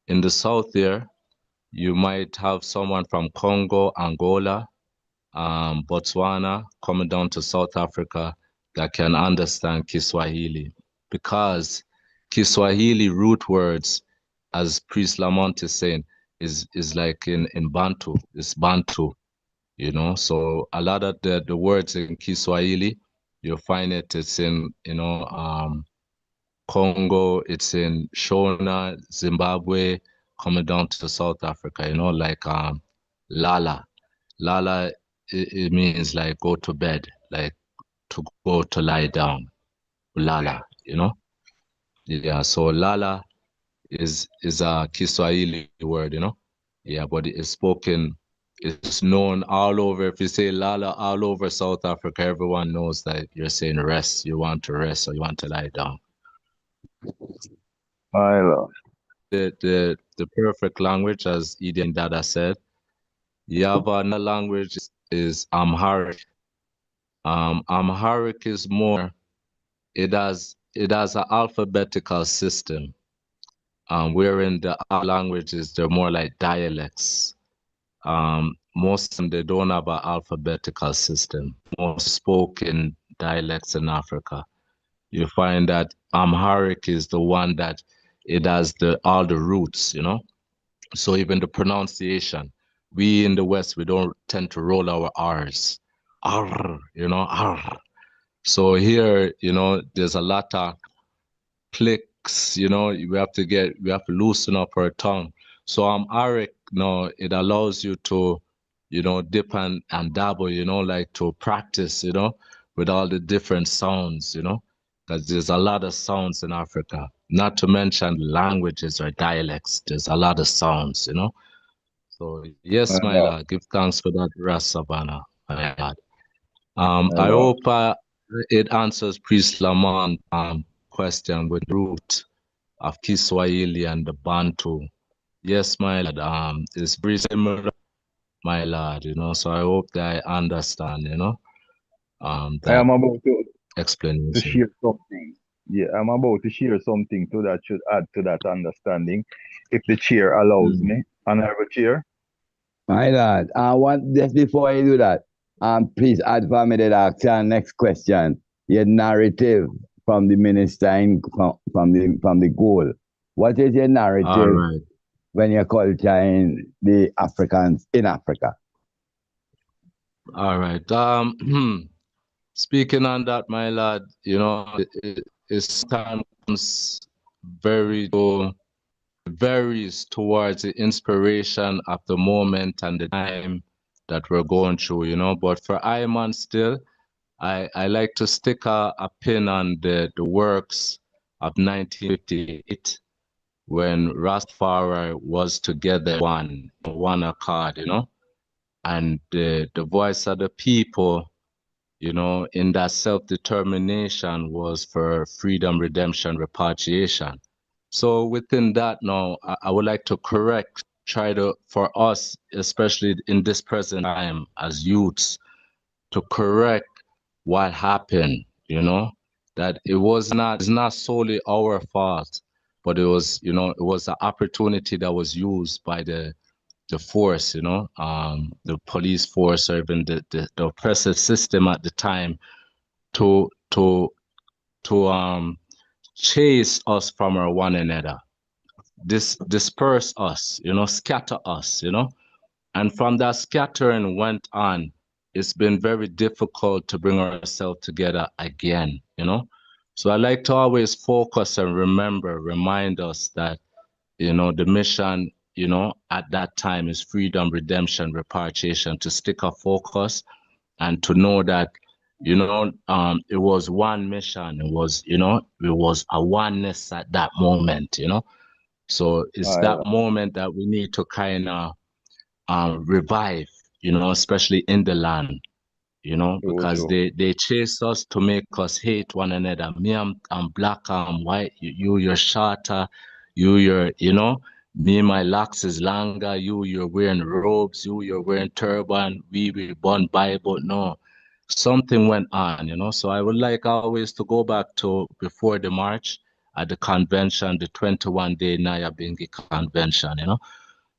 In the south here, you might have someone from Congo, Angola, Botswana coming down to South Africa that can understand Kiswahili, because Kiswahili root words, as Priest Lamont is saying, is like in Bantu, it's Bantu, So a lot of the words in Kiswahili, you'll find it's in, Congo, it's in Shona, Zimbabwe, coming down to South Africa, like Lala. Lala, it means like go to bed, like to go to lie down. Lala, Yeah, so Lala is a Kiswahili word, Yeah, but it's known all over. If you say Lala all over South Africa, everyone knows that you're saying rest. You want to rest or you want to lie down. My Lord. The perfect language, as Eden Dada said. You have another language is Amharic. Amharic is more, it has an alphabetical system, wherein the other languages, they're more like dialects. Most of them, they don't have an alphabetical system. Most spoken dialects in Africa. You find that Amharic is the one that it has all the roots, So even the pronunciation, we in the West, we don't tend to roll our R's. R, R. So here, there's a lot of clicks, we have to loosen up our tongue. So Amharic, it allows you to, dip and dabble, like to practice, with all the different sounds, because there's a lot of sounds in Africa, not to mention languages or dialects. There's a lot of sounds, So yes, my Lord, give thanks for that, Rasavana, my Lord. I hope it answers Priest Lamont question with root of Kiswahili and the Bantu. Yes, my Lord, it's very similar, my Lord, so I hope that I understand, I that am about to explanation. share something. Yeah, I'm about to share something that should add to that understanding, if the chair allows me. Honorable Chair. My Lord. Just before you do that, please add for me that ask next question. Your narrative from the minister from the goal. What is your narrative when you're culturing the Africans in Africa? All right. Speaking on that, my lad, it's times very varies towards the inspiration of the moment and the time that we're going through, you know. But for I man still, I like to stick a pin on the works of 1958 when Rastafari was together one accord, you know, and the voice of the people, you know, in that self-determination was for freedom, redemption, repatriation. So within that now, I would like to try to, for us, especially in this present time as youths, to correct what happened, you know, that it's not solely our fault, but it was, you know, it was an opportunity that was used by the force, you know, the police force or even the oppressive system at the time to chase us from our one another, disperse us, you know, scatter us, you know. And from that scattering went on, it's been very difficult to bring ourselves together again, you know. So I like to always focus and remind us that, you know, the mission, you know, at that time is freedom, redemption, repatriation, to stick a focus and to know that, you know, it was one mission. It was, you know, it was a oneness at that moment, you know. So it's that moment that we need to kind of revive, you know, especially in the land, you know, because they chase us to make us hate one another. Me, I'm black, I'm white, you're shorter, you're, you know, me, my locks is longer, you're wearing robes, you're wearing turban, we born Bible. No, something went on, you know. So I would like always to go back to before the march at the convention, the 21-day Nyabingi convention, you know.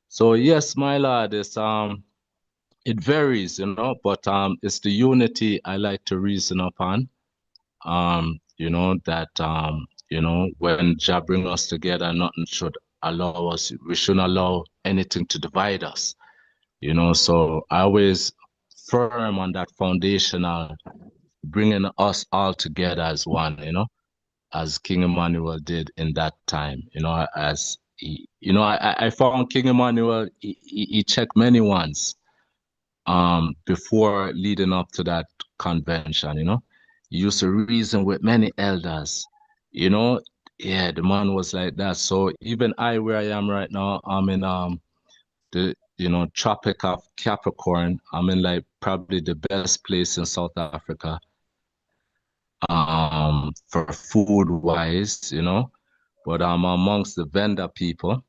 So yes, my lord, it varies, you know, but it's the unity I like to reason upon. You know, that you know, when Jah bring us together, nothing should allow us, we shouldn't allow anything to divide us, you know. So I always firm on that foundational, bringing us all together as one, you know, as King Emmanuel did in that time, you know, as he, you know, I found King Emmanuel, he checked many ones before leading up to that convention, you know. He used to reason with many elders, you know. Yeah, the man was like that. So even I, where I am right now, I'm in the, you know, Tropic of Capricorn. I'm in like probably the best place in South Africa for food wise, you know. But I'm amongst the vendor people,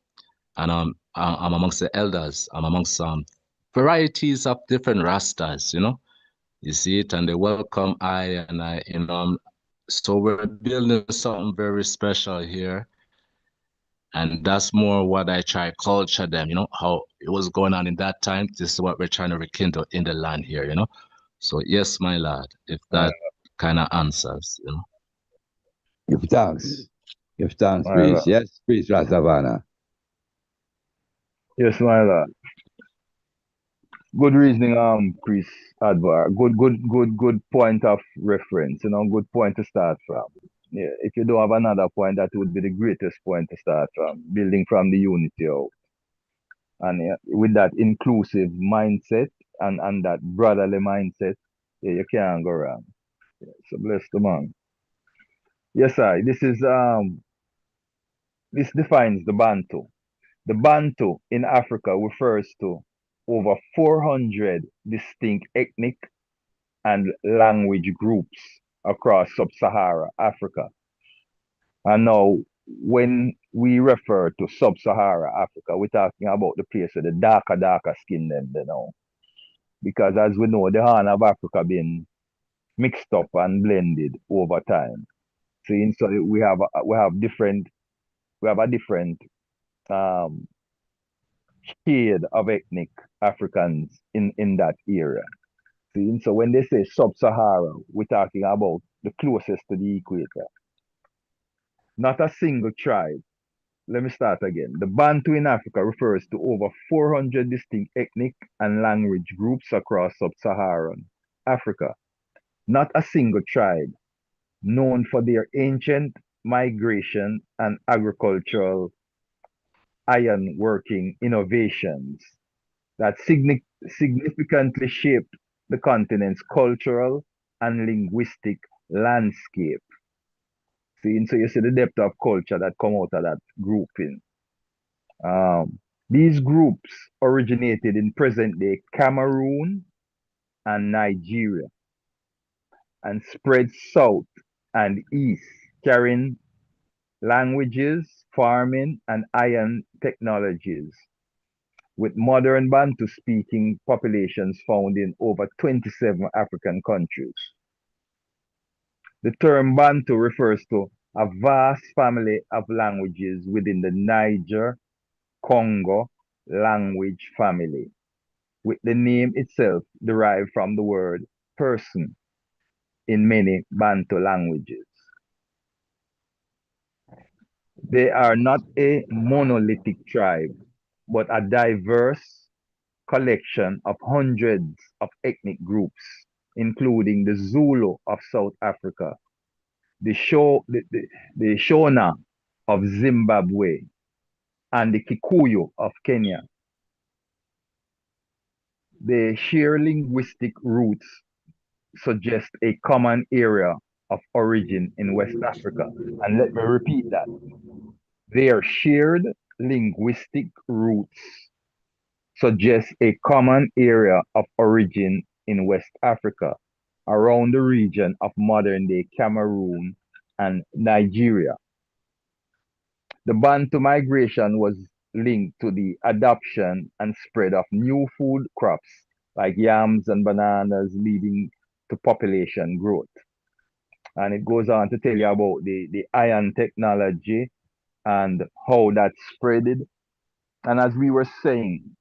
and I'm amongst the elders. I'm amongst some varieties of different rastas, you know. You see it, and they welcome I, you know. So we're building something very special here, and that's more what I try culture them, you know, how it was going on in that time. This is what we're trying to rekindle in the land here, you know. So yes, my lad, if that kind of answers, you know. Give thanks. Give thanks, priest. Yes, priest Rastafari. Yes, my lord. Good reasoning, Chris Advar. Good point of reference, you know, good point to start from. Yeah, if you don't have another point, that would be the greatest point to start from, building from the unity out. And with that inclusive mindset and that brotherly mindset, yeah, you can't go wrong. Yeah, so bless the man. Yes, sir. This defines the Bantu. The Bantu in Africa refers to over 400 distinct ethnic and language groups across sub-Sahara Africa. And now, when we refer to sub-Sahara Africa, we're talking about the place with the darker skin them, you know. Because as we know, the Horn of Africa been mixed up and blended over time. See, so we have a different um, shade of ethnic Africans in that area. See, so when they say sub-Sahara, we're talking about the closest to the equator. Not a single tribe. Let me start again. The Bantu in Africa refers to over 400 distinct ethnic and language groups across sub-Saharan Africa. Not a single tribe, known for their ancient migration and agricultural iron working innovations that significantly shaped the continent's cultural and linguistic landscape. See, so you see the depth of culture that come out of that grouping. These groups originated in present-day Cameroon and Nigeria and spread south and east, carrying languages, farming, and iron technologies, with modern Bantu-speaking populations found in over 27 African countries. The term Bantu refers to a vast family of languages within the Niger-Congo language family, with the name itself derived from the word person in many Bantu languages. They are not a monolithic tribe, but a diverse collection of hundreds of ethnic groups, including the Zulu of South Africa, the Shona of Zimbabwe, and the Kikuyu of Kenya. Their sheer linguistic roots suggest a common area of origin in West Africa. And let me repeat that. Their shared linguistic roots suggest a common area of origin in West Africa, around the region of modern-day Cameroon and Nigeria. The Bantu migration was linked to the adoption and spread of new food crops like yams and bananas, leading to population growth. And it goes on to tell you about the iron technology and how that spreaded. And as we were saying,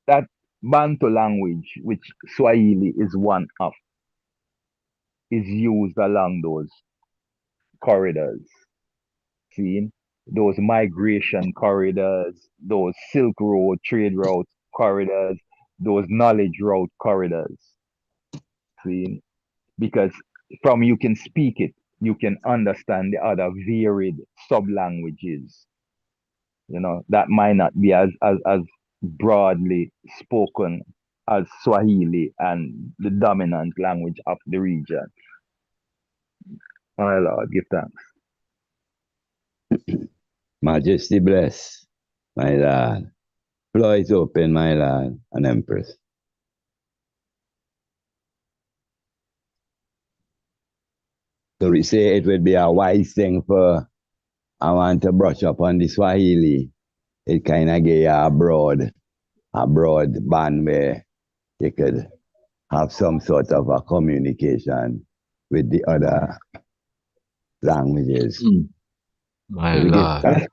that Bantu language, which Swahili is one of, is used along those corridors. See, those migration corridors, those Silk Road trade route corridors, those knowledge route corridors. See, because from you can speak it, you can understand the other varied sub languages. You know, that might not be as broadly spoken as Swahili and the dominant language of the region. My Lord, give thanks. Majesty bless, my Lord. Floor is open, my Lord and Empress. So we say it would be a wise thing for I want to brush up on the Swahili. It kind of gave you a broad band where you could have some sort of a communication with the other languages. My Lord.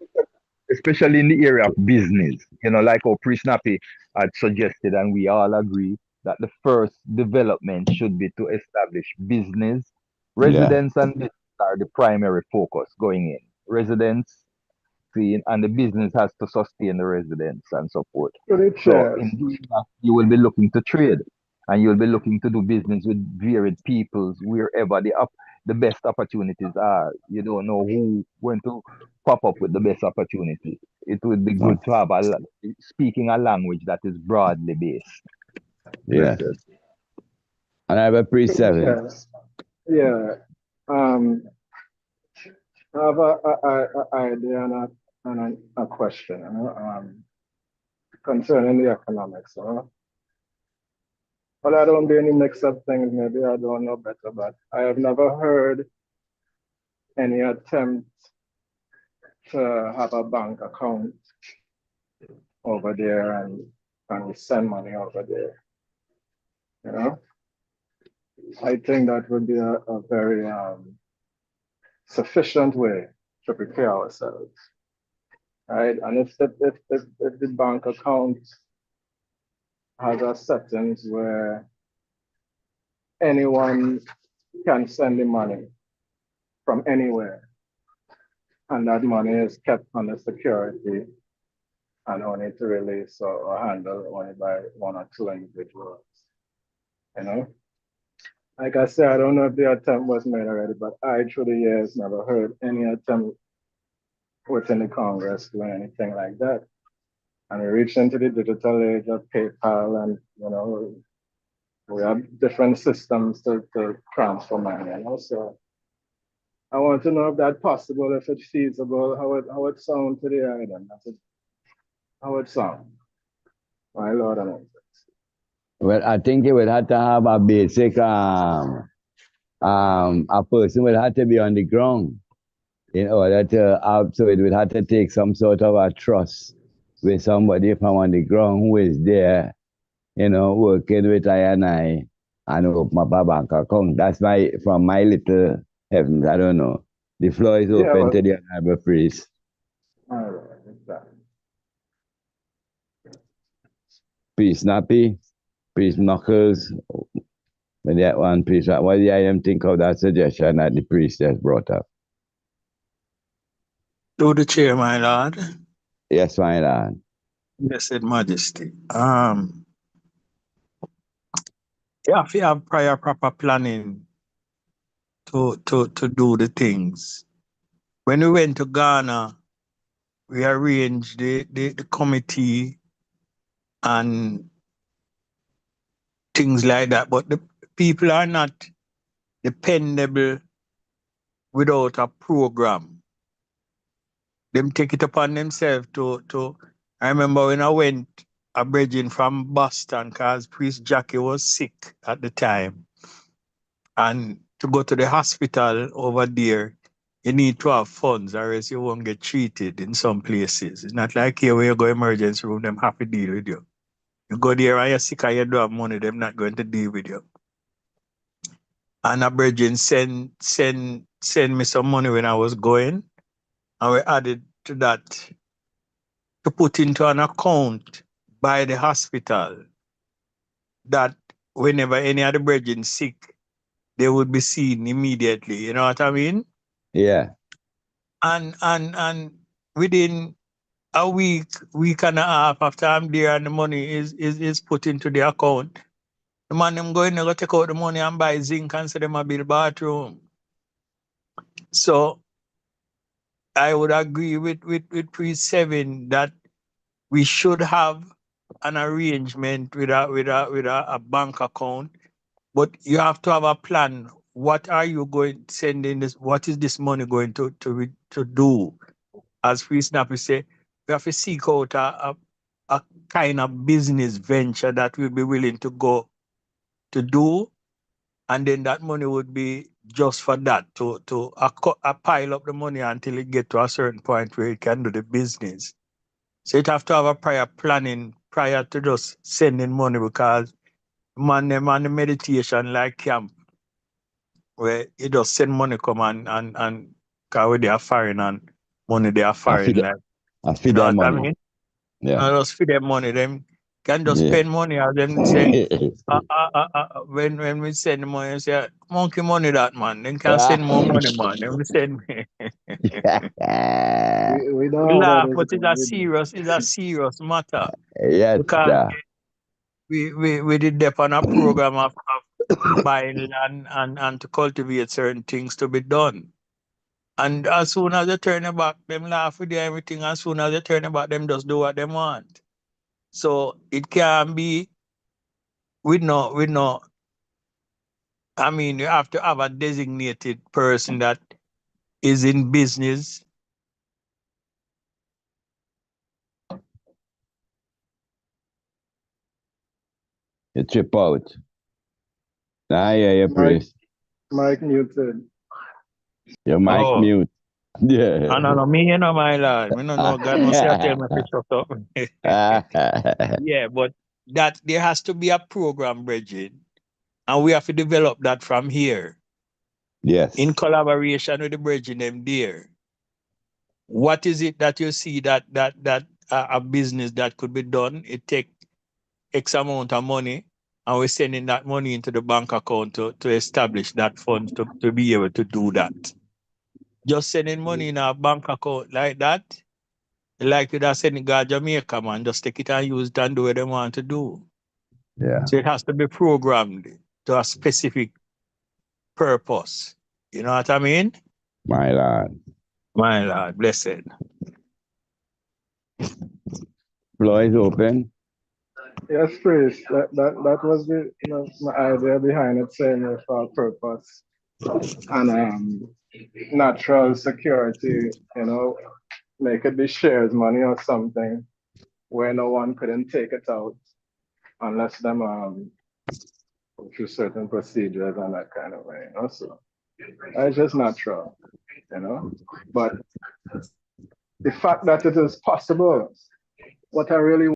Especially in the area of business, you know, like how Priest Nappy had suggested, and we all agree that the first development should be to establish business. Residents and business are the primary focus going in. Residents, see, and the business has to sustain the residents and so forth. So in doing that, you will be looking to trade, and you'll be looking to do business with varied peoples wherever the best opportunities are. You don't know who going to pop up with the best opportunity. It would be good to have speaking a language that is broadly based. Yeah. And I have a pre-7. Yeah. I have a idea and a question concerning the economics. Well, I don't do any mix-up things. Maybe I don't know better, but I have never heard any attempt to have a bank account over there and send money over there. You know, I think that would be a very sufficient way to prepare ourselves, right? And if the bank account has a settings where anyone can send the money from anywhere, and that money is kept under security and only to release or handle only by one or two individuals. You know, like I said, I don't know if the attempt was made already, but I through the years never heard any attempt within the Congress doing anything like that. And we reached into the digital age of PayPal, and we have different systems to transfer money. So I want to know if that's possible, if it's feasible, how it sounds to the island, how it sounds. My Lord and Lord. Well, I think you would have to have a basic a person would have to be on the ground in order to have, so it would have to take some sort of a trust with somebody from on the ground who is there, working with I and open up a bank account. That's from my little heavens. I don't know. The floor is open to the honorable priest. All right, exactly. Priest Nappy, Priest Knuckles, when that one priest, what do you think of that suggestion that the priest just brought up? To the chair, my lord. Yes, my lord. Blessed Majesty. If you have prior proper planning to do the things. When we went to Ghana, we arranged the committee and things like that. But the people are not dependable without a program. Them take it upon themselves to I remember when I went a bridging from Boston because Priest Jackie was sick at the time. And to go to the hospital over there, you need to have funds or else you won't get treated in some places. It's not like here where you go emergency room, them have to deal with you. You go there and you're sick and you don't have money, them not going to deal with you. And a brethren send me some money when I was going, and we added to that to put into an account by the hospital that whenever any of the brethren sick, they would be seen immediately. You know what I mean? Yeah. And within a week and a half after I'm there and the money is put into the account, the man them going to go take out the money and buy zinc and say them a build bathroom. So I would agree with Priest 7 that we should have an arrangement with a bank account, but you have to have a plan. What are you going to send in this? What is this money going to do? As Priest Nappy say, we have to seek out a kind of business venture that we'll be willing to go to do, and then that money would be just for that, to pile up the money until it get to a certain point where it can do the business. So it have to have a prior planning prior to just sending money, because them on the meditation like camp, where you just send money come and cause they are foreign and money they are foreign. I feed them money. I mean? Yeah. I just feed them money. Them can just spend money and then say, when we send money, say, monkey money that man. Then can send more money, man. Then we send me. We don't We have all laugh, those but it's a serious matter. Yes, Because sir. we did that on a program of buying land and to cultivate certain things to be done. And as soon as they turn it back, them laugh with everything. As soon as they turn it back, them just do what they want. So it can be, we know. I mean, you have to have a designated person that is in business. You trip out. Ah, yeah, you priest. Mike muted. Your mic mute. Yeah. No, me, my lord. Me no know God must say I tell me to shut up. Yeah, but that there has to be a program, Bridget. And we have to develop that from here. Yes. In collaboration with the bridging them there. What is it that you see that a business that could be done? It take X amount of money, and we're sending that money into the bank account to establish that fund to be able to do that. Just sending money in a bank account like that, like you just sending God Jamaica, man, just take it and use it and do what they want to do. Yeah. So it has to be programmed to a specific purpose. You know what I mean? My lord. My Lord, blessed. Floor is open. Yes, priest. That was the my idea behind it, saying it for a purpose and natural security. Make it be shares money or something where no one couldn't take it out unless them go through certain procedures and that kind of way. So it's just natural. But the fact that it is possible, what I really